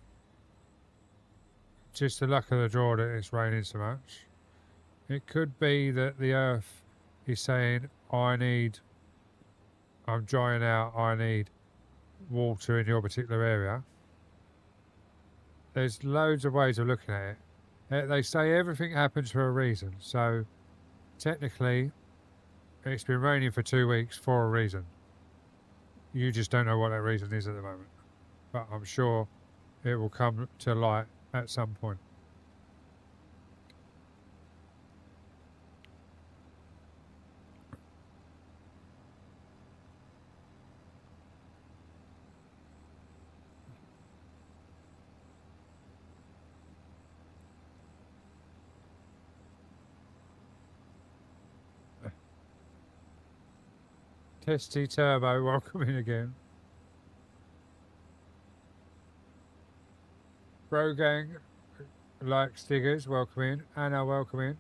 just the luck of the draw that it's raining so much. It could be that the earth is saying, I'm drying out, I need water in your particular area. There's loads of ways of looking at it. They say everything happens for a reason. So, technically, it's been raining for 2 weeks for a reason. You just don't know what that reason is at the moment. But I'm sure it will come to light at some point. Testy Turbo, welcome in again. Bro Gang, like Stiggers, welcome in. Anna, welcome in.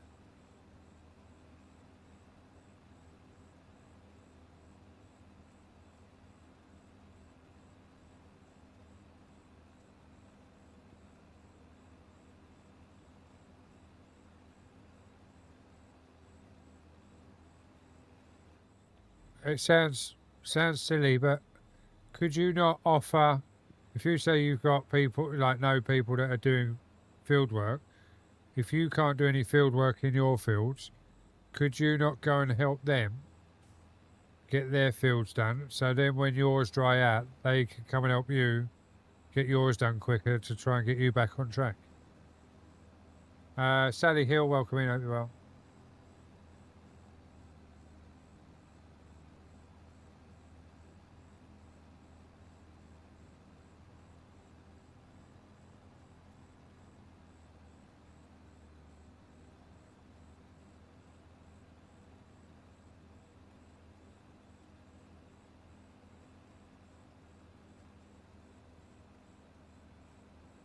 It sounds silly, but could you not offer, if you say you've got people, like know people that are doing field work, if you can't do any field work in your fields, could you not go and help them get their fields done? So then when yours dry out, they can come and help you get yours done quicker to try and get you back on track. Sally Hill, welcome in, hope you're well.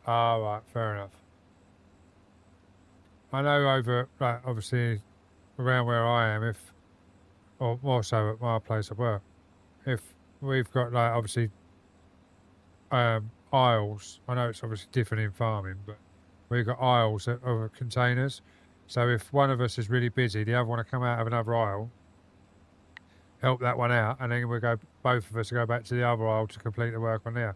Ah, right, fair enough. I know over, like, obviously, around where I am, or more so at my place of work, if we've got, like, obviously, aisles, I know it's obviously different in farming, but we've got aisles of containers. So if one of us is really busy, the other one will come out of another aisle, help that one out, and then both of us go back to the other aisle to complete the work on there.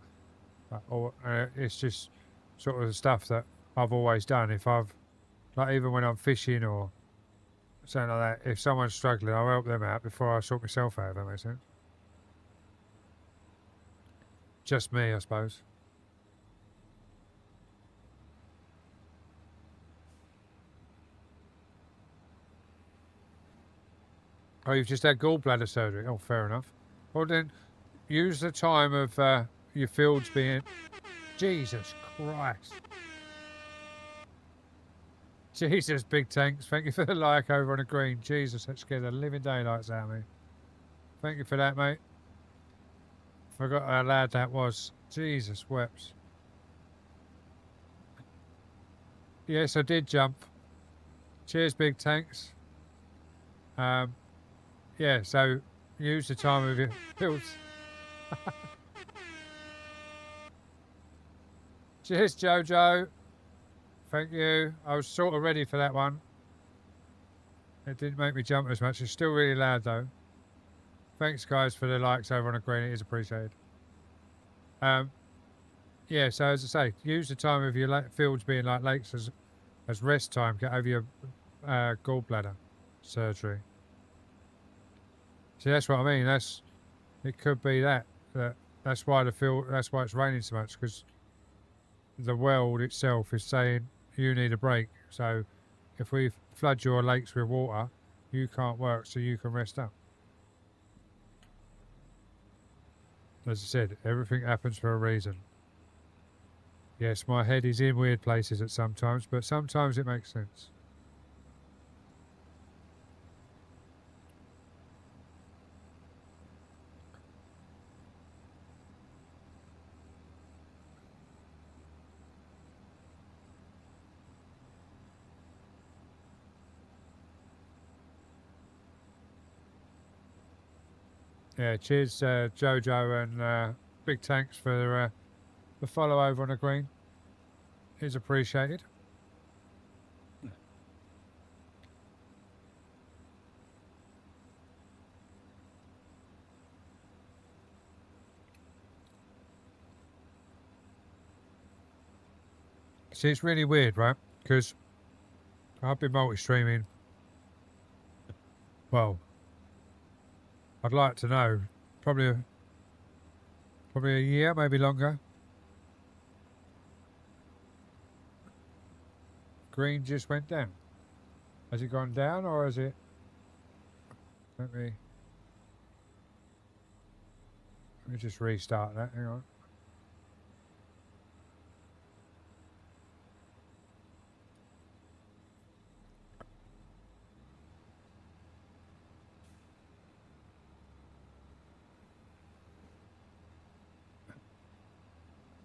It's just sort of the stuff that I've always done. If like even when I'm fishing or something like that, if someone's struggling, I'll help them out before I sort myself out, if that makes sense. Just me, I suppose. Oh, you've just had gallbladder surgery. Oh, fair enough. Well then, use the time of your fields being... Jesus Christ. Jesus, Big Tanks. Thank you for the like over on the green. Jesus, that scared the living daylights out of me. Thank you for that, mate. Forgot how loud that was. Jesus wept. Yes, I did jump. Cheers, Big Tanks. Yeah, so use the time of your fields. Cheers, Jojo. Thank you. I was sort of ready for that one. It didn't make me jump as much. It's still really loud, though. Thanks, guys, for the likes over on the green. It is appreciated. Yeah, so as I say, use the time of your fields being like lakes as rest time. Get over your gallbladder surgery. See, that's what I mean. It could be that that's why that's why it's raining so much, because the world itself is saying you need a break. So if we flood your lakes with water, you can't work, so you can rest up. As I said, everything happens for a reason. Yes, my head is in weird places at sometimes, but sometimes it makes sense. Yeah, cheers, Jojo, and big thanks for the follow over on the green. Is appreciated. See, it's really weird, right? Because I've been multi-streaming. Well, I'd like to know, probably a year, maybe longer. Green just went down. Has it gone down, or has it? Let me just restart that. Hang on.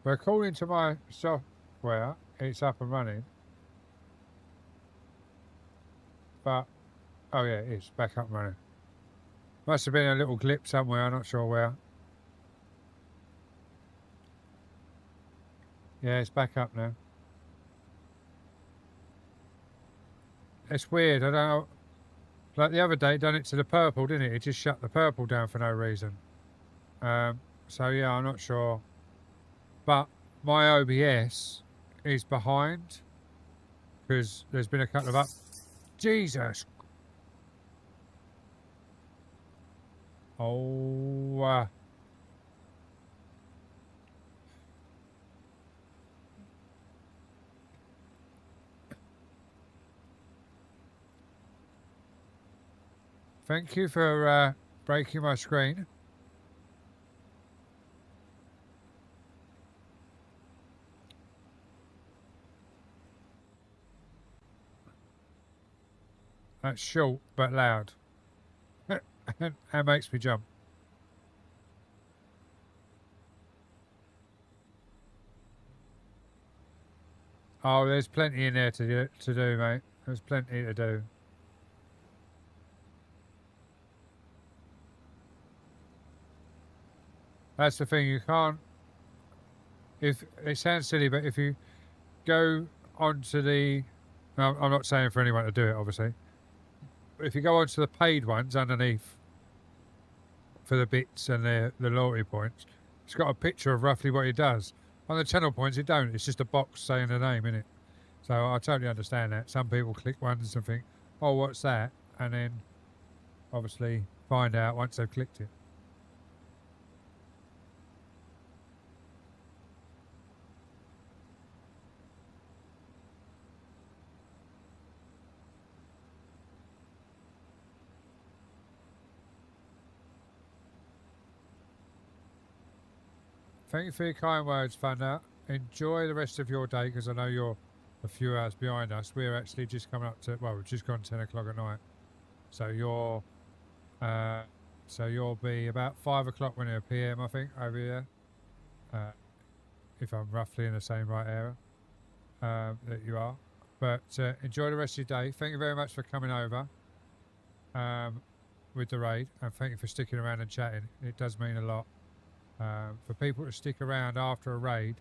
But according to my software, it's up and running. But, oh yeah, it's back up and running. Must have been a little glitch somewhere, I'm not sure where. Yeah, it's back up now. It's weird, I don't know. Like the other day, it done it to the purple, didn't it? It just shut the purple down for no reason. So yeah, I'm not sure. But my OBS is behind because there's been a couple of Jesus. Oh. Thank you for breaking my screen. That's short but loud. That makes me jump. Oh, there's plenty in there to do, mate. There's plenty to do. That's the thing, you can't. If it sounds silly, but if you go onto the, no, I'm not saying for anyone to do it, obviously. But if you go onto the paid ones underneath for the bits and the loyalty points, it's got a picture of roughly what it does. On the channel points, it don't. It's just a box saying the name in it. So I totally understand that. Some people click ones and think, "Oh, what's that?" and then obviously find out once they've clicked it. Thank you for your kind words, Thunder. Enjoy the rest of your day, because I know you're a few hours behind us. We're actually just coming up to, well, we've just gone 10 o'clock at night. So you'll be about 5 o'clock when it PM, I think, over here. If I'm roughly in the same right area that you are. But enjoy the rest of your day. Thank you very much for coming over with the raid, and thank you for sticking around and chatting. It does mean a lot. For people to stick around after a raid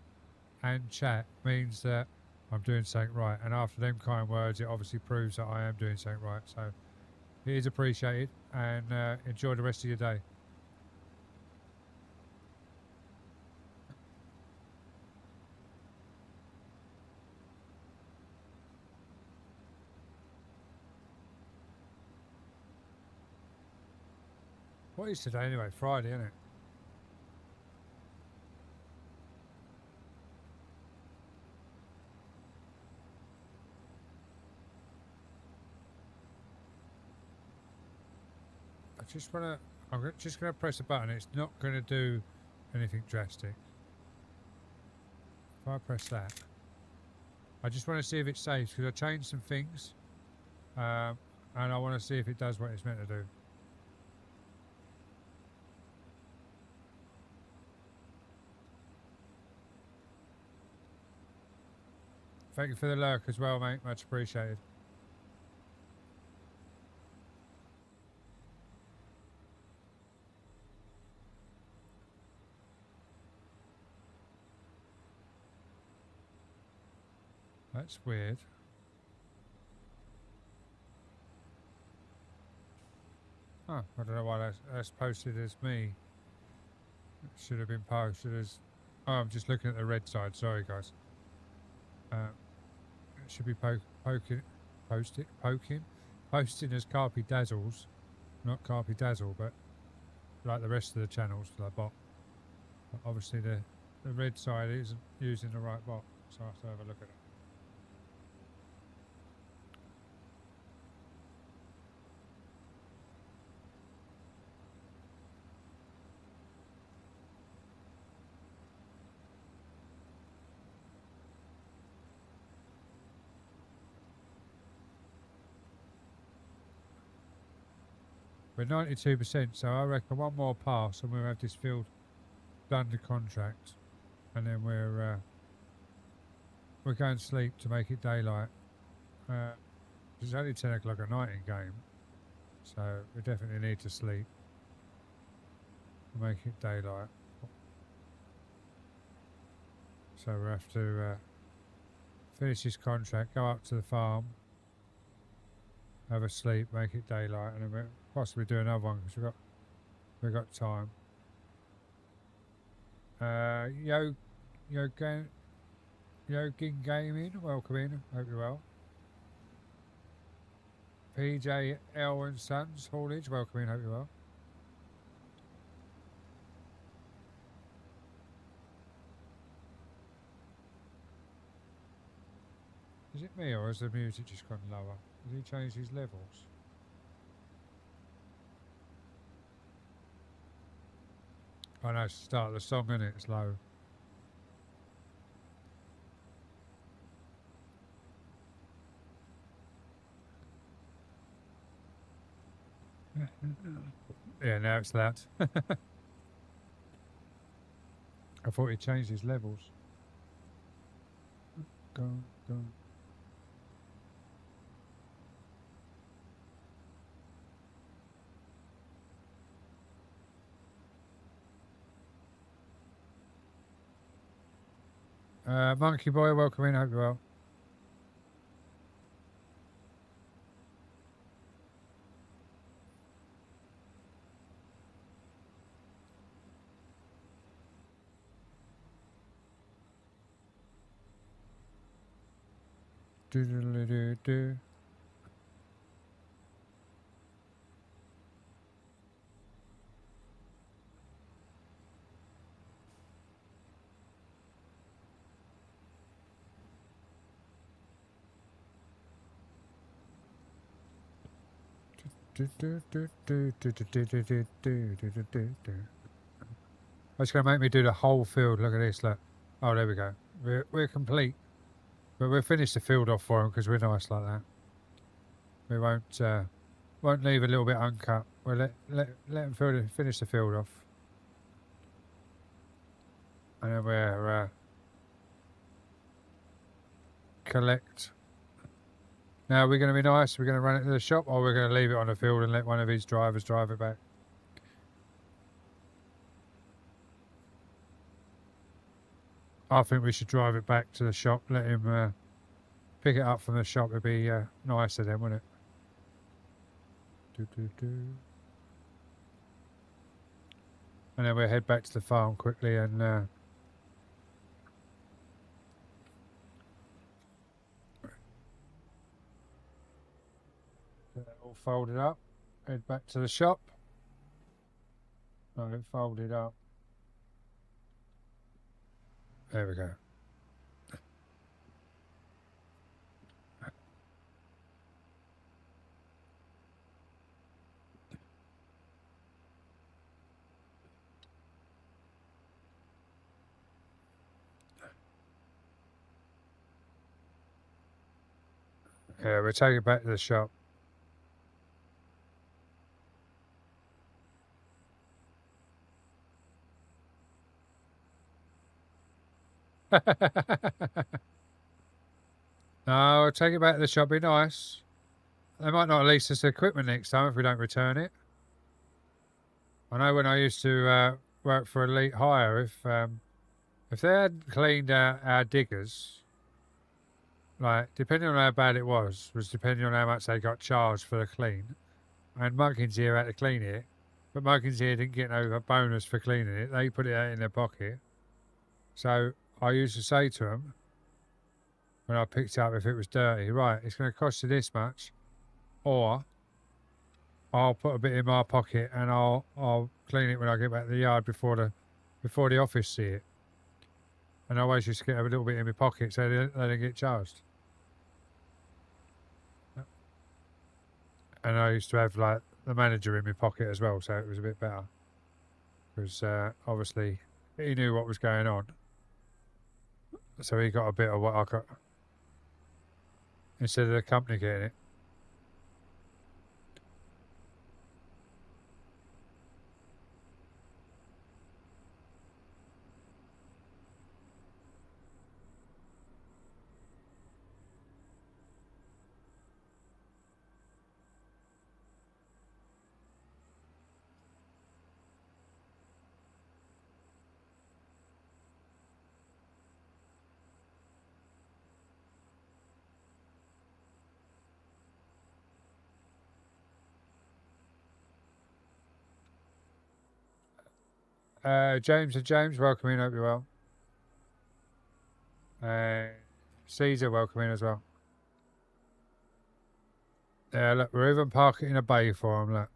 and chat means that I'm doing something right, and after them kind words, it obviously proves that I am doing something right. So it is appreciated, and enjoy the rest of your day. What is today anyway? Friday, isn't it? just want to. Just going to press a button. It's not going to do anything drastic. If I press that, I just want to see if it saves because I changed some things, and I want to see if it does what it's meant to do. Thank you for the lurk as well, mate. Much appreciated. That's weird. Oh, I don't know why that's posted as me. It should have been posted as... Oh, I'm just looking at the red side. Sorry, guys. It should be posting as Carpy Dazzles, not Carpy Dazzle, but like the rest of the channels for the bot. But obviously the red side isn't using the right bot, so I have to have a look at it. We're 92%, so I reckon one more pass and we'll have this field done the contract, and then we're going to sleep to make it daylight. It's only 10 o'clock at night in game, so we definitely need to sleep to make it daylight. So we'll have to finish this contract, go up to the farm, have a sleep, make it daylight, and then we'll possibly do another one because we've got time. Yogin Gaming, welcome in. Hope you're well. PJ L and Sons Haulage, welcome in. Hope you're well. Is it me or has the music just gone lower? Has he changed his levels? I know, it's the start of the song, isn't it? It's low. Yeah, now it's loud. I thought he changed his levels. Go. Monkey Boy, welcome in, hope you're well. Do. I was going to make me do the whole field. Look at this. Look. Oh, there we go. We're complete. But we'll finish the field off for him because we're nice like that. We won't leave a little bit uncut. We'll let him finish the field off. And then we'll collect. Now we're going to be nice. We're going to run it to the shop, or we're going to leave it on the field and let one of his drivers drive it back. I think we should drive it back to the shop. Let him pick it up from the shop. It'd be nicer then, wouldn't it? And then we'll head back to the farm quickly and get that all folded up. Head back to the shop. I'll get folded up. There we go. Yeah, we'll take it back to the shop. No, I'll take it back to the shop. Be nice. They might not lease us the equipment next time if we don't return it. I know when I used to work for Elite Hire, if they hadn't cleaned our diggers, like depending on how bad it was depending on how much they got charged for the clean. And Muggins here had to clean it, but Muggins here didn't get no bonus for cleaning it. They put it out in their pocket. So I used to say to them when I picked up if it was dirty, right, it's going to cost you this much, or I'll put a bit in my pocket and I'll clean it when I get back to the yard before the office see it. And I always used to get a little bit in my pocket so they didn't get charged. And I used to have like the manager in my pocket as well, so it was a bit better. Because obviously he knew what was going on. So he got a bit of what I got instead of the company getting it. James and James, welcome in, hope you're well. Caesar, welcome in as well. Yeah, look, we're even parking in a bay for him, look.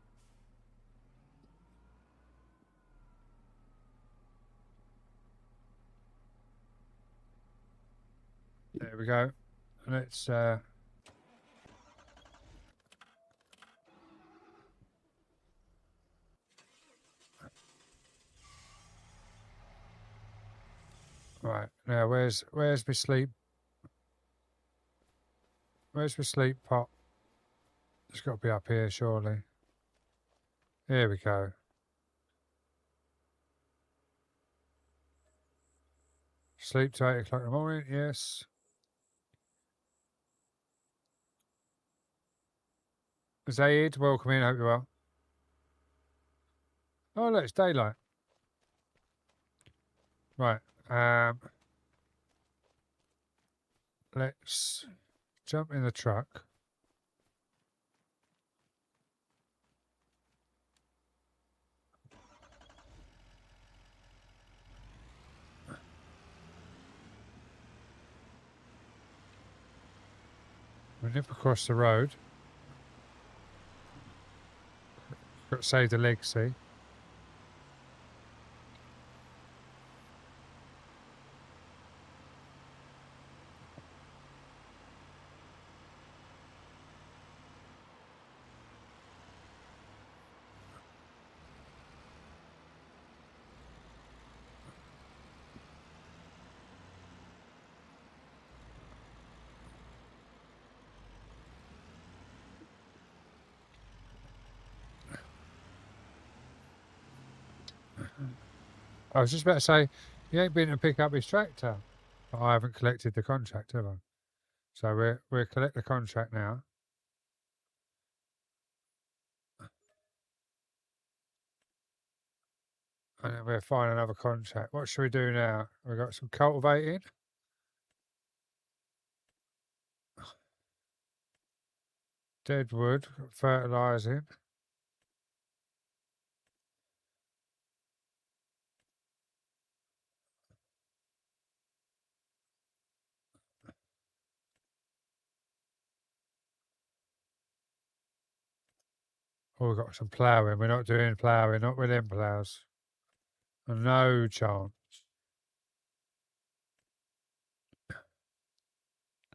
There we go. Let's right, now where's my sleep? Where's my sleep pot? It's got to be up here, surely. Here we go. Sleep to 8 o'clock in the morning, yes. Zaid, welcome in, hope you're well. Oh, look, it's daylight. Right, let's jump in the truck. We nip across the road. Got to save the leg, see? I was just about to say, he ain't been to pick up his tractor. But I haven't collected the contract, have I? So we'll collect the contract now. And then we'll find another contract. What should we do now? We've got some cultivating. Dead wood, fertilising. Oh, we've got some ploughing. We're not doing ploughing, not with them ploughs. No chance.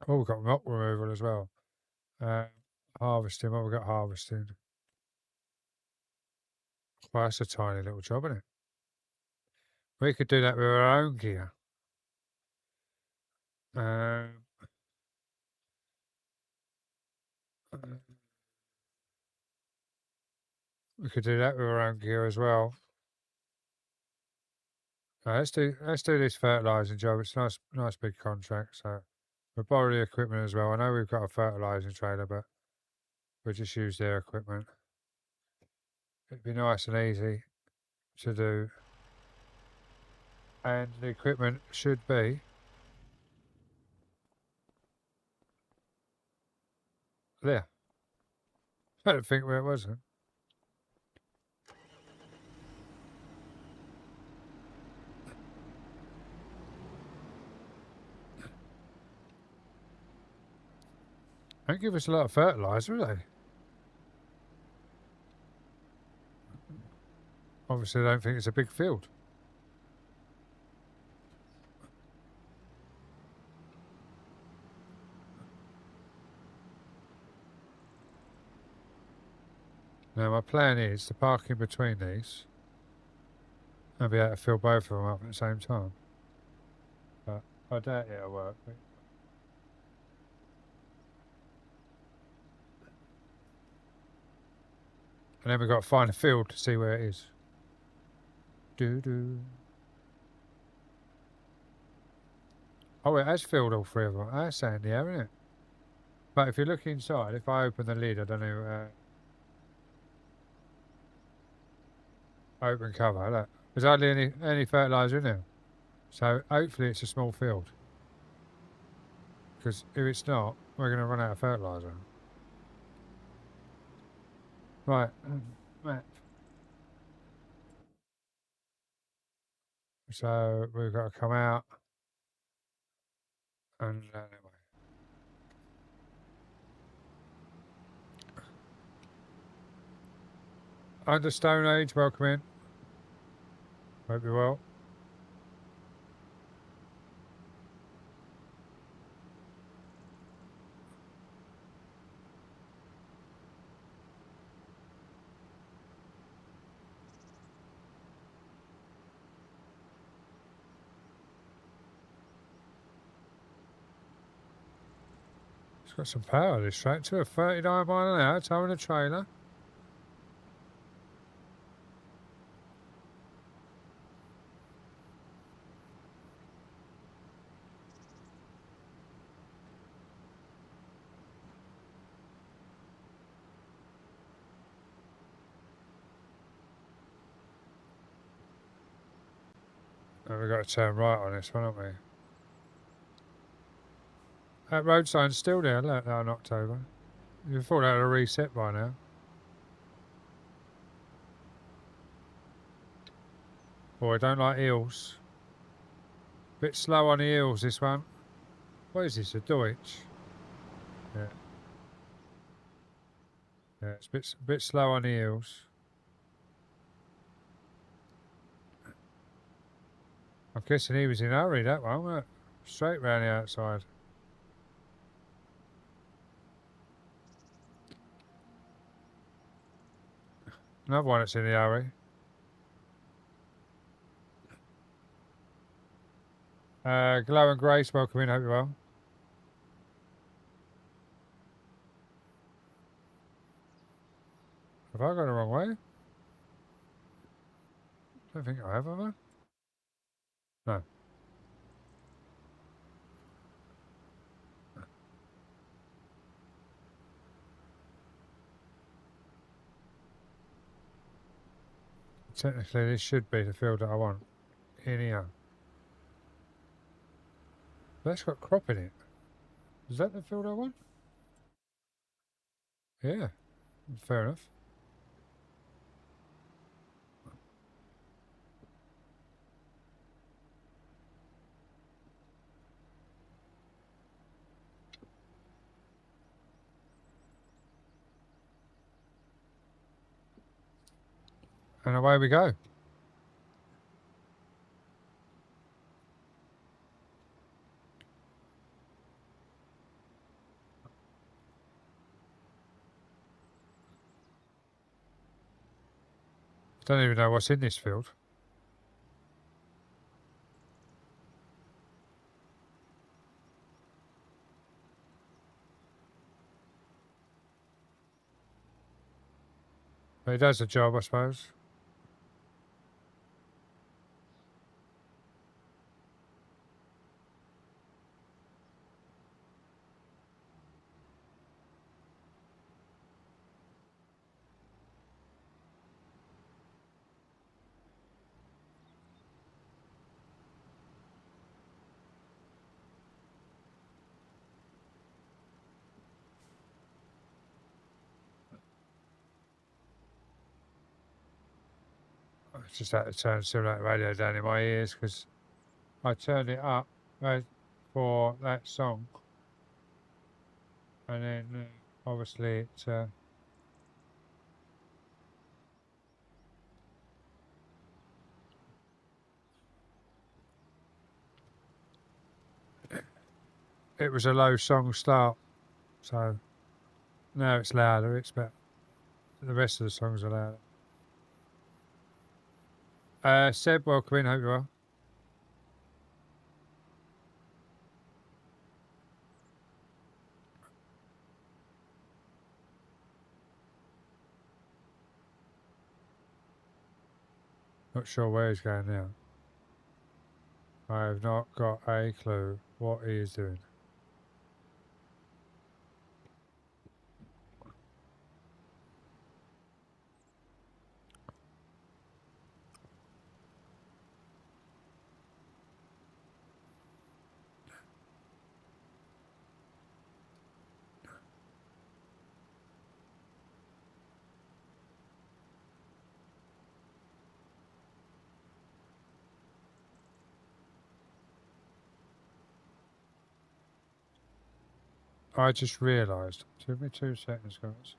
Oh, we've got rock removal as well. Harvesting. What we got harvesting? Well, that's a tiny little job, isn't it? We could do that with our own gear. We could do that with our own gear as well. Right, let's do this fertilising job. It's a nice big contract, so we'll borrow the equipment as well. I know we've got a fertilising trailer, but we'll just use their equipment. It'd be nice and easy to do. And the equipment should be there. I don't think where it wasn't. Don't give us a lot of fertiliser, do they? Obviously, I don't think it's a big field. Now, my plan is to park in between these and be able to fill both of them up at the same time. But I doubt it'll work. And then we've got to find a field to see where it is. Doo-doo. Oh, it has filled all three of them. That's handy, isn't it? But if you look inside, if I open the lid, I don't know... open cover, look. There's hardly any fertiliser in there. So hopefully it's a small field. Because if it's not, we're going to run out of fertiliser. Right, map. So we've got to come out and anyway. Under Stone Age, welcome in. Hope you're well. It's got some power, this tractor, at 39 mile an hour, towing a trailer. And we've got to turn right on this one, haven't we? That road sign's still there, look, in October. You thought that had a reset by now. Boy, I don't like eels. Bit slow on the eels, this one. What is this, a Deutsch? Yeah. Yeah, it's a bit slow on the eels. I'm guessing he was in a hurry, that one, wasn't it? Straight round the outside. Another one that's in the hurry. Glow and Grace, welcome in, hope you're well. Have I gone the wrong way? I don't think I have I? No. Technically, this should be the field that I want. In here. That's got crop in it. Is that the field I want? Yeah. Fair enough. And away we go. Don't even know what's in this field. But it does the job, I suppose. I just had to turn Simulator Radio down in my ears because I turned it up for that song, and then obviously it was a low song start, so now it's louder. It's better. The rest of the songs are louder. Seb, welcome in. Hope you are. Not sure where he's going now. I have not got a clue what he is doing. I just realised. Give me 2 seconds, guys.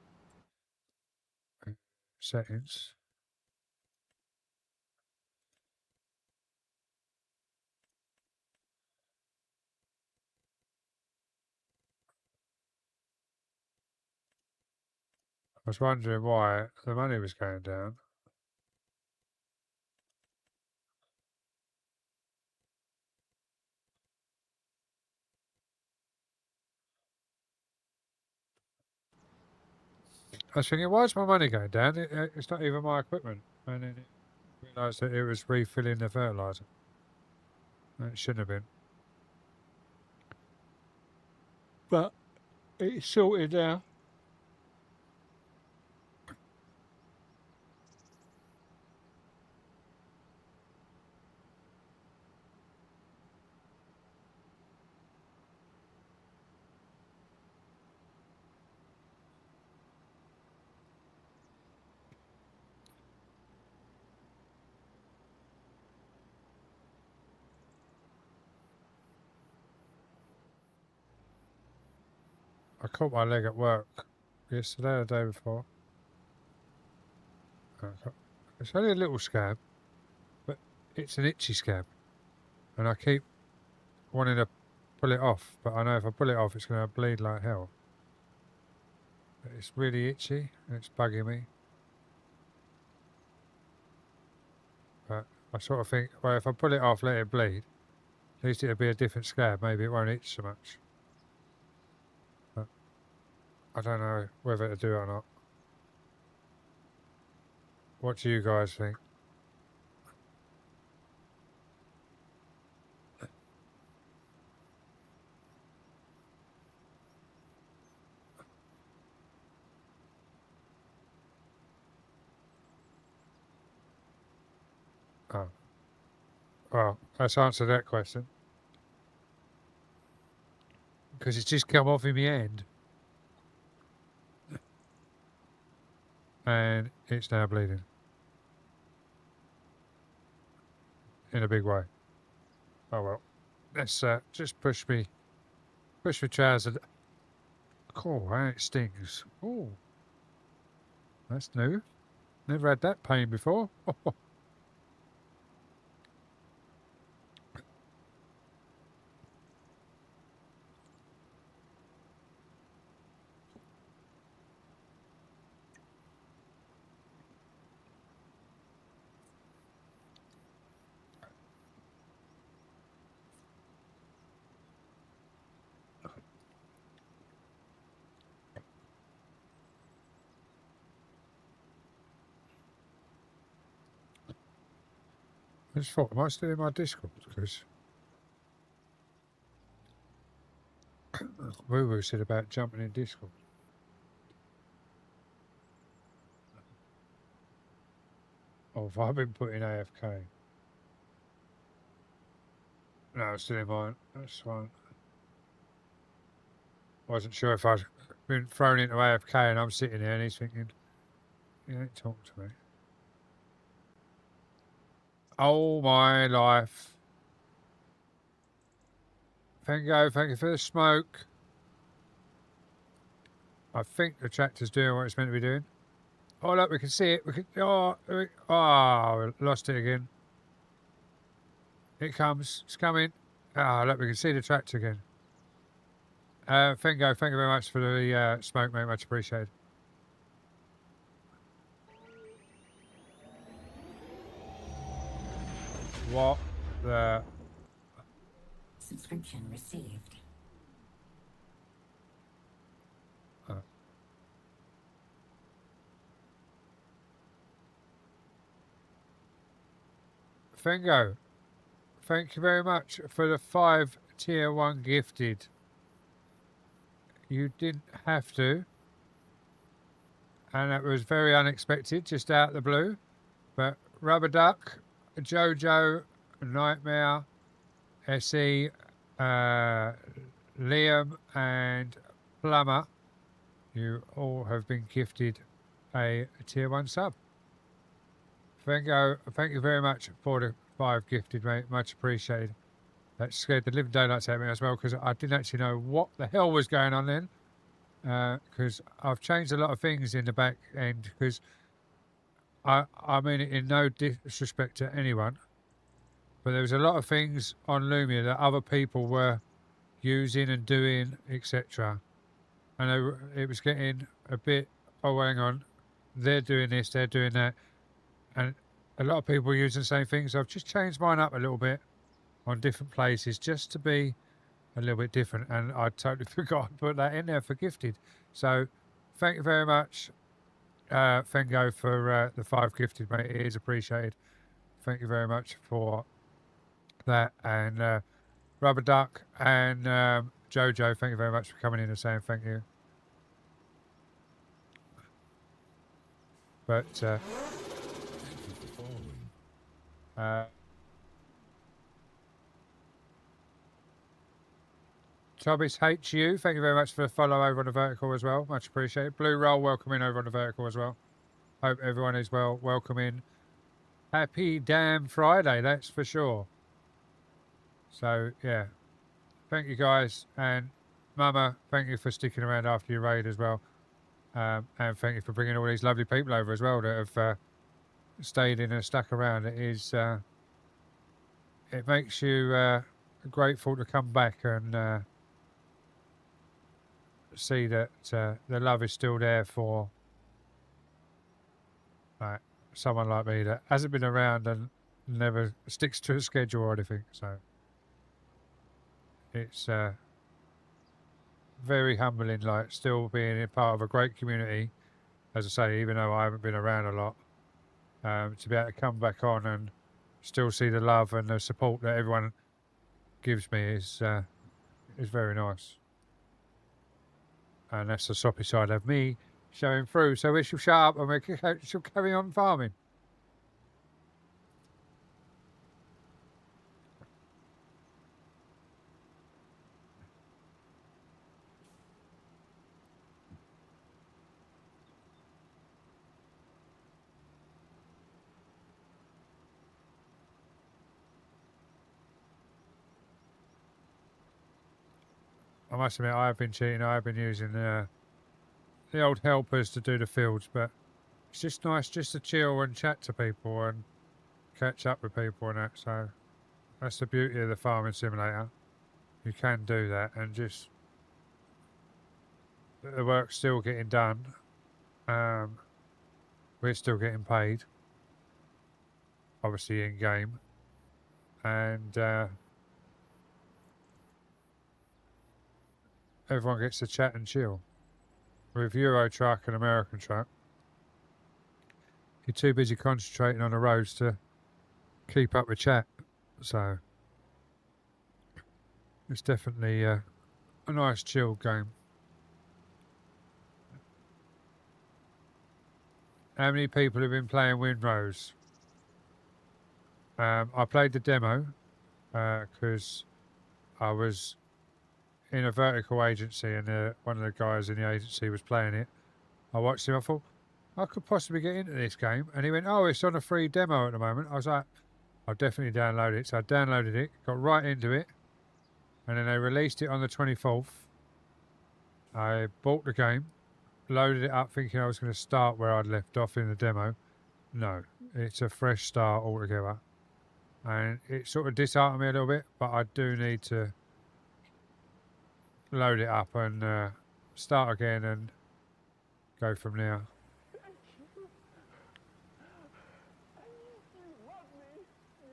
Settings. I was wondering why the money was going down. I was thinking, why is my money going down? It's not even my equipment. And then it realised that it was refilling the fertiliser. It shouldn't have been. But it's sorted now. I caught my leg at work yesterday or the day before. It's only a little scab, but it's an itchy scab. And I keep wanting to pull it off, but I know if I pull it off, it's going to bleed like hell. But it's really itchy and it's bugging me. But I sort of think, well, if I pull it off, let it bleed, at least it'll be a different scab. Maybe it won't itch so much. But I don't know whether to do it or not. What do you guys think? Oh. Well, let's answer that question. Because it's just come off in my hand. And it's now bleeding. In a big way. Oh well. Let's just push me trousers. Cool, how it stings. Oh. That's new. Never had that pain before. I just thought, am I still in my Discord? Because Woo Woo said about jumping in Discord. Or have I been put in AFK? No, I'm still in mine. That's fine. Wasn't sure if I'd been thrown into AFK and I'm sitting there and he's thinking, you don't talk to me. Oh my life. Thank you for the smoke. I think the tractor's doing what it's meant to be doing. Oh look, we can see it. We lost it again. It comes. It's coming. Look, we can see the tractor again. Fingo, thank you very much for the smoke, mate. Much appreciated. What the... Subscription received. Fingo, thank you very much for the 5 tier 1 gifted. You didn't have to. And that was very unexpected, just out of the blue. But Rubber Duck, Jojo, Nightmare, SE, Liam and Plumber, you all have been gifted a tier 1 sub. Thank you very much for the 5 gifted, mate. Much appreciated. That scared the living daylights out of me as well, because I didn't actually know what the hell was going on then. Because I've changed a lot of things in the back end, because I mean it in no disrespect to anyone, but there was a lot of things on Lumia that other people were using and doing, etc. And it was getting a bit, oh, hang on, they're doing this, they're doing that. And a lot of people were using the same things. So I've just changed mine up a little bit on different places just to be a little bit different. And I totally forgot to put that in there for gifted. So thank you very much, Fengo, for the 5 gifted, mate. It is appreciated. Thank you very much for that. And Rubber Duck and Jojo, thank you very much for coming in and saying thank you. But Thank you for following. Tobias HU, thank you very much for the follow over on the vertical as well. Much appreciated. Blue Roll, welcome in over on the vertical as well. Hope everyone is well. Welcome in. Happy damn Friday, that's for sure. So, yeah. Thank you guys. And Mama, thank you for sticking around after your raid as well. And thank you for bringing all these lovely people over as well that have stayed in and stuck around. It is, it makes you grateful to come back and see that the love is still there for someone like me that hasn't been around and never sticks to a schedule or anything. So it's very humbling, like still being a part of a great community, as I say, even though I haven't been around a lot, to be able to come back on and still see the love and the support that everyone gives me is very nice. And that's the soppy side of me showing through. So we shall shut up and we shall carry on farming. I must admit, I have been cheating. I have been using the old helpers to do the fields, but it's just nice just to chill and chat to people and catch up with people and that. So that's the beauty of the farming simulator. You can do that and just the work's still getting done. We're still getting paid, obviously in game, and everyone gets to chat and chill. With Euro Truck and American Truck, you're too busy concentrating on the roads to keep up with chat. So it's definitely a nice chill game. How many people have been playing Windrose? I played the demo because I was in a vertical agency and one of the guys in the agency was playing it. I watched him. I thought I could possibly get into this game, and he went, "Oh, it's on a free demo at the moment." I was like, "I'll definitely download it." So I downloaded it, got right into it, and then they released it on the 24th. I bought the game, loaded it up, thinking I was going to start where I'd left off in the demo. No, it's a fresh start altogether, and it sort of disheartened me a little bit. But I do need to load it up and start again and go from there. You love me. You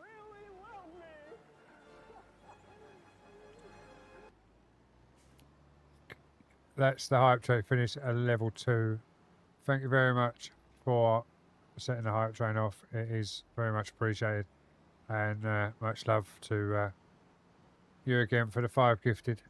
really love me. That's the hype train finish at level 2. Thank you very much for setting the hype train off. It is very much appreciated, and much love to you again for the 5 gifted.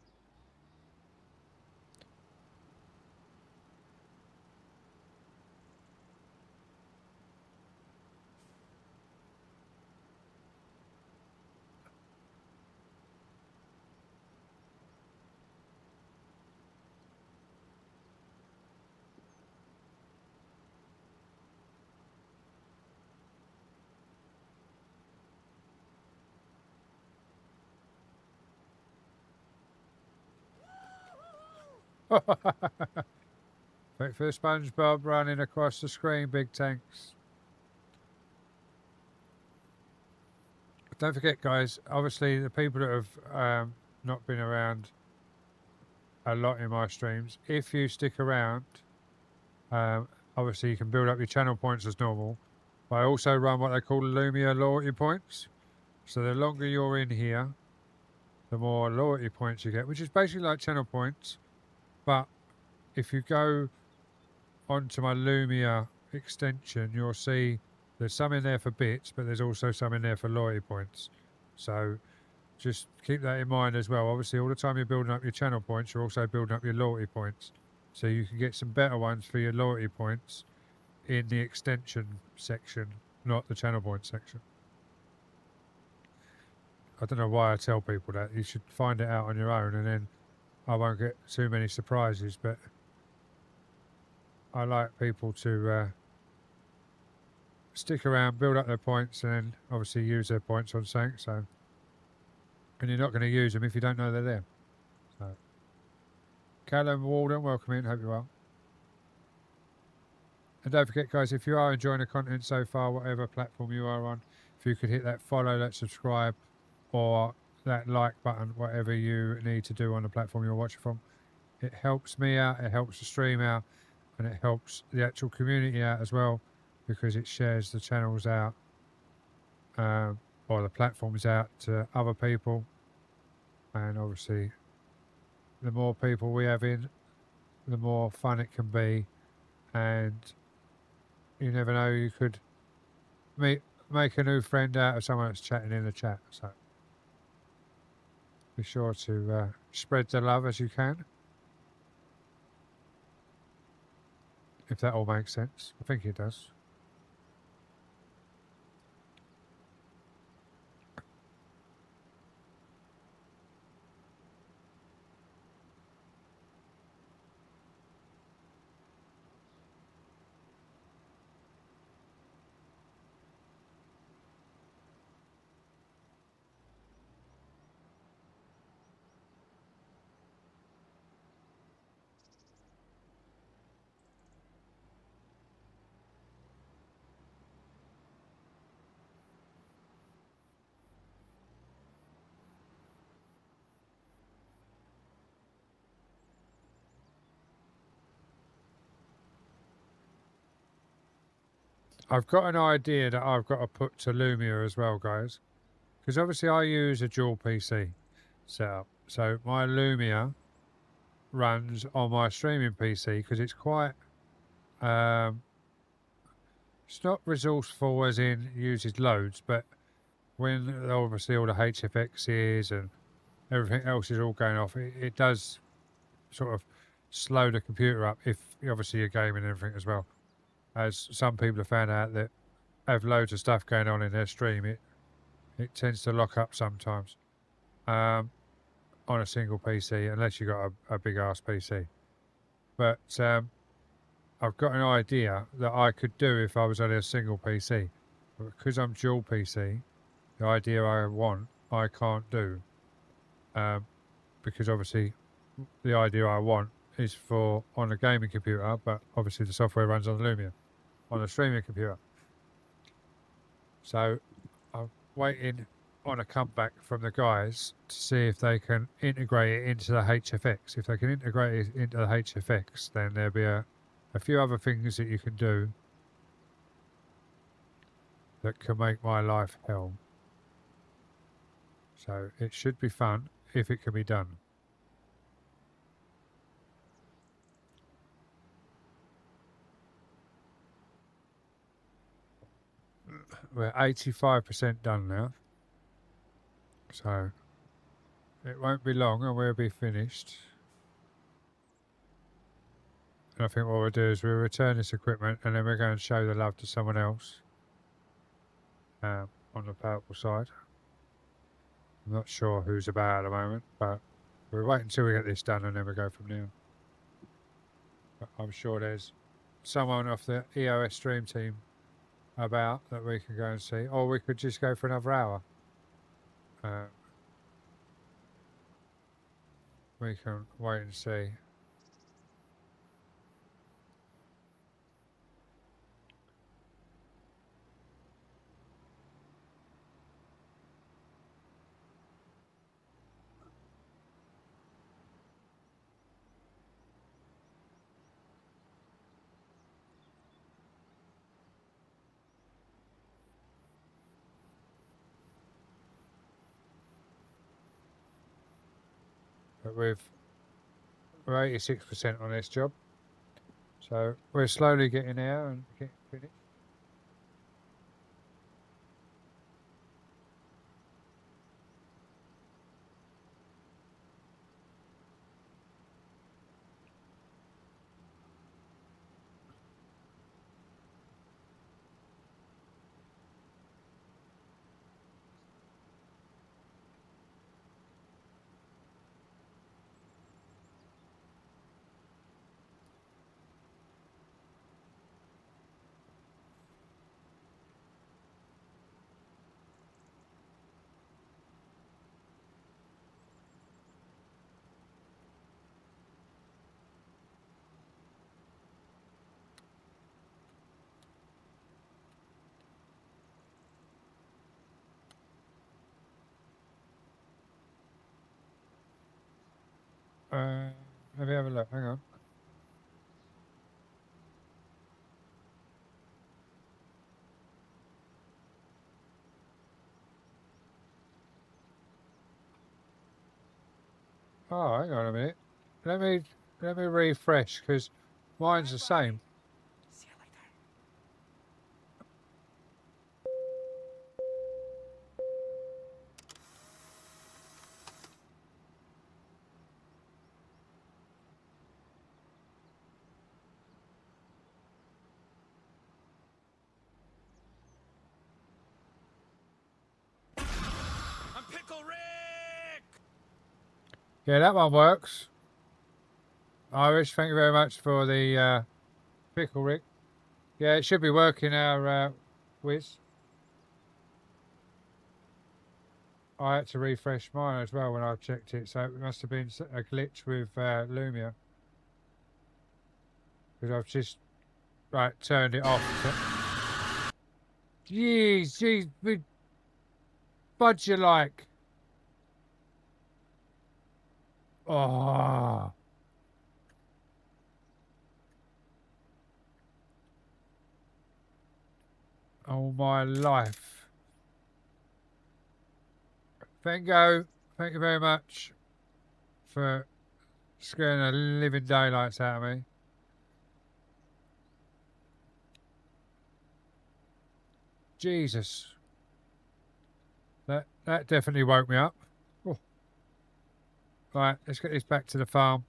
Wait for SpongeBob running across the screen, big tanks. Don't forget, guys, obviously the people that have not been around a lot in my streams, if you stick around, obviously you can build up your channel points as normal, but I also run what they call Lumia loyalty points. So the longer you're in here, the more loyalty points you get, which is basically like channel points. But if you go onto my Lumia extension, you'll see there's some in there for bits, but there's also some in there for loyalty points. So just keep that in mind as well. Obviously, all the time you're building up your channel points, you're also building up your loyalty points. So you can get some better ones for your loyalty points in the extension section, not the channel point section. I don't know why I tell people that. You should find it out on your own, and then I won't get too many surprises. But I like people to stick around, build up their points, and then obviously use their points on something. So, and you're not going to use them if you don't know they're there. So, Callum Walden, welcome in. Hope you're well. And don't forget, guys, if you are enjoying the content so far, whatever platform you are on, if you could hit that follow, that subscribe, or that like button, whatever you need to do on the platform you're watching from, it helps me out, it helps the stream out, and it helps the actual community out as well, because it shares the channels out or the platforms out to other people. And obviously, the more people we have in, the more fun it can be, and you never know, you could make a new friend out of someone that's chatting in the chat. So be sure to spread the love as you can, if that all makes sense. I think it does. I've got an idea that I've got to put to Lumia as well, guys, because obviously I use a dual PC setup. So my Lumia runs on my streaming PC because it's quite it's not resourceful as in uses loads, but when obviously all the HFXs and everything else is all going off, it does sort of slow the computer up if obviously you're gaming and everything as well. As some people have found out that have loads of stuff going on in their stream, it tends to lock up sometimes on a single PC, unless you've got a big ass PC. But I've got an idea that I could do if I was only a single PC. But because I'm dual PC, the idea I want, I can't do. Because obviously the idea I want is for on a gaming computer, but obviously the software runs on Lumia, on a streaming computer. So I'm waiting on a comeback from the guys to see if they can integrate it into the HFX. If they can integrate it into the HFX, then there'll be a few other things that you can do that can make my life hell. So it should be fun if it can be done. We're 85% done now. So it won't be long and we'll be finished. And I think what we'll do is we'll return this equipment and then we're going to show the love to someone else on the purple side. I'm not sure who's about at the moment, but we'll wait until we get this done and then we'll go from there. But I'm sure there's someone off the EOS stream team about that we can go and see, or we could just go for another hour. We can wait and see. But we're 86% on this job, so we're slowly getting there and getting finished. Let me have a look, hang on. Oh, hang on a minute. Let me refresh because mine's the same. See you later. I'm Pickle Rick! Yeah, that one works. Irish, thank you very much for the pickle, Rick. Yeah, it should be working now, Wiz. I had to refresh mine as well when I checked it, so it must have been a glitch with Lumia. Because I've just, turned it off. Jeez, budge you like. Oh. Oh my life. Thank you very much for scaring the living daylights out of me. Jesus. That definitely woke me up. Oh. Right, let's get this back to the farm.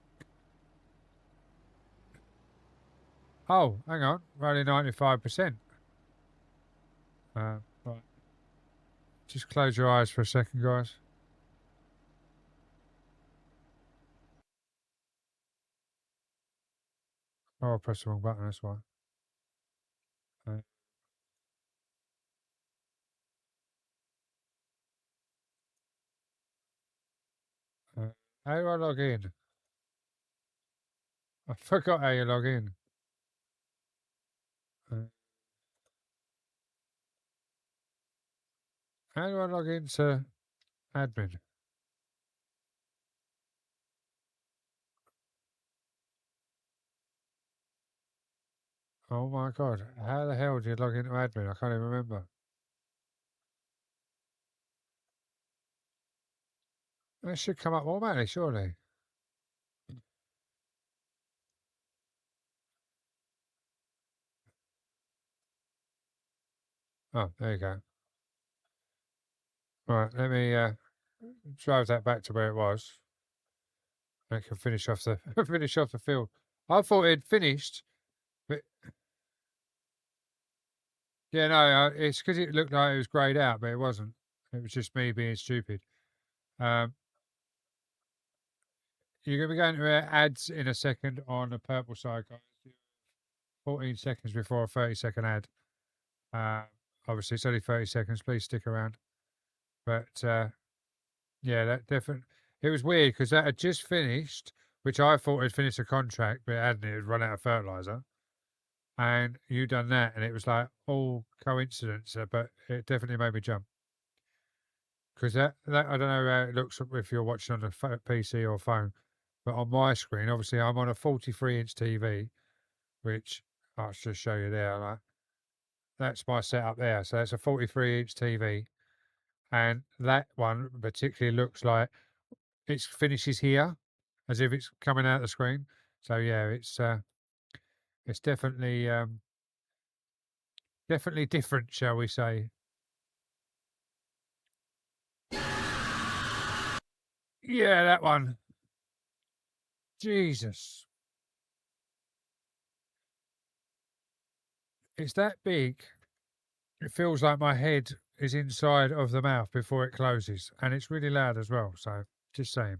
Oh, hang on. We're only 95%. Right. Just close your eyes for a second, guys. Oh, I pressed the wrong button, that's why. How do I log in? I forgot how you log in. How do I log into admin? Oh my god, how the hell do you log into admin? I can't even remember. That should come up automatically, surely. Oh, there you go. Right, let me drive that back to where it was. I can finish off the finish off the field. I thought it had finished, but yeah, no, it's because it looked like it was greyed out, but it wasn't. It was just me being stupid. You're going to be going to ads in a second on the purple side, guys. 14 seconds before a 30-second ad. Obviously, it's only 30 seconds. Please stick around. But yeah, that definitely. It was weird because that had just finished, which I thought had finished a contract, but it hadn't. It had run out of fertilizer. And you done that, and it was like all coincidence, but it definitely made me jump. Because that I don't know how it looks if you're watching on a PC or phone, but on my screen, obviously, I'm on a 43-inch TV, which I'll just show you there. Like, that's my setup there. So that's a 43-inch TV. And that one particularly looks like it finishes here, as if it's coming out of the screen. So yeah, it's definitely definitely different, shall we say? Yeah, that one. Jesus, it's that big. It feels like my head is inside of the mouth before it closes, and it's really loud as well. So just saying.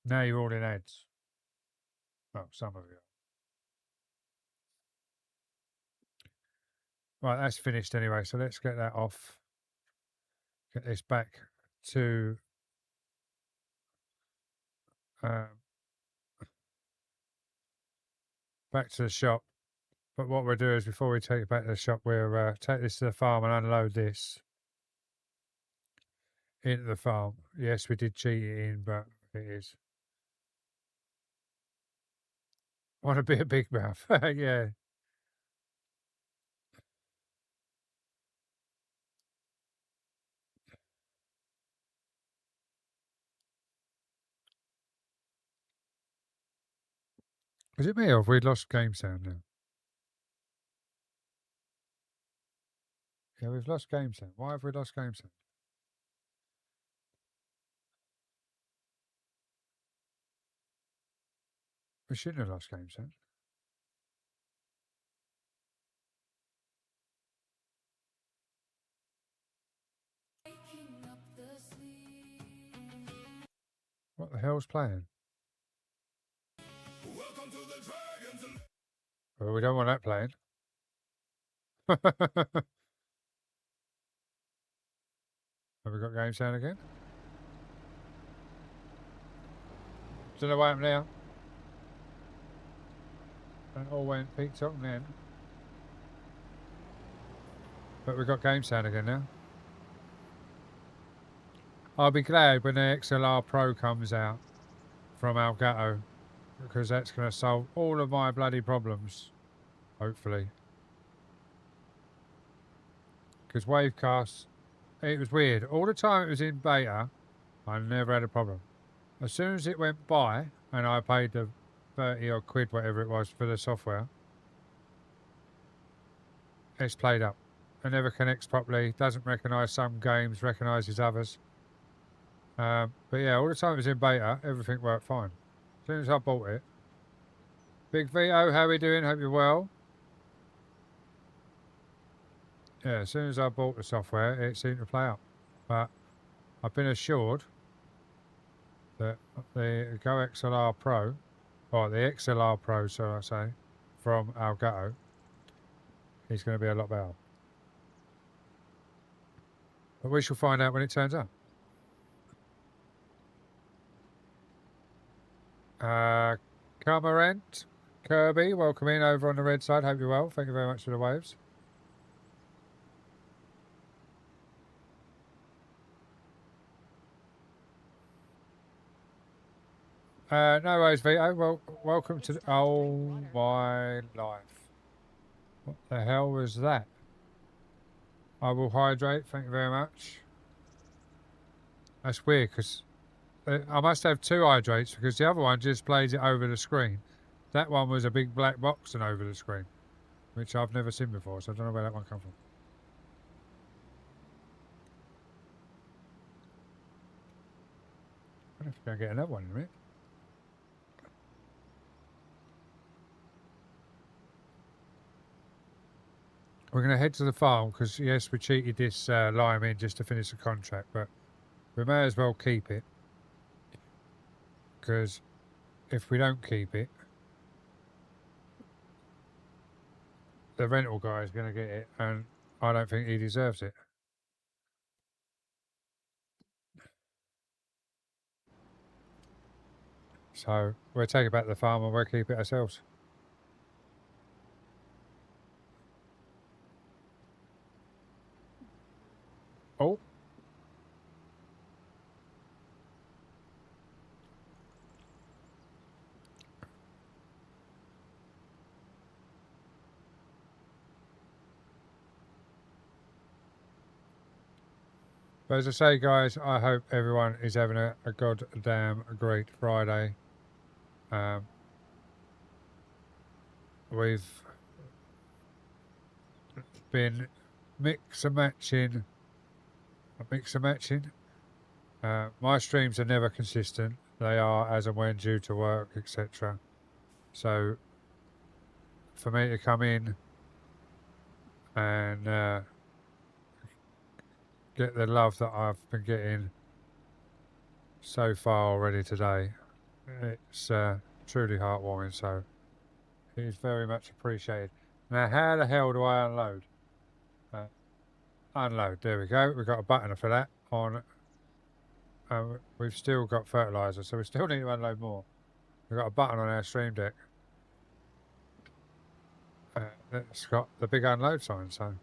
Now you're all in ads. Well, some of you. Right, that's finished anyway. So let's get that off. Get this back to back to the shop. But what we'll do is before we take it back to the shop, we'll take this to the farm and unload this into the farm. Yes, we did cheat it in, but it is. Want to be a big mouth? Yeah. Is it me or have we lost game sound now? Yeah, we've lost game sound. Why have we lost game sound? We shouldn't have lost game sound. What the hell's playing? Well, we don't want that playing. Have we got game sound again? Don't know what happened now. And it all went peaked up and then. But we've got game sound again now. I'll be glad when the XLR Pro comes out from Elgato, because that's going to solve all of my bloody problems, hopefully. Because Wavecast, it was weird. All the time it was in beta, I never had a problem. As soon as it went by, and I paid the 30 odd quid, whatever it was, for the software, it's played up. It never connects properly. Doesn't recognise some games, recognises others. But yeah, all the time it was in beta, everything worked fine. As soon as I bought it. Big Vito, how we doing? Hope you're well. Yeah, as soon as I bought the software, it seemed to play up. But I've been assured that the Go XLR Pro, or the XLR Pro, so I say, from Elgato, is going to be a lot better. But we shall find out when it turns up. Camarant, Kirby, welcome in over on the red side. Hope you're well. Thank you very much for the waves. No worries, Vito. Well, welcome to. Oh my life! What the hell was that? I will hydrate. Thank you very much. That's weird because I must have two hydrates because the other one just plays it over the screen. That one was a big black box and over the screen, which I've never seen before, so I don't know where that one come from. I have to go and get another one in a minute. We're going to head to the farm because, yes, we cheated this lime in just to finish the contract, but we may as well keep it because if we don't keep it, the rental guy is going to get it and I don't think he deserves it. So we'll take it back to the farm and we'll keep it ourselves. Oh. But as I say, guys, I hope everyone is having a goddamn great Friday. We've been mix and matching. My streams are never consistent. They are as and when due to work, etc. So for me to come in and get the love that I've been getting so far already today, it's truly heartwarming. So it is very much appreciated. Now, how the hell do I unload? Unload. There we go. We've got a button for that on. We've still got fertilizer, so we still need to unload more. We've got a button on our stream deck that's got the big unload sign. So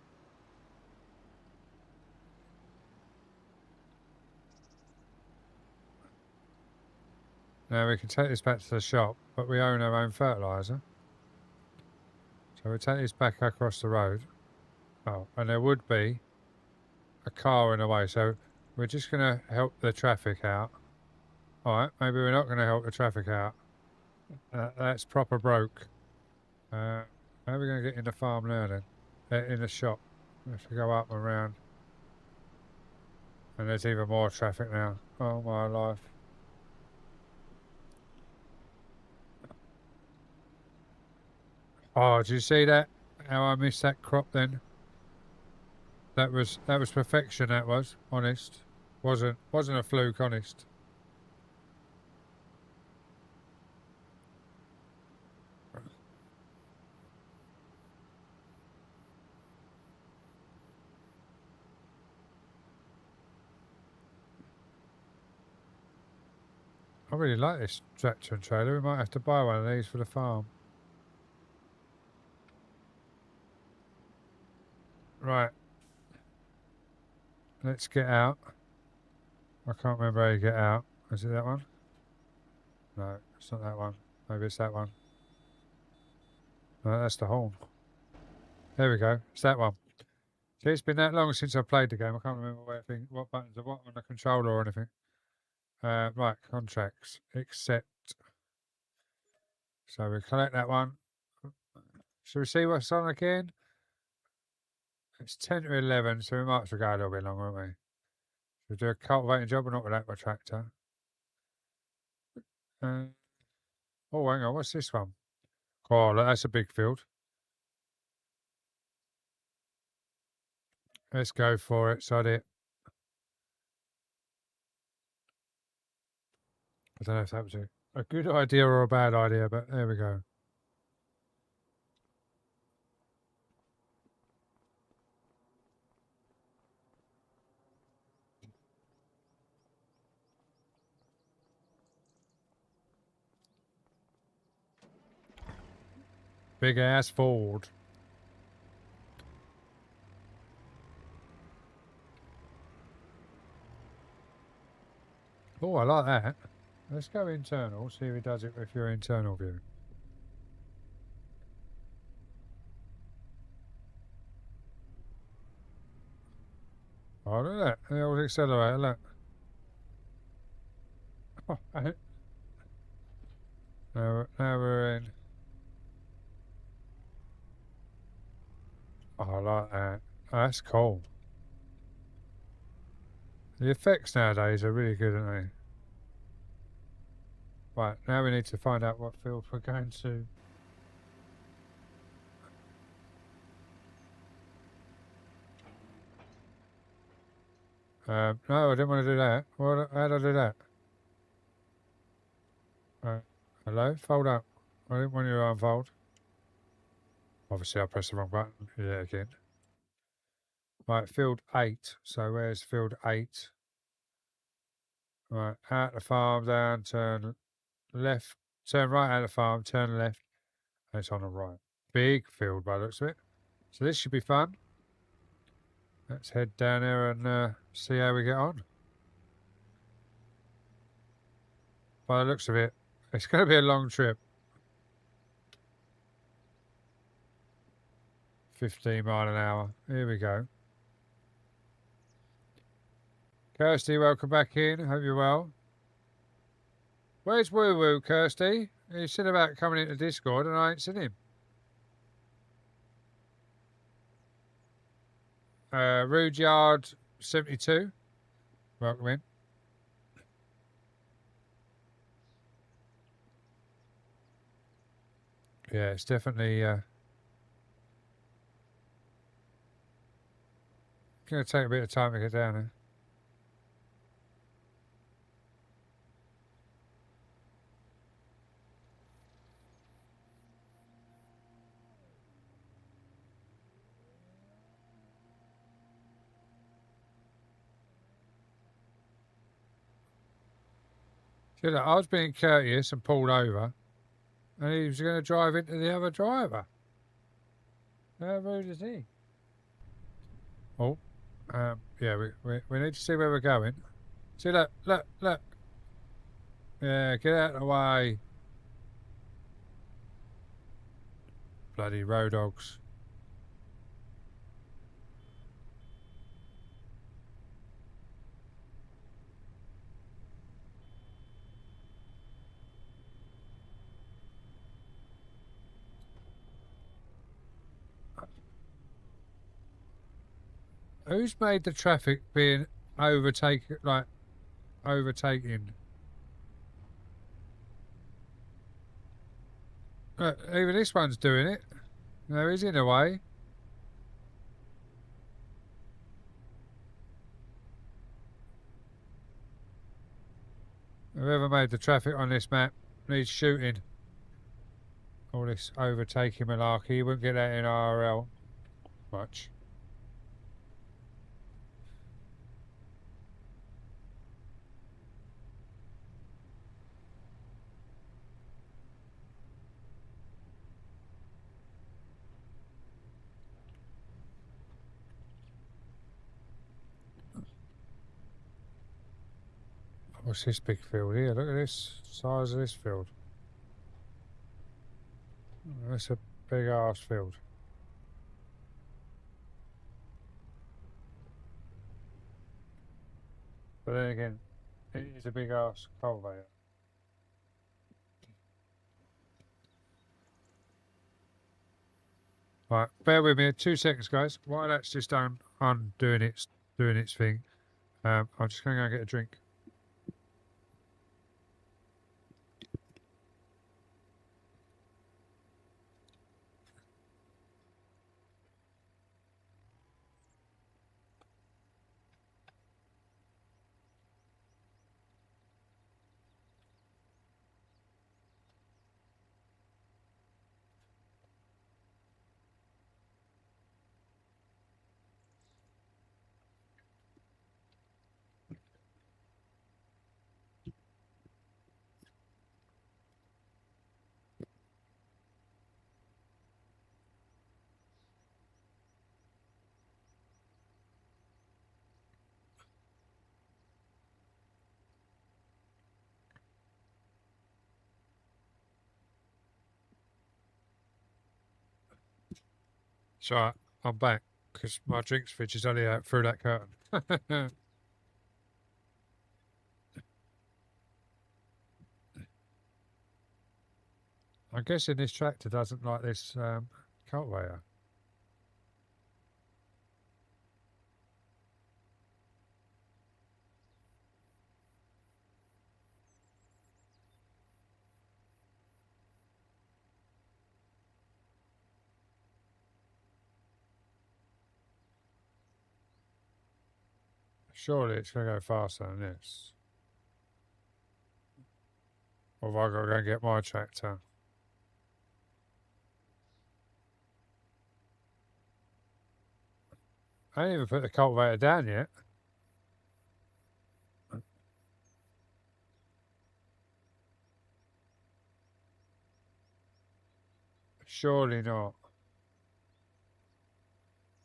now we can take this back to the shop, but we own our own fertilizer. So we take this back across the road. Oh, and there would be a car in the way, so we're just going to help the traffic out. Alright, maybe we're not going to help the traffic out. That's proper broke. How are we going to get in the farm now then? In the shop. We have to go up and round. And there's even more traffic now. Oh my life. Oh, did you see that? How I missed that crop then? That was perfection, that was, honest. Wasn't a fluke, honest. I really like this tractor and trailer. We might have to buy one of these for the farm. Right. Let's get out. I can't remember how you get out. Is it that one? No, it's not that one. Maybe it's that one. No, that's the horn. There we go. It's that one. See, it's been that long since I played the game. I can't remember what buttons are what on the controller or anything. Right, contracts. Accept. So we collect that one. Should we see what's on again? It's 10 to 11, so we might as well go a little bit longer, won't we? Should we do a cultivating job or not with that by tractor? Oh, hang on, what's this one? Oh, look, that's a big field. Let's go for it, sod it. I don't know if that was a good idea or a bad idea, but there we go. Big ass Ford. Oh, I like that. Let's go internal, see if he does it with your internal view. Oh, look at that. The old accelerator, look. Oh, now we're in. Oh, I like that. Oh, that's cool. The effects nowadays are really good, aren't they? Right, now we need to find out what field we're going to. No, I didn't want to do that. How did I do that? Hello? Fold up. I didn't want you to unfold. Obviously, I pressed the wrong button. Yeah, again. Right, field 8. So where's field 8? Right, out the farm, down, turn left, turn right out the farm, turn left, and it's on the right. Big field by the looks of it. So this should be fun. Let's head down there and see how we get on. By the looks of it, it's going to be a long trip. 15 mile an hour. Here we go. Kirsty, welcome back in. Hope you're well. Where's Woo Woo, Kirsty? He said about coming into Discord and I ain't seen him. Rudyard 72. Welcome in. Yeah, it's definitely going to take a bit of time to get down there. See, look, I was being courteous and pulled over, and he was going to drive into the other driver. How rude is he? Oh, yeah, we need to see where we're going. See, look. Yeah, get out of the way. Bloody road dogs. Who's made the traffic being overtaken? Look, even this one's doing it. No, he's in the way. Whoever made the traffic on this map needs shooting. All this overtaking malarkey. You wouldn't get that in IRL much. What's this big field here? Look at this size of this field. That's a big ass field. But then again, it is a big ass cultivator. Right, bear with me 2 seconds, guys. While that's just doing its thing, I'm just going to go get a drink. So I'm back because my drinks fridge is only out through that curtain. I'm guessing this tractor doesn't like this cultivator. Surely it's going to go faster than this. Or have I got to go and get my tractor? I ain't even put the cultivator down yet. Surely not.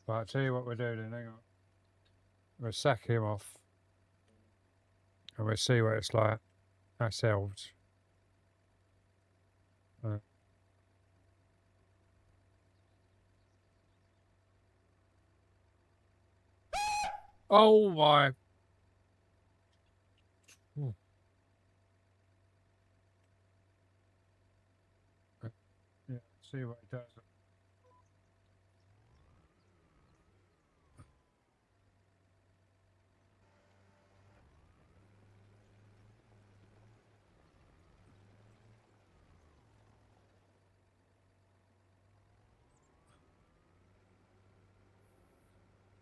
But I'll tell you what we'll do then, hang on. We'll sack him off. And we'll see what it's like ourselves. Oh my. Yeah, see what it does.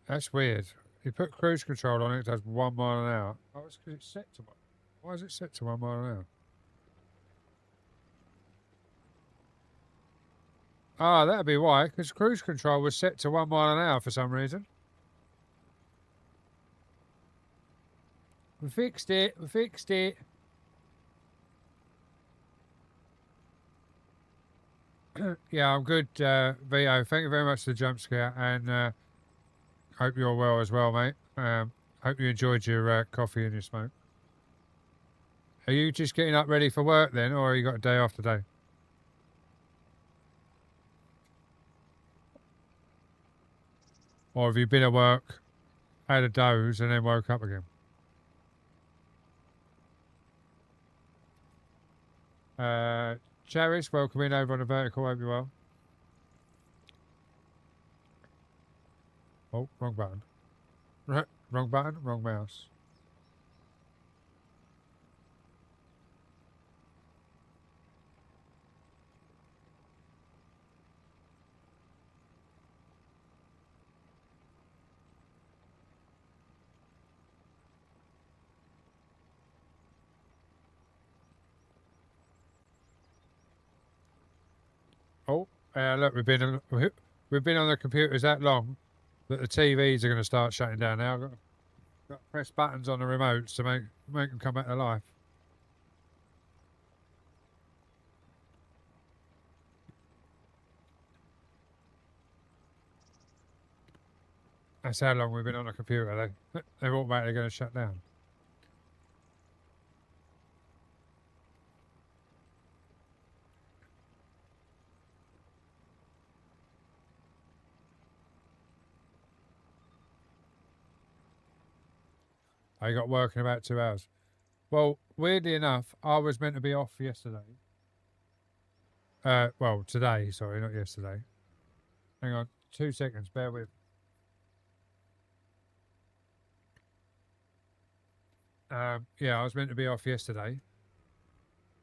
That's weird. You put cruise control on it, it does 1 mile an hour. Oh, it's because it's set to 1. Why is it set to 1 mile an hour? Ah, that'd be why, because cruise control was set to 1 mile an hour for some reason. We fixed it. We fixed it. Yeah, I'm good, Vito. Thank you very much for the jump scare, and hope you're well as well, mate. Hope you enjoyed your coffee and your smoke. Are you just getting up ready for work then, or you got a day off today? Or have you been at work, had a doze, and then woke up again? Charis, welcome in over on the vertical. Hope you're well. Oh, wrong button. Wrong button, wrong mouse. Oh, look, we've been on the computers that long that the TVs are going to start shutting down now. I've got to press buttons on the remotes to make them come back to life. That's how long we've been on a computer. They're automatically going to shut down. I got work in about 2 hours. Well, weirdly enough, I was meant to be off yesterday. Well, today, sorry, not yesterday. Hang on, 2 seconds, bear with. Yeah, I was meant to be off yesterday.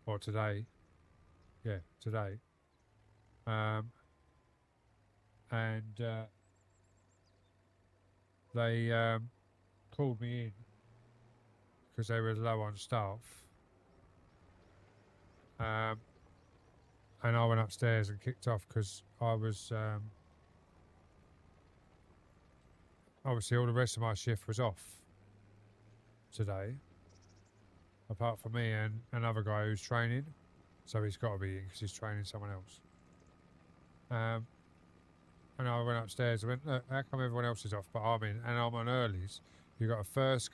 Or today. Yeah, today. And they called me in because they were low on staff. And I went upstairs and kicked off because I was obviously all the rest of my shift was off today, apart from me and another guy who's training, so he's got to be in because he's training someone else. And I went upstairs and went, look, how come everyone else is off but I'm in and I'm on earlies? You got a first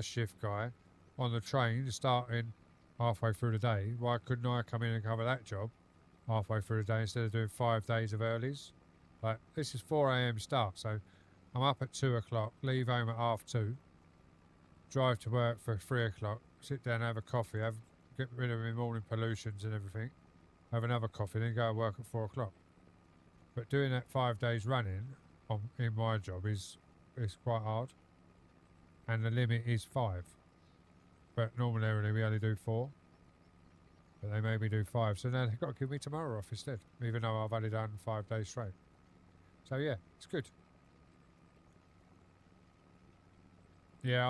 shift guy on the train starting halfway through the day. Why couldn't I come in and cover that job halfway through the day instead of doing 5 days of earlies? Like, this is 4 a.m. start, so I'm up at 2 o'clock, leave home at 2:30, drive to work for 3 o'clock, sit down, have a coffee, get rid of my morning pollutions and everything, have another coffee, then go to work at 4 o'clock. But doing that 5 days running in my job is quite hard, and the limit is 5. But normally we only do 4, but they made me do 5, so now they've got to give me tomorrow off instead, even though I've only done 5 days straight. So yeah, it's good. Yeah,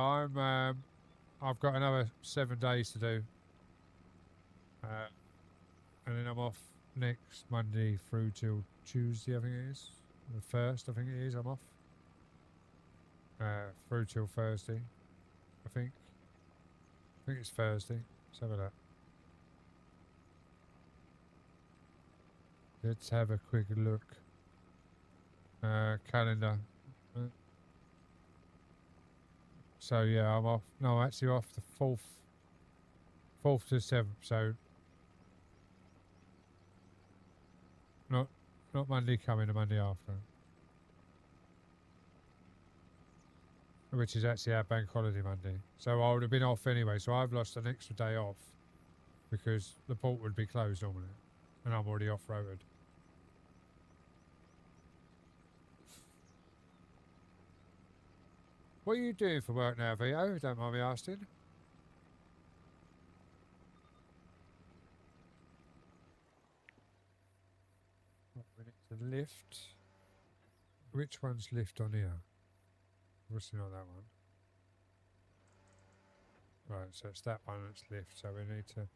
I've got another 7 days to do, and then I'm off next Monday through till Tuesday, I think it is. The 1st, I think it is, I'm off. Through till Thursday, I think. I think it's Thursday. Let's have a look. Let's have a quick look. Calendar. So yeah, I'm off. No, I'm actually off the 4th to 7th. So not Monday coming, the Monday after, which is actually our bank holiday Monday. So I would have been off anyway. So I've lost an extra day off because the port would be closed normally, and I'm already off-roaded. What are you doing for work now, Vito? Don't mind me asking. We need to lift. Which one's lift on here? Obviously not that one. Right, so it's that one that's lift. So we need to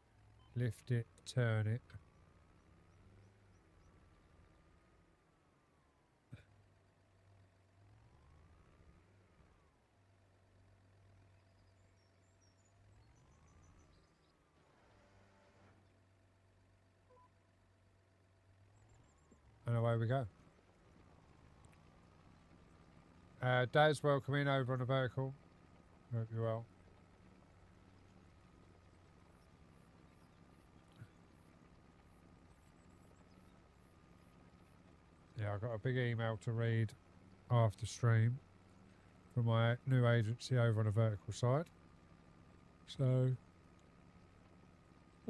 lift it, turn it. And away we go. Daz, welcome in over on the vertical. Hope you're well. Yeah, I got a big email to read after stream from my new agency over on the vertical side. So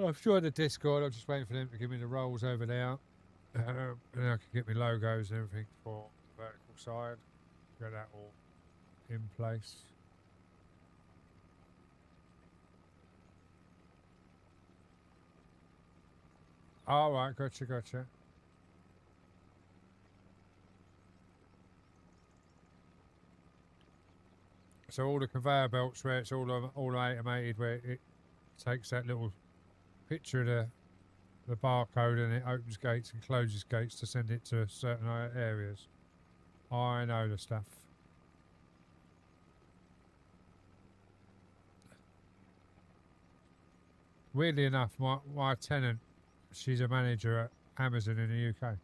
I've joined the Discord. I'm just waiting for them to give me the roles over there. And then I can get my logos and everything for the vertical side. Get that all in place. All right, gotcha. So all the conveyor belts where it's all automated, where it takes that little picture of the barcode and it opens gates and closes gates to send it to certain areas. I know the stuff. Weirdly enough, my tenant, she's a manager at Amazon in the UK.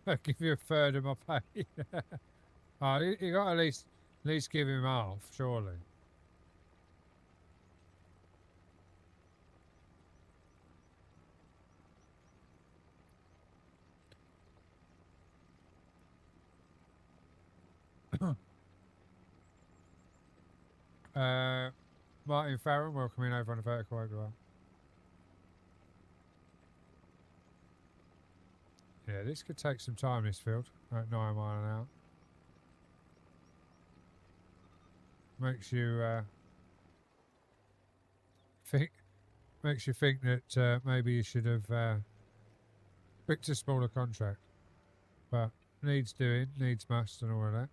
I'll give you a third of my pay. Oh, you got to at least give him half, surely. Martin Farron, welcome in over on the vertical as well. Yeah, this could take some time, this field, at 9 mile an hour. Makes you think that maybe you should have picked a smaller contract. But needs doing, needs must and all of that.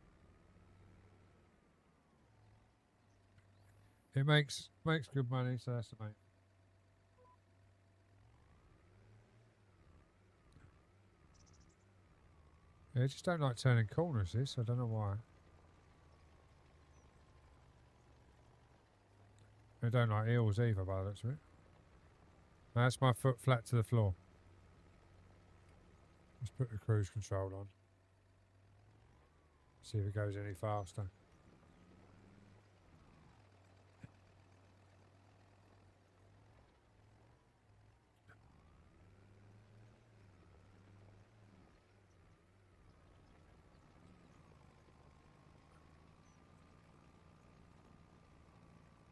It makes good money, so that's the main. Yeah, I just don't like turning corners, this. I don't know why. I don't like eels either, by the looks of it. That's my foot flat to the floor. Let's put the cruise control on. See if it goes any faster.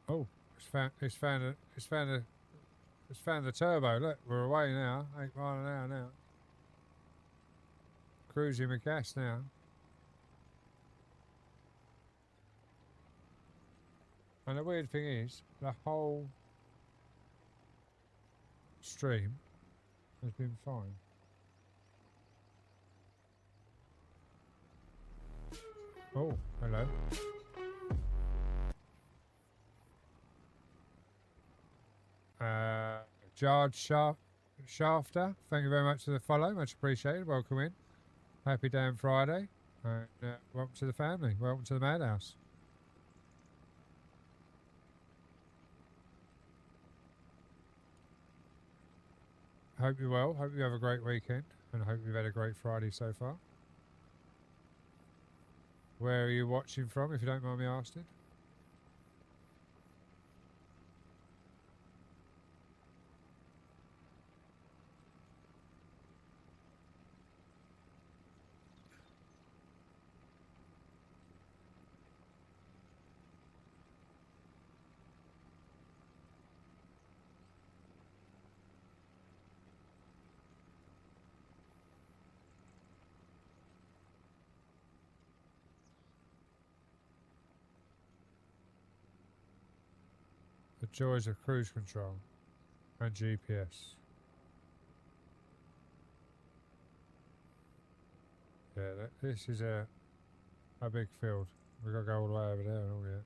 Oh, it's found the turbo. Look, we're away now. 8 mile an hour now. Cruising with gas now. And the weird thing is, the whole stream has been fine. Oh, hello. Jarge Shafter, thank you very much for the follow, much appreciated. Welcome in. Happy damn Friday. And welcome to the family. Welcome to the madhouse. Hope you're well. Hope you have a great weekend. And I hope you've had a great Friday so far. Where are you watching from, if you don't mind me asking? The joys of cruise control and GPS. Yeah, this is a big field. We've got to go all the way over there and all that.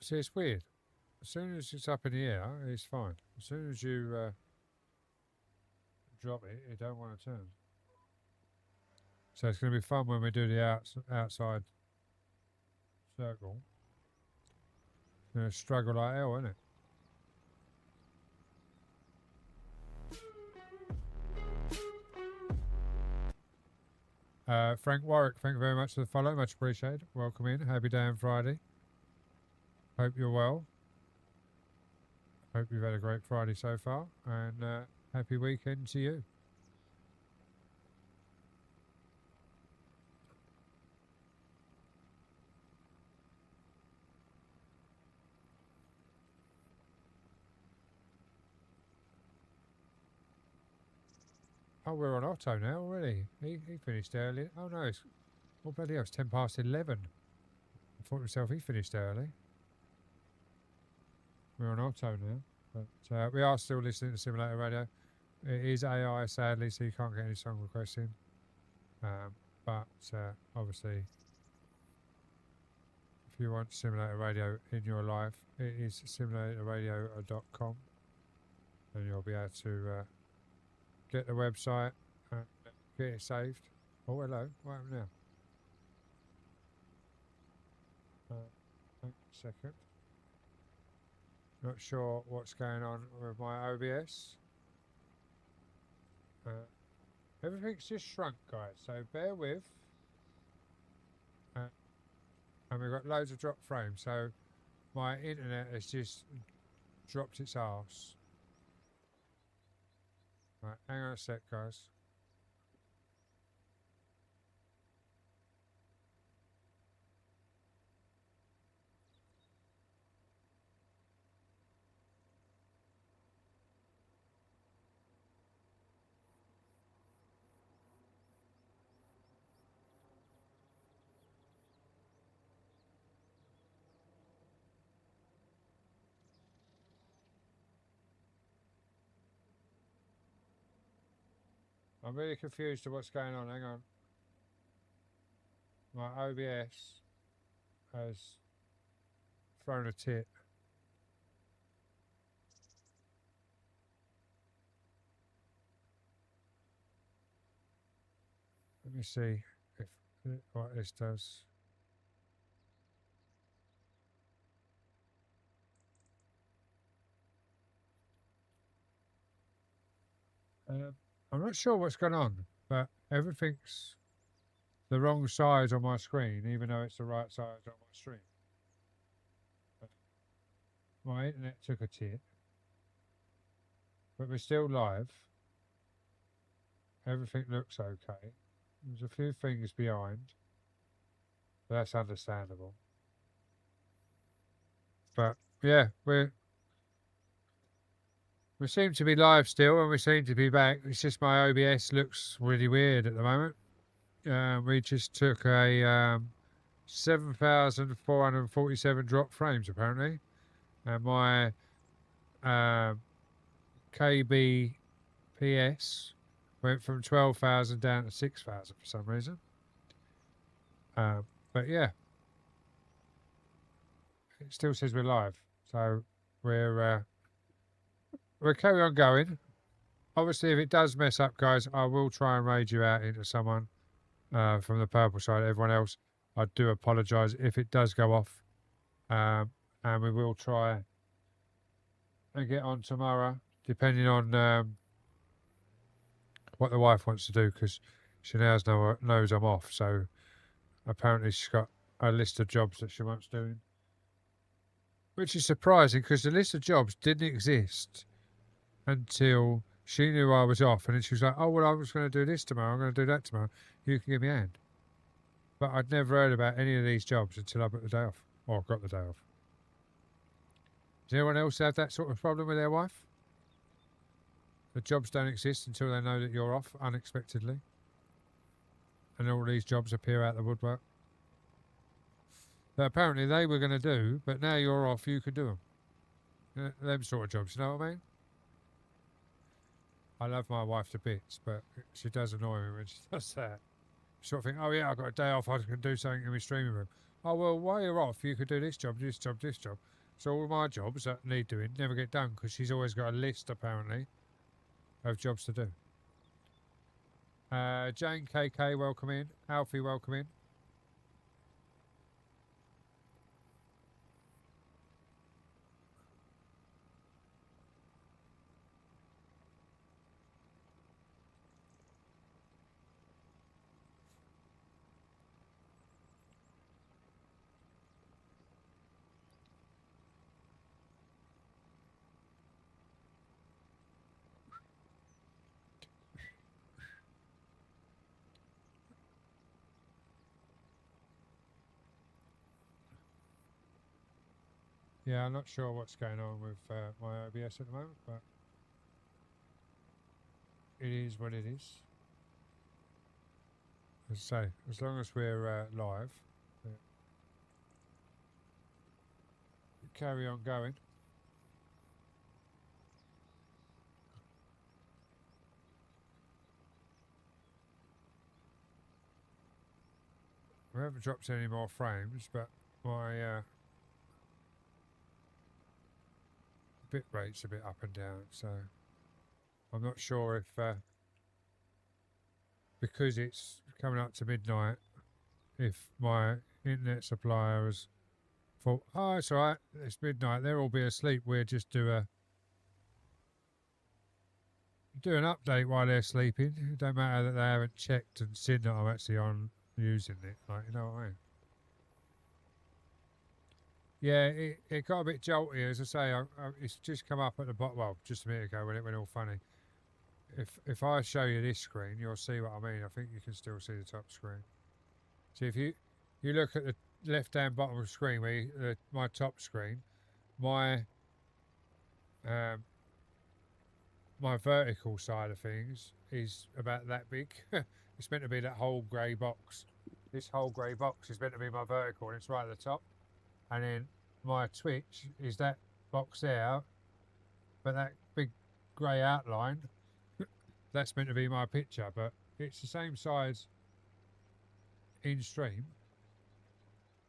See, it's weird. As soon as it's up in the air, it's fine. As soon as you drop it, it don't want to turn. So it's going to be fun when we do the outside circle. It's going to struggle like hell, isn't it? Frank Warwick, thank you very much for the follow. Much appreciated. Welcome in. Happy damn Friday. Hope you're well. Hope you've had a great Friday so far. And happy weekend to you. Oh, we're on Otto now already. He finished early. Oh no, it's bloody hell, it's 11 past. I thought to myself he finished early. We're on Otto now, but we are still listening to Simulator Radio. It is AI, sadly, so you can't get any song requests in. But obviously, if you want Simulator Radio in your life, it is simulatorradio.com, and you'll be able to get the website and get it saved. Oh, hello. What happened now? Hang on a second. Not sure what's going on with my OBS. Everything's just shrunk, guys, so bear with. And we've got loads of drop frames, so my internet has just dropped its arse. Right, hang on a sec, guys. I'm really confused to what's going on. Hang on. My OBS has thrown a tit. Let me see if what this does. I'm not sure what's going on, but everything's the wrong size on my screen, even though it's the right size on my stream. My internet took a tit, but we're still live. Everything looks okay. There's a few things behind, but that's understandable. But yeah, we seem to be live still, and we seem to be back. It's just my OBS looks really weird at the moment. We just took a 7,447 drop frames apparently, and my kbps went from 12,000 down to 6,000 for some reason. But yeah, it still says we're live, so we'll carry on going. Obviously, if it does mess up, guys, I will try and raid you out into someone from the purple side. Everyone else, I do apologise if it does go off, and we will try and get on tomorrow, depending on what the wife wants to do, because she now knows I'm off. So apparently she's got a list of jobs that she wants doing, which is surprising because the list of jobs didn't exist until she knew I was off, and then she was like, "Oh well, I was going to do this tomorrow. I'm going to do that tomorrow. You can give me a hand." But I'd never heard about any of these jobs until I got the day off, or got the day off. Does anyone else have that sort of problem with their wife? The jobs don't exist until they know that you're off unexpectedly, and all these jobs appear out of the woodwork that apparently they were going to do, but now you're off, you can do them. Them sort of jobs, you know what I mean? I love my wife to bits, but she does annoy me when she does that. Sort of think, oh yeah, I've got a day off, I can do something in my streaming room. Oh well, while you're off, you could do this job, this job, this job. So all my jobs that need doing never get done because she's always got a list, apparently, of jobs to do. Jane KK, welcome in. Alfie, welcome in. Yeah, I'm not sure what's going on with my OBS at the moment, but it is what it is. As I say, as long as we're live, carry on going. We haven't dropped any more frames, but my bit rate's a bit up and down, so I'm not sure if because it's coming up to midnight, if my internet supplier has thought, oh, it's alright, it's midnight, they'll all be asleep, we'll just do an update while they're sleeping. It don't matter that they haven't checked and seen that I'm actually on using it, like, you know what I mean? Yeah, it got a bit jolty, as I say. It's just come up at the bottom, well, just a minute ago when it went all funny. if I show you this screen, you'll see what I mean. I think you can still see the top screen. See, if you look at the left-hand bottom of the screen, where my top screen, my my vertical side of things is about that big. It's meant to be that whole grey box. This whole grey box is meant to be my vertical, and it's right at the top. And then my Twitch is that box there, but that big grey outline, that's meant to be my picture, but it's the same size in stream,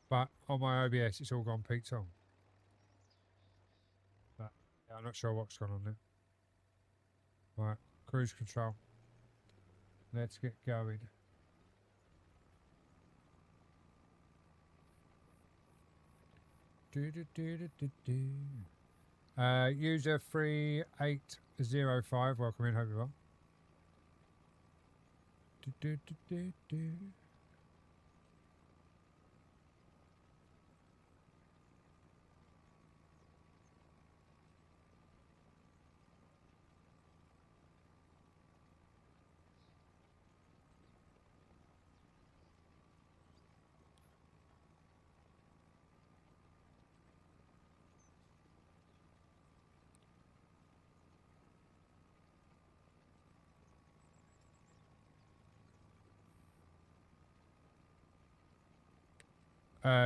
but on my OBS it's all gone peaked on. But yeah, I'm not sure what's gone on there. Right, cruise control. Let's get going. User 3805, welcome in, hope you're well.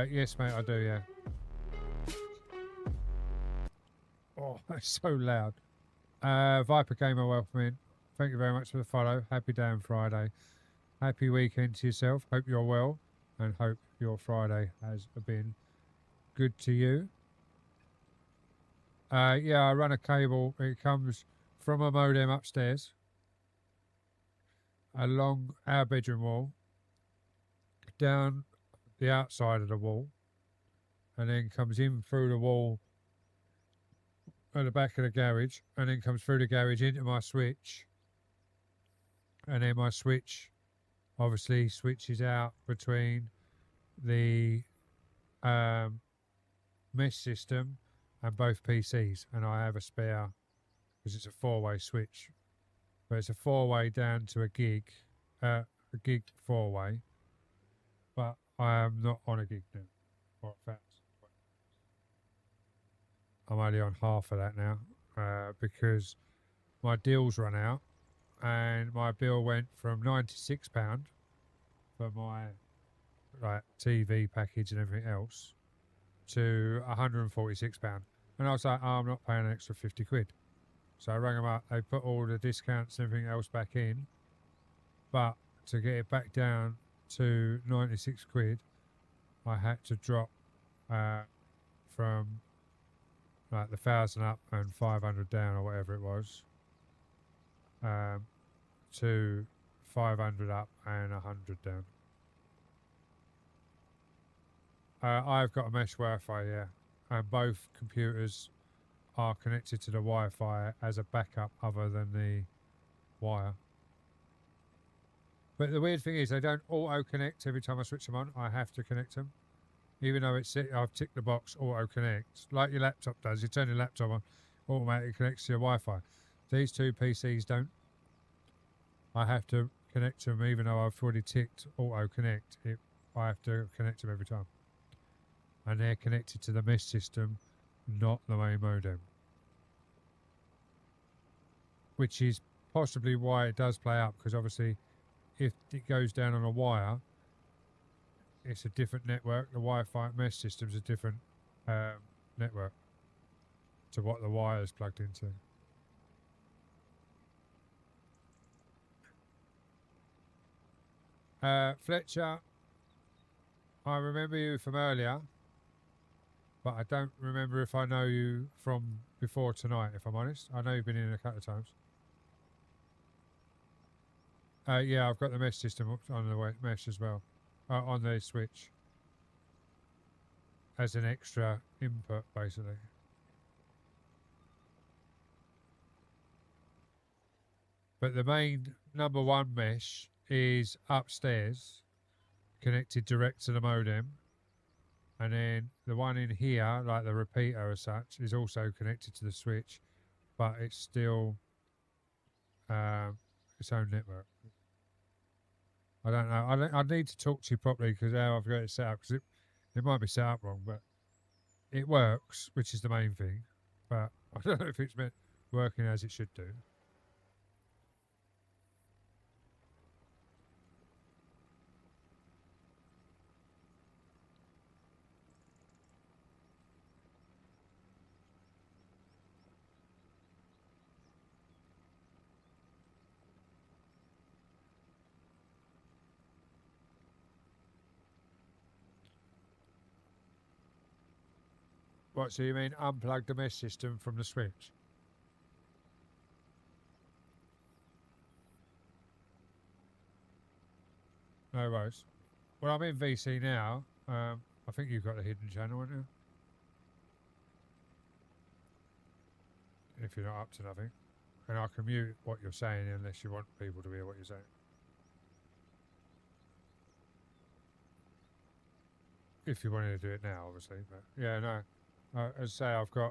Yes, mate, I do, yeah. Oh, that's so loud. Viper Gamer, welcome in. Thank you very much for the follow. Happy damn Friday. Happy weekend to yourself. Hope you're well, and hope your Friday has been good to you. Yeah, I run a cable. It comes from a modem upstairs, along our bedroom wall, down the outside of the wall, and then comes in through the wall at the back of the garage, and then comes through the garage into my switch, and then my switch obviously switches out between the mesh system and both PCs, and I have a spare, because it's a 4-way switch, but it's a 4-way down to a gig 4-way, but I am not on a gig now. Or in fact, I'm only on half of that now, because my deals run out, and my bill went from £96 for my TV package and everything else to £146, and I was like, oh, I'm not paying an extra 50 quid. So I rang them up. They put all the discounts and everything else back in, but to get it back down to 96 quid, I had to drop from like the 1,000 up and 500 down, or whatever it was, to 500 up and 100 down. I've got a mesh Wi-Fi, yeah, and both computers are connected to the Wi-Fi as a backup other than the wire. But the weird thing is they don't auto-connect every time I switch them on. I have to connect them. Even though I've ticked the box auto-connect, like your laptop does. You turn your laptop on, automatically connects to your Wi-Fi. These two PCs don't. I have to connect to them even though I've already ticked auto-connect. I have to connect them every time. And they're connected to the mesh system, not the main modem. Which is possibly why it does play up, because obviously if it goes down on a wire, it's a different network. The Wi-Fi mesh system's a different network to what the wire is plugged into. Fletcher, I remember you from earlier, but I don't remember if I know you from before tonight, if I'm honest. I know you've been in a couple of times. Yeah, I've got the mesh system on the mesh as well, on the switch, as an extra input, basically. But the main number one mesh is upstairs, connected direct to the modem, and then the one in here, like the repeater as such, is also connected to the switch, but it's still its own network. I don't know. I need to talk to you properly because how I've got it set up, because it might be set up wrong, but it works, which is the main thing. But I don't know if it's meant working as it should do. What, so you mean unplug the mesh system from the switch? No worries. Well, I'm in VC now. I think you've got the hidden channel, haven't you? If you're not up to nothing. And I can mute what you're saying unless you want people to hear what you're saying. If you wanted to do it now, obviously. But yeah, no. As I say,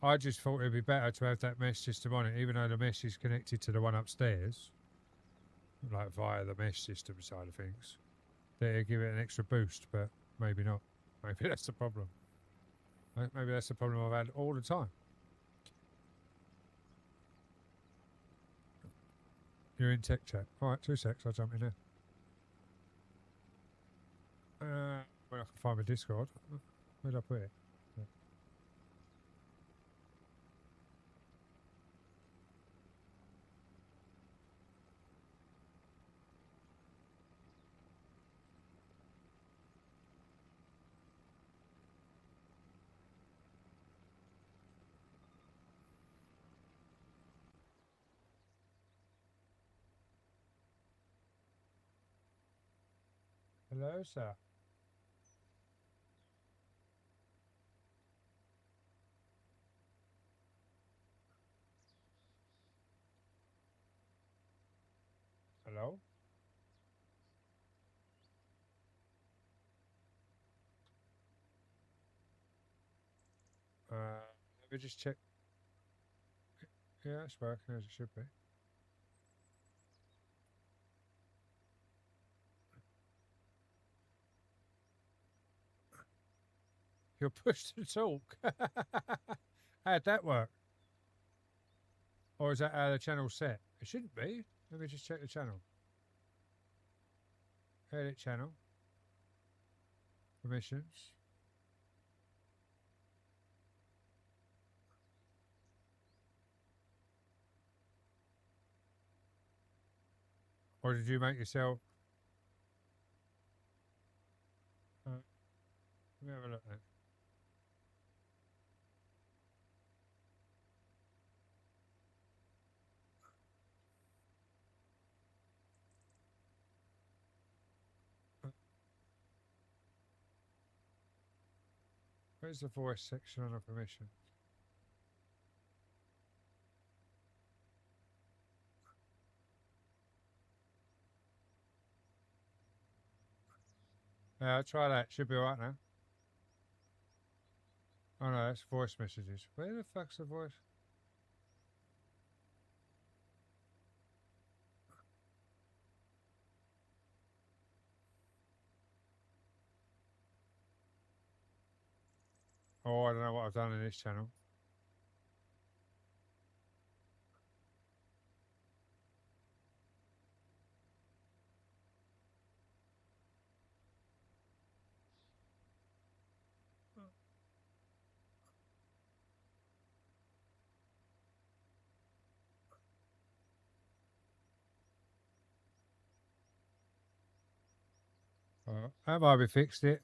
I just thought it'd be better to have that mesh system on it, even though the mesh is connected to the one upstairs, like via the mesh system side of things. That it'd give it an extra boost, but maybe not. Maybe that's the problem. Maybe that's the problem I've had all the time. You're in tech chat. All right, 2 secs. I'll jump in there. Well, I can find my Discord. Where'd I put it? Yeah. Hello, sir. Hello? Let me just check. Yeah, it's working as it should be. You're pushed to talk. How'd that work? Or is that how the channel's set? It shouldn't be. Let me just check the channel. Edit channel. Permissions. Or did you make yourself? Let me have a look then. Where's the voice section on the permission? Yeah, try that. Should be alright now. Oh no, that's voice messages. Where the fuck's the voice? Oh, I don't know what I've done in this channel. That might be fixed it.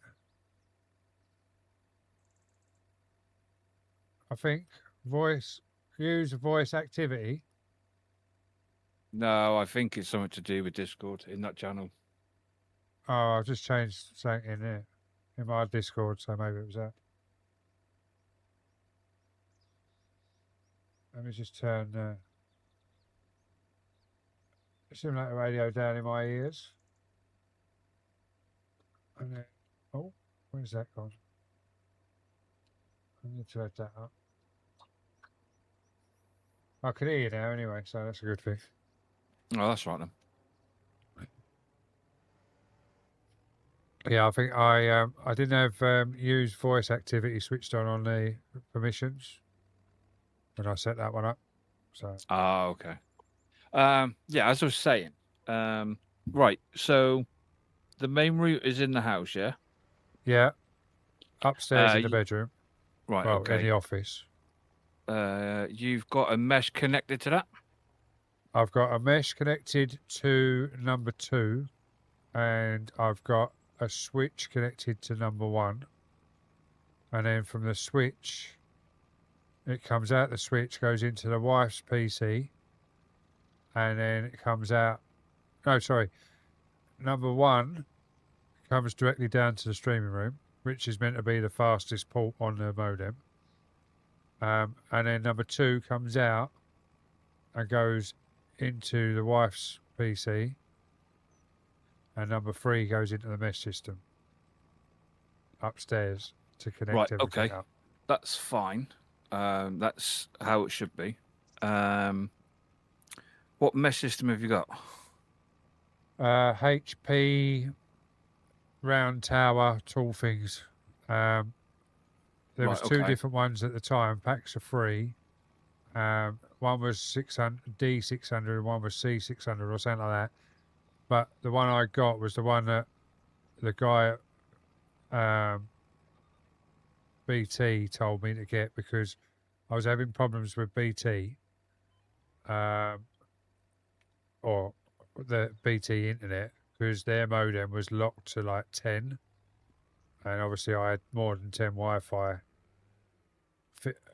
I think use voice activity. No, I think it's something to do with Discord in that channel. Oh, I've just changed something in there in my Discord, so maybe it was that. Let me just turn simulator radio down in my ears. And then, oh, where's that gone? I need to add that up. I can hear you now anyway, so that's a good thing. Oh, that's right then. Yeah, I think I didn't have use voice activity switched on the permissions when I set that one up. So Ah, okay. Yeah, as I was saying, right. So the main route is in the house, yeah. yeah, upstairs in the Y- bedroom. Right. Well, in Okay. the office. You've got a mesh connected to that. I've got a mesh connected to number 2, and I've got a switch connected to number 1. And then from the switch, it comes out the switch, goes into the wife's PC, and then it comes out. No, sorry. Number 1 comes directly down to the streaming room, which is meant to be the fastest port on the modem. And then number 2 comes out and goes into the wife's PC, and number 3 goes into the mesh system upstairs to connect Right, everything okay. up. That's fine. That's how it should be. What mesh system have you got? HP round tower tall things. There was Right, 2 okay. different ones at the time. Packs of 3. One was 600 D600 and one was C600 or something like that. But the one I got was the one that the guy at BT told me to get because I was having problems with BT or the BT internet because their modem was locked to like 10, and obviously I had more than 10 Wi-Fi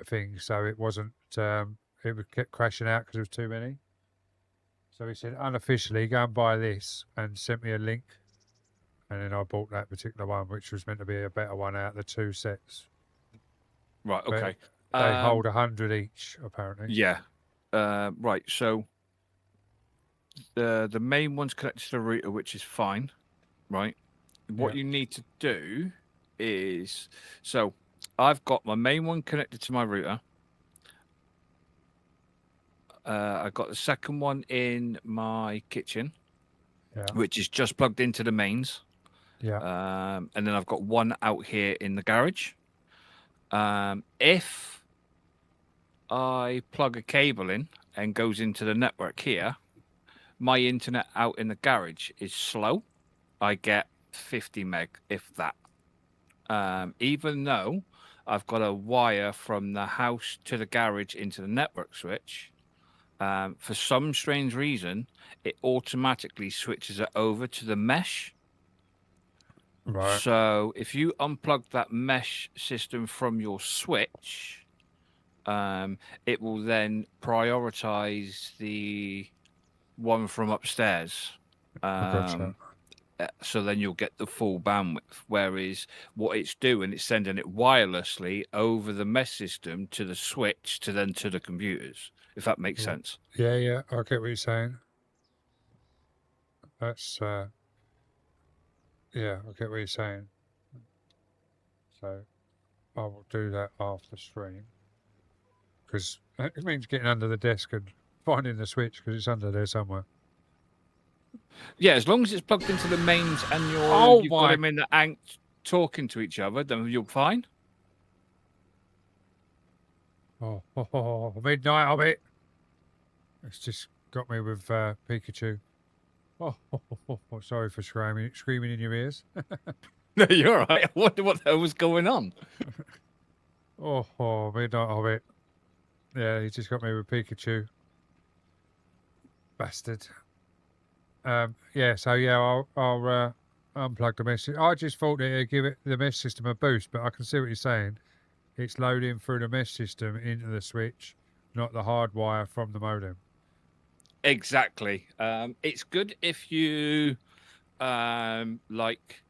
things, so it wasn't. It kept crashing out because there was too many. So he said unofficially go and buy this, and sent me a link, and then I bought that particular one, which was meant to be a better one out of the 2 sets. Right, But okay. they hold 100 each, apparently. Yeah. Right. So the main one's connected to the router, which is fine. Right. What Yeah. you need to do is so I've got my main one connected to my router. I got the second one in my kitchen, Yeah. which is just plugged into the mains. Yeah. And then I've got one out here in the garage. If I plug a cable in and goes into the network here, my internet out in the garage is slow. I get 50 meg, if that. Even though I've got a wire from the house to the garage into the network switch, for some strange reason, it automatically switches it over to the mesh. Right. So if you unplug that mesh system from your switch, it will then prioritize the one from upstairs. I gotcha. So then you'll get the full bandwidth. Whereas what it's doing, it's sending it wirelessly over the mesh system to the switch to then to the computers, if that makes Yeah. sense. Yeah, I get what you're saying. That's yeah, I get what you're saying. So I will do that after stream because it means getting under the desk and finding the switch because it's under there somewhere. Yeah, as long as it's plugged into the mains and Oh you've got my- them in the ank talking to each other, then you're fine. Oh, midnight of it. It's just got me with Pikachu. Oh, sorry for screaming in your ears. No, you're all right. I wonder what the hell was going on. Oh, midnight of it. Yeah, he just got me with Pikachu. Bastard. Yeah, so yeah, I'll unplug the mesh. I just thought it'd give it the mesh system a boost, but I can see what you're saying. It's loading through the mesh system into the switch, not the hard wire from the modem. Exactly. It's good if you like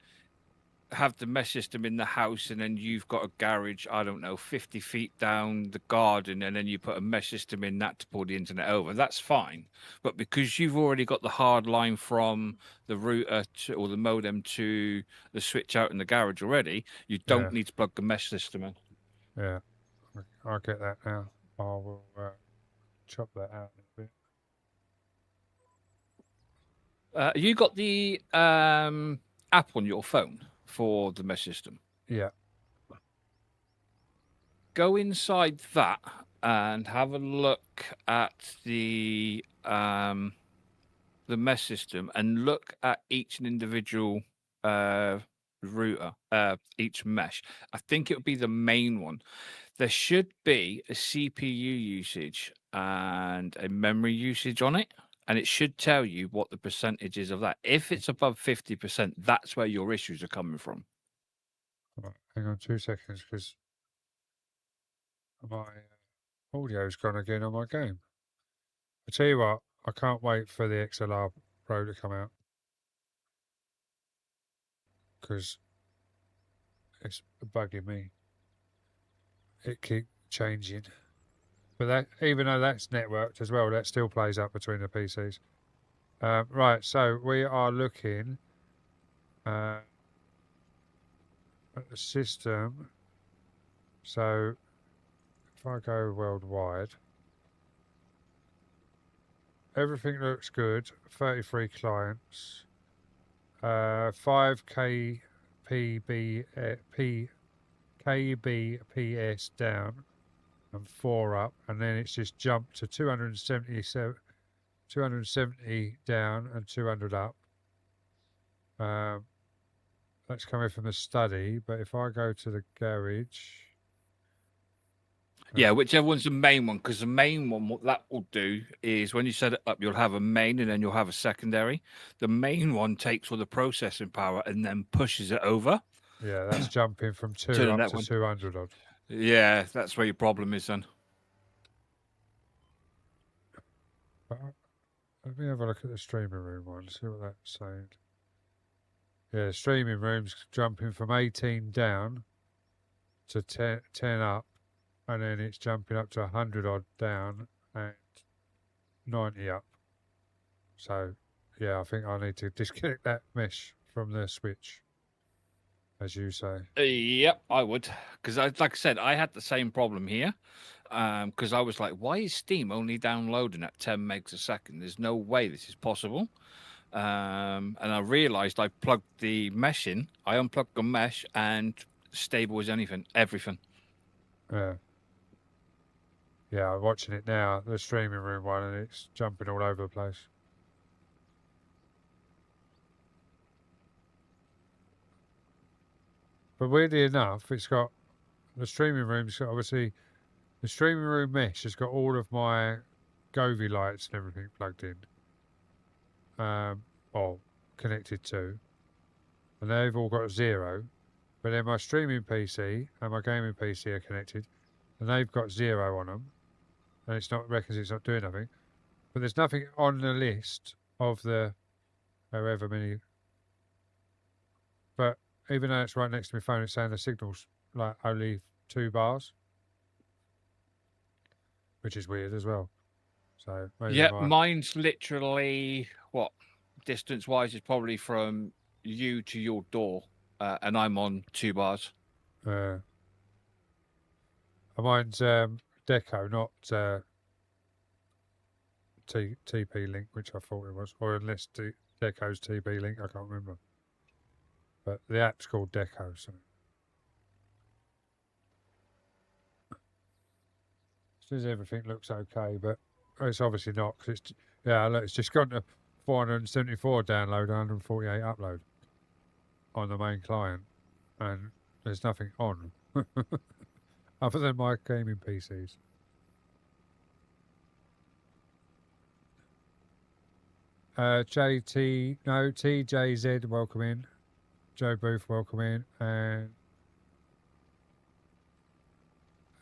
have the mesh system in the house and then you've got a garage, I don't know, 50 feet down the garden, and then you put a mesh system in that to pull the internet over. That's fine. But because you've already got the hard line from the router to, or the modem to the switch out in the garage already, you don't Yeah. need to plug the mesh system in. Yeah, I get that now. I will chop that out a bit. You got the app on your phone for the mesh system. Yeah. Go inside that and have a look at the mesh system and look at each individual router, each mesh. I think it would be the main one. There should be a CPU usage and a memory usage on it, and it should tell you what the percentage is of that. If it's above 50%, that's where your issues are coming from. Right, hang on 2 seconds, because my audio's gone again on my game. I tell you what, I can't wait for the XLR Pro to come out, because it's bugging me. It keeps changing. But that, even though that's networked as well, that still plays up between the PCs. Right, so we are looking at the system. So if I go worldwide, everything looks good. 33 clients, 5 kbps down and 4 up, and then it's just jumped to 270 down and 200 up. That's coming from the study, but if I go to the garage, Yeah, whichever one's the main one, because the main one, what that will do is when you set it up, you'll have a main and then you'll have a secondary. The main one takes all the processing power and then pushes it over. yeah, that's jumping from 2 To the up net to one. 200 odd. Yeah, that's where your problem is then. But let me have a look at the streaming room one, see what that's saying. Yeah, streaming room's jumping from 18 down to 10 up, and then it's jumping up to 100 odd down and 90 up. So, yeah, I think I need to disconnect that mesh from the switch, as you say. Yep, I would, because like I said, I had the same problem here. Because I was like, why is Steam only downloading at 10 megs a second? There's no way this is possible. And I realized I plugged the mesh in. I unplugged the mesh and stable as anything, everything. Yeah. Yeah, I'm watching it now, the streaming room one, and it's jumping all over the place. But weirdly enough, it's got the streaming room's got obviously the streaming room mesh has got all of my Govee lights and everything plugged in, or connected to, and they've all got 0. But then my streaming PC and my gaming PC are connected, and they've got 0 on them, and it's not reckons it's not doing nothing. But there's nothing on the list of the however many. But even though it's right next to my phone, it's saying the signal's like only 2 bars, which is weird as well. So maybe Yeah, I might- mine's literally what distance-wise is probably from you to your door, and I'm on 2 bars. mine's Deco, not TP Link, which I thought it was, or unless Deco's TP Link, I can't remember. But the app's called Deco, so. Says everything looks okay, but it's obviously not, because it's, yeah, look, it's just gone to 474 download, 148 upload on the main client, and there's nothing on other than my gaming PCs. TJZ, welcome in. Joe Booth, welcome in. And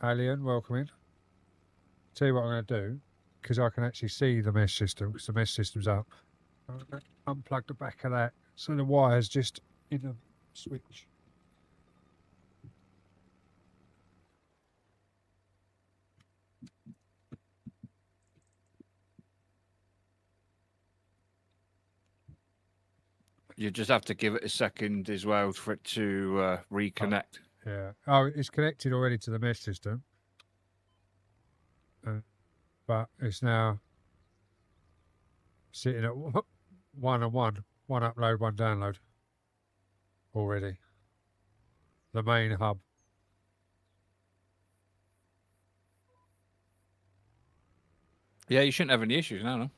Alien, welcome in. Tell you what I'm going to do, because I can actually see the mesh system, because the mesh system's up. I'm going to unplug the back of that, so the wire's just in the switch. You just have to give it a second as well for it to reconnect. Yeah. Oh, it's connected already to the mesh system. but it's now sitting at 1 and 1 upload, 1 download already. The main hub. Yeah, you shouldn't have any issues now, no?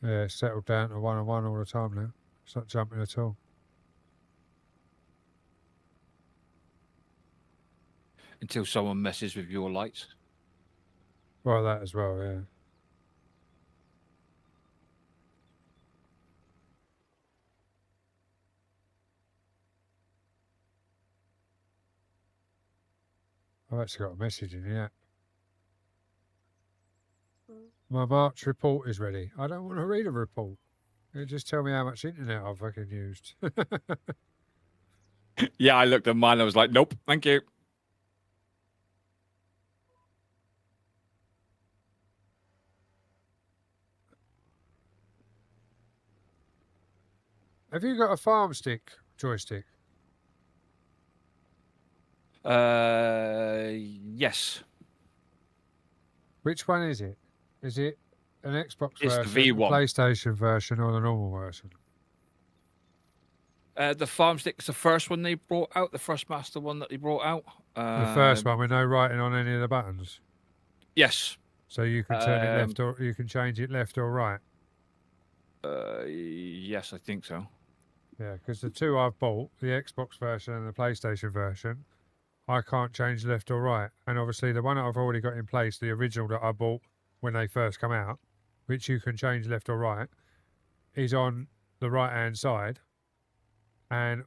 Yeah, it's settled down to 1 and 1 all the time now. It's not jumping at all. Until someone messes with your lights. Well, that as well, yeah. I've actually got a message in the app. My March report is ready. I don't want to read a report. It just tell me how much internet I've fucking used. Yeah, I looked at mine. I was like, nope, thank you. Have you got a farm stick joystick? Yes. Which one is it? Is it an Xbox It's the version, V1. PlayStation version, or the normal version? The farm stick's the first one they brought out, the Thrustmaster one that they brought out. The first one with no writing on any of the buttons, Yes. so you can turn it left or you can change it left or right. Yes, I think so. Yeah, because the two I've bought, the Xbox version and the PlayStation version, I can't change left or right. And obviously the one that I've already got in place, the original that I bought when they first come out, which you can change left or right, is on the right-hand side. And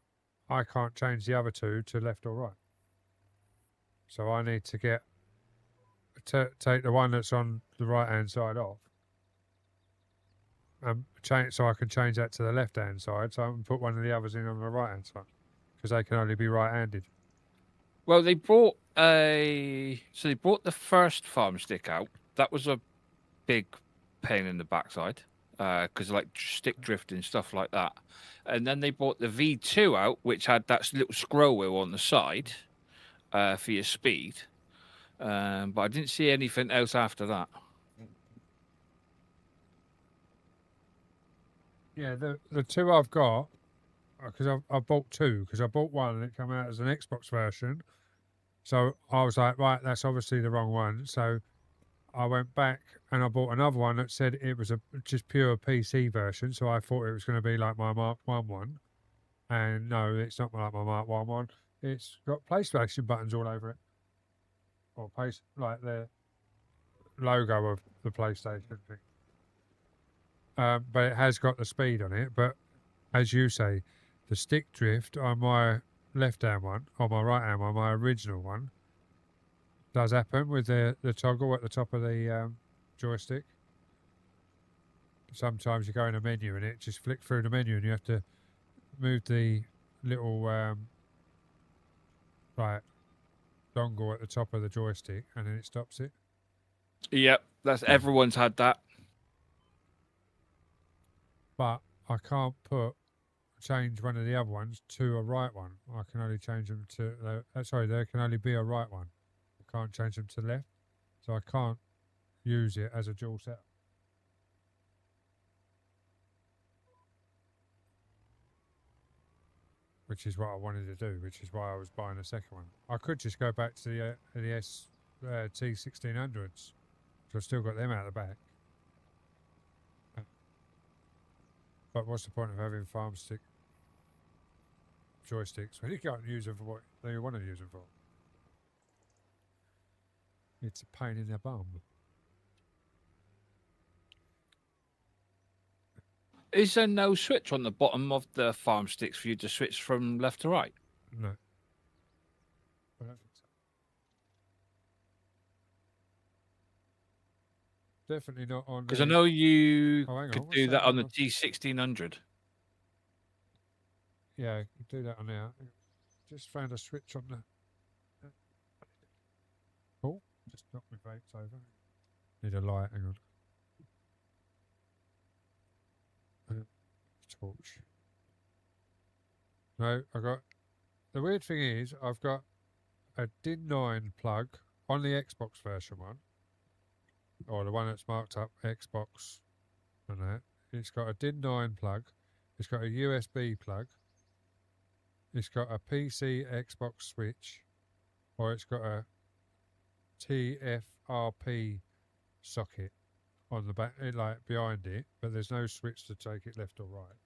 I can't change the other two to left or right. So I need to take the one that's on the right-hand side off and change, so I can change that to the left-hand side, so I can put one of the others in on the right-hand side, because they can only be right-handed. Well, they brought they brought the first farm stick out. That was a big pain in the backside because like stick drift and stuff like that. And then they brought the V2 out, which had that little scroll wheel on the side for your speed. But I didn't see anything else after that. Yeah, the two I've got, because I bought two, because I bought one and it came out as an Xbox version. So I was like, right, that's obviously the wrong one. So I went back and I bought another one that said it was a just pure PC version. So I thought it was going to be like my Mark 1 one. And no, it's not like my Mark 1 one. It's got PlayStation buttons all over it. Or like the logo of the PlayStation thing. But it has got the speed on it. But as you say, the stick drift on my left-hand one, or my right-hand one, my original one, does happen with the toggle at the top of the joystick. Sometimes you go in a menu and it just flick through the menu and you have to move the little dongle at the top of the joystick and then it stops it. Yep, that's everyone's had that. But I can't change one of the other ones to a right one. I can only change them to there can only be a right one. I can't change them to left, so I can't use it as a dual setup. Which is what I wanted to do, which is why I was buying a second one. I could just go back to the T1600s, so I've still got them out the back. But what's the point of having farm stick joysticks when you can't use them for what you want to use them for? It's a pain in the bum. Is there no switch on the bottom of the farm sticks for you to switch from left to right? No. I don't think so. Definitely not on. Because I know you Oh, hang on, could what's do that that on one the on? T1600. Yeah, you can do that on there. just found a switch on the. Oh, just knocked my vapes over. Need a light. Hang on. Torch. No, I got. The weird thing is, I've got a DIN 9 plug on the Xbox version one, or the one that's marked up Xbox and that. It's got a DIN 9 plug. It's got a USB plug. It's got a PC Xbox switch, or it's got a TFRP socket on the back, like behind it, but there's no switch to take it left or right.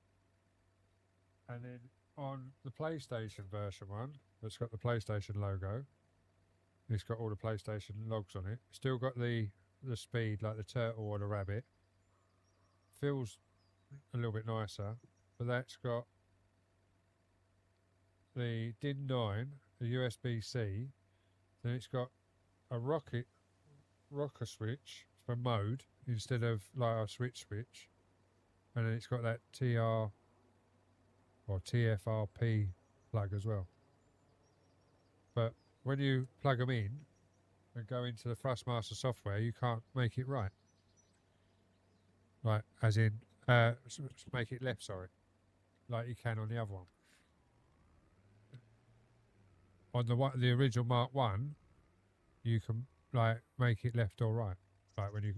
And then on the PlayStation version one, that's got the PlayStation logo. It's got all the PlayStation logs on it. Still got the speed like the turtle or the rabbit. Feels a little bit nicer, but that's got the DIN 9, the USB-C. Then it's got a rocker switch for mode instead of like a switch. And then it's got that TR or TFRP plug as well. But when you plug them in and go into the Thrustmaster software, you can't make it right. Like, as in, make it left, sorry. Like you can on the other one. On the original Mark 1, you can, like, make it left or right. Like when you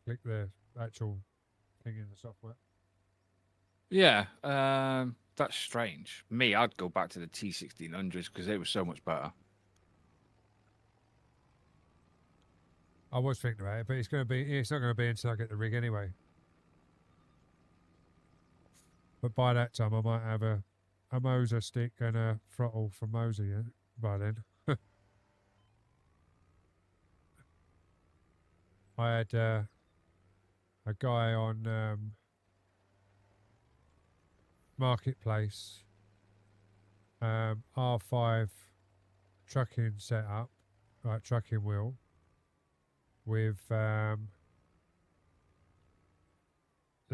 click the actual thing in the software. Yeah, that's strange. Me, I'd go back to the T1600s because they were so much better. I was thinking about it, but it's not going to be until I get the rig anyway. But by that time, I might have a Moser stick and a throttle from Moser, yeah, by then. I had a guy on Marketplace, R5 trucking setup, like trucking wheel, with the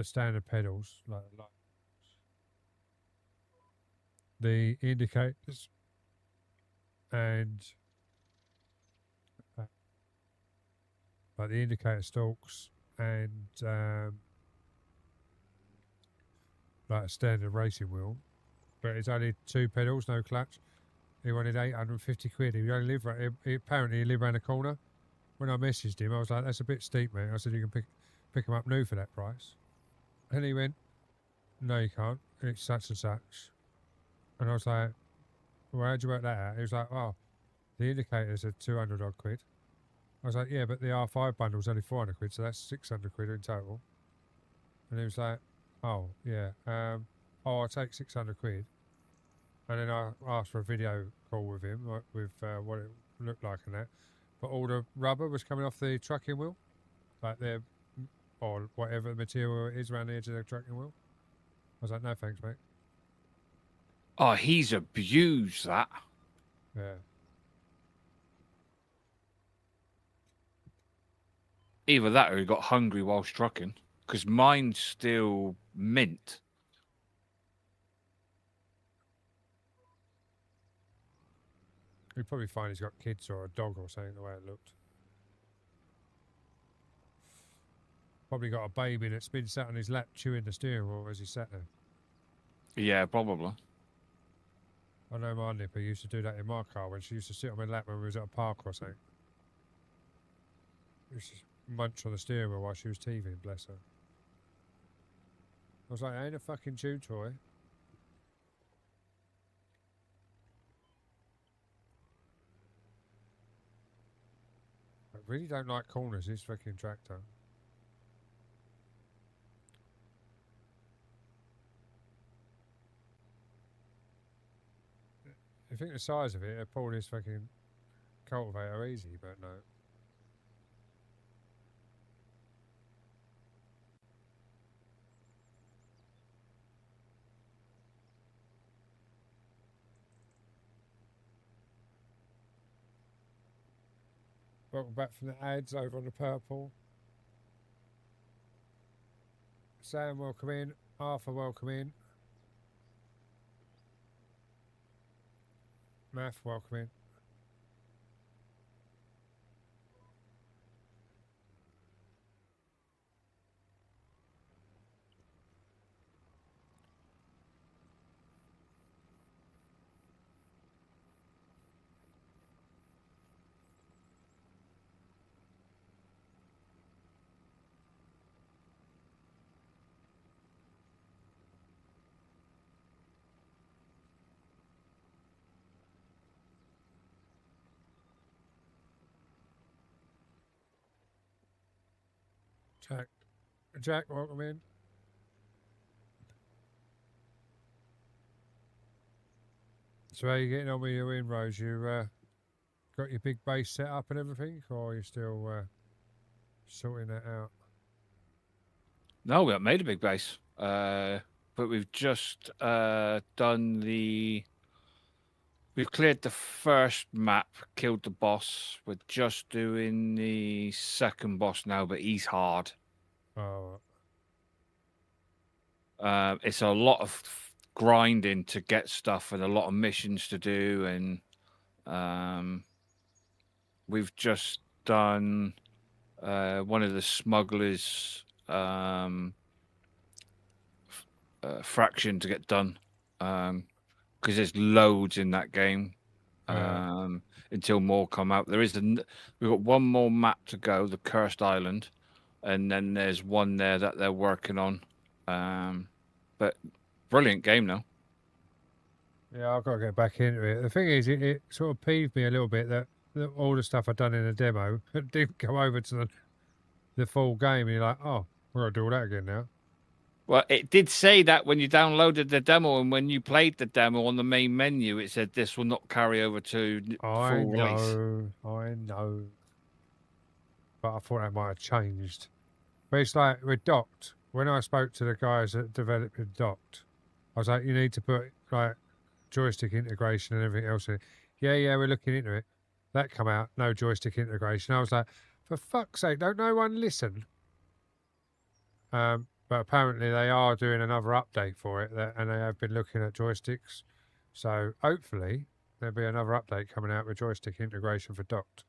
standard pedals, like the indicators, and like the indicator stalks, and like a standard racing wheel, but it's only 2 pedals, no clutch. He wanted 850 quid. He only lived apparently he lived around the corner. When I messaged him, I was like, "That's a bit steep, mate." I said, "You can pick them up new for that price." And he went, "No, you can't. It's such and such." And I was like, "Well, how'd you work that out?" He was like, "Oh, the indicators are 200 odd quid." I was like, "Yeah, but the R5 bundle's only 400 quid, so that's 600 quid in total." And he was like, "Oh, yeah. I'll take 600 quid." And then I asked for a video call with him, like, with what it looked like and that. But all the rubber was coming off the trucking wheel, like or whatever material it is around the edge of the trucking wheel. I was like, "No thanks, mate." Oh, he's abused that. Yeah. Either that or he got hungry whilst trucking. Because mine's still mint. You'd probably find he's got kids or a dog or something, the way it looked. Probably got a baby that's been sat on his lap chewing the steering wheel as he sat there. Yeah, probably. I know my nipper used to do that in my car when she used to sit on my lap when we was at a park or something. She used to munch on the steering wheel while she was teething, bless her. I was like, "It ain't a fucking chew toy." I really don't like corners, this fucking tractor. I think the size of it, it'd pull this fucking cultivator easy, but no. Welcome back from the ads over on the purple. Sam, welcome in. Arthur, welcome in. Math, welcome in. Jack, welcome in. So how you getting on with your inroads? You got your big base set up and everything, or are you still sorting that out? No, we haven't made a big base. But we've just done the. We've cleared the first map, killed the boss. We're just doing the second boss now, but he's hard. Oh, It's a lot of grinding to get stuff and a lot of missions to do. And we've just done one of the smugglers' fraction to get done. Because there's loads in that game until more come out. We've got one more map to go, the Cursed Island, and then there's one there that they're working on. But brilliant game now. yeah, I've got to get back into it. The thing is, it sort of peeved me a little bit that all the stuff I'd done in the demo didn't go over to the full game. And you're like, oh, we've got to do all that again now. Well, it did say that when you downloaded the demo and when you played the demo on the main menu, it said this will not carry over to I full release. know. But I thought that might have changed. But it's like with Docked. When I spoke to the guys that developed Docked, I was like, you need to put like joystick integration and everything else in. Yeah, we're looking into it. That come out, no joystick integration. I was like, for fuck's sake, don't no one listen? But apparently they are doing another update for it, and they have been looking at joysticks. So hopefully there'll be another update coming out with joystick integration for Docked.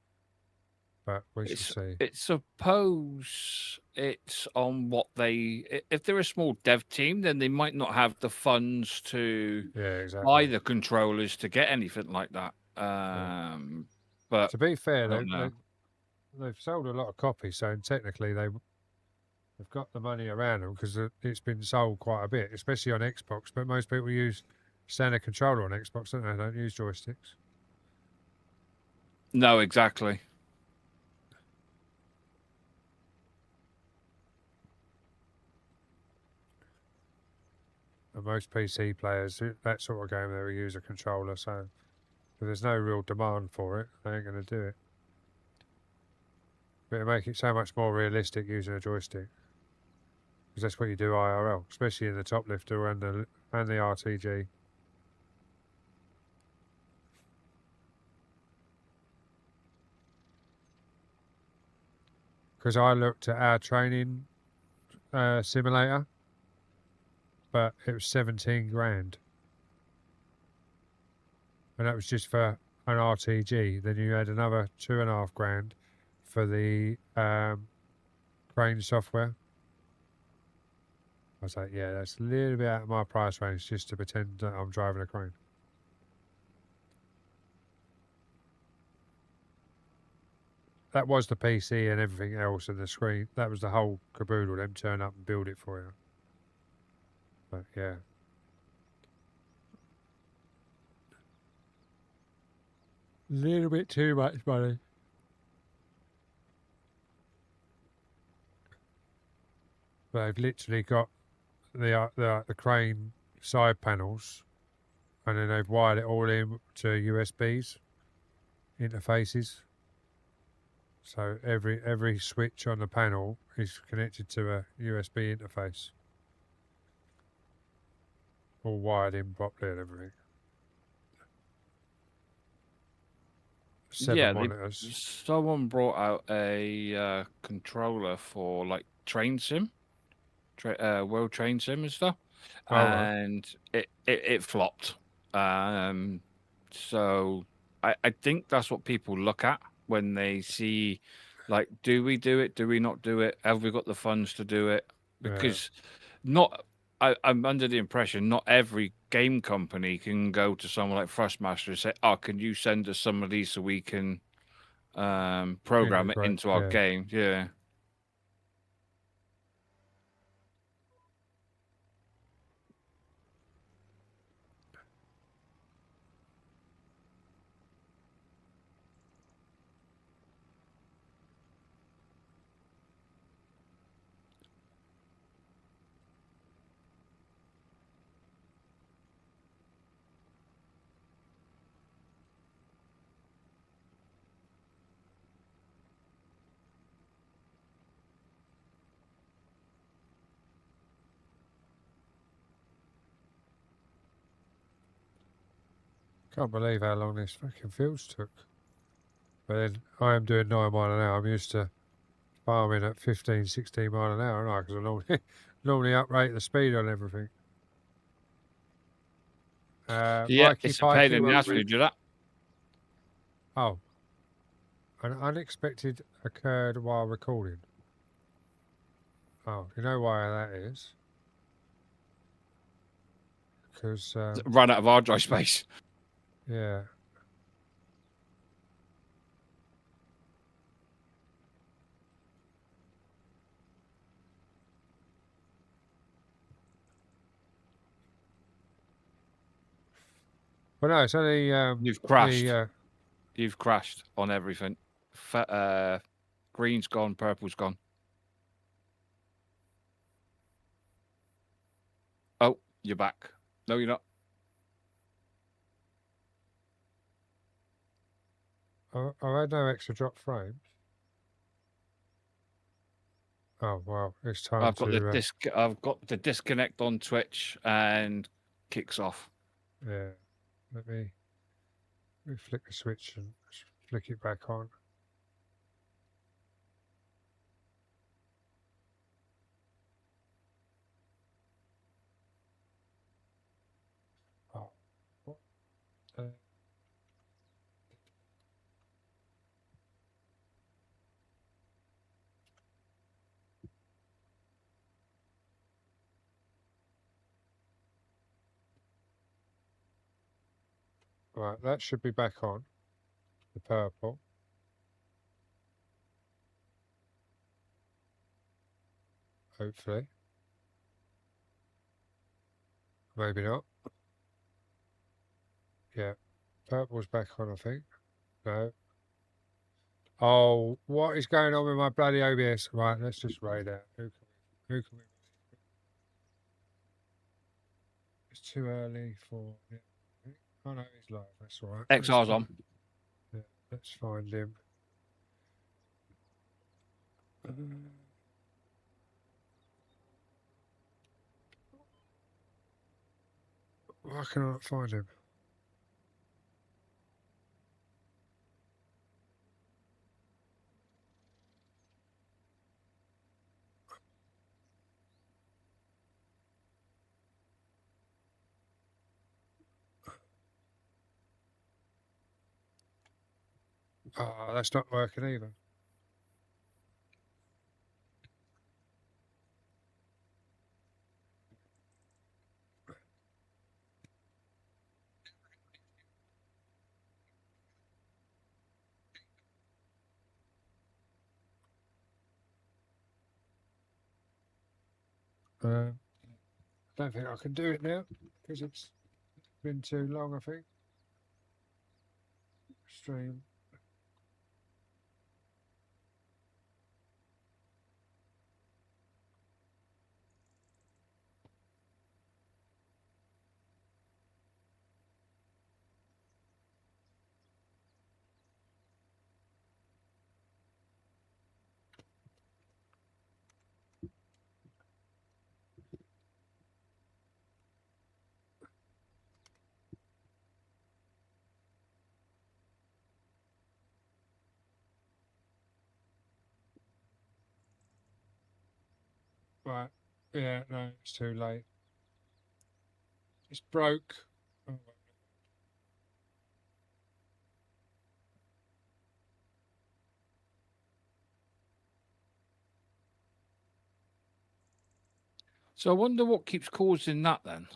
But we shall see. It's suppose it's on what if they're a small dev team, then they might not have the funds to buy the controllers to get anything like that. But to be fair, they've sold a lot of copies, so technically they've got the money around them because it's been sold quite a bit, especially on Xbox. But most people use standard controller on Xbox, don't they? They don't use joysticks. No, exactly. And most PC players, that sort of game, they will use a controller. So if there's no real demand for it, they ain't going to do it. But it'll make it so much more realistic using a joystick. Because that's what you do IRL, especially in the top lifter and the RTG. Because I looked at our training simulator, but it was 17 grand. And that was just for an RTG. Then you had another 2.5 grand for the crane software. I was like, yeah, that's a little bit out of my price range just to pretend that I'm driving a crane. That was the PC and everything else and the screen. That was the whole caboodle. Them turn up and build it for you. But yeah. Little bit too much money. But they've literally got the crane side panels, and then they've wired it all in to USBs interfaces. So every switch on the panel is connected to a USB interface, all wired in properly and everything. 7 monitors. Someone brought out a controller for like train sim, World Train Sim and stuff, Oh, right. and it flopped. So I think that's what people look at when they see, like, do we do it? Do we not do it? Have we got the funds to do it? Yeah. Because I'm under the impression not every game company can go to someone like Thrustmaster and say, "Oh, can you send us some of these so we can program it Integrate, into our yeah. game?" Yeah. Can't believe how long this fucking fields took. But then I am doing 9 mile an hour. I'm used to farming at 15, 16 mile an hour, aren't I? Because I normally uprate the speed on everything. Yeah, Mikey it's a pain Pikey, in the welcome ass when you in. do that. Oh. An unexpected occurred while recording. Oh, you know why that is? Because, Run out of hard drive space. yeah. Well, no, it's only You've crashed. the You've crashed on everything. Green's gone, purple's gone. Oh, you're back. No, you're not. I had no extra drop frames. Oh well, it's time I've got to I've got the disconnect on Twitch and kicks off. yeah. Let me flick the switch and flick it back on. Oh, what? Right, that should be back on. The purple. Hopefully. Maybe not. Yeah. Purple's back on, I think. No. Oh, what is going on with my bloody OBS? Right, let's just raid out. Who can we? It's too early for. Yeah. Oh no, he's live. That's all right. XR's on. Yeah, let's find him. Why can I not find him? Oh, that's not working either. I don't think I can do it now because it's been too long, I think. Stream. Right. Yeah, no, it's too late. It's broke. Oh, So I wonder what keeps causing that then.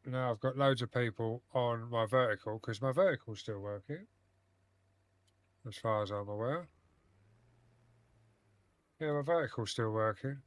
Now I've got loads of people on my vertical because my vertical's still working, as far as I'm aware. Yeah, my vertical's still working.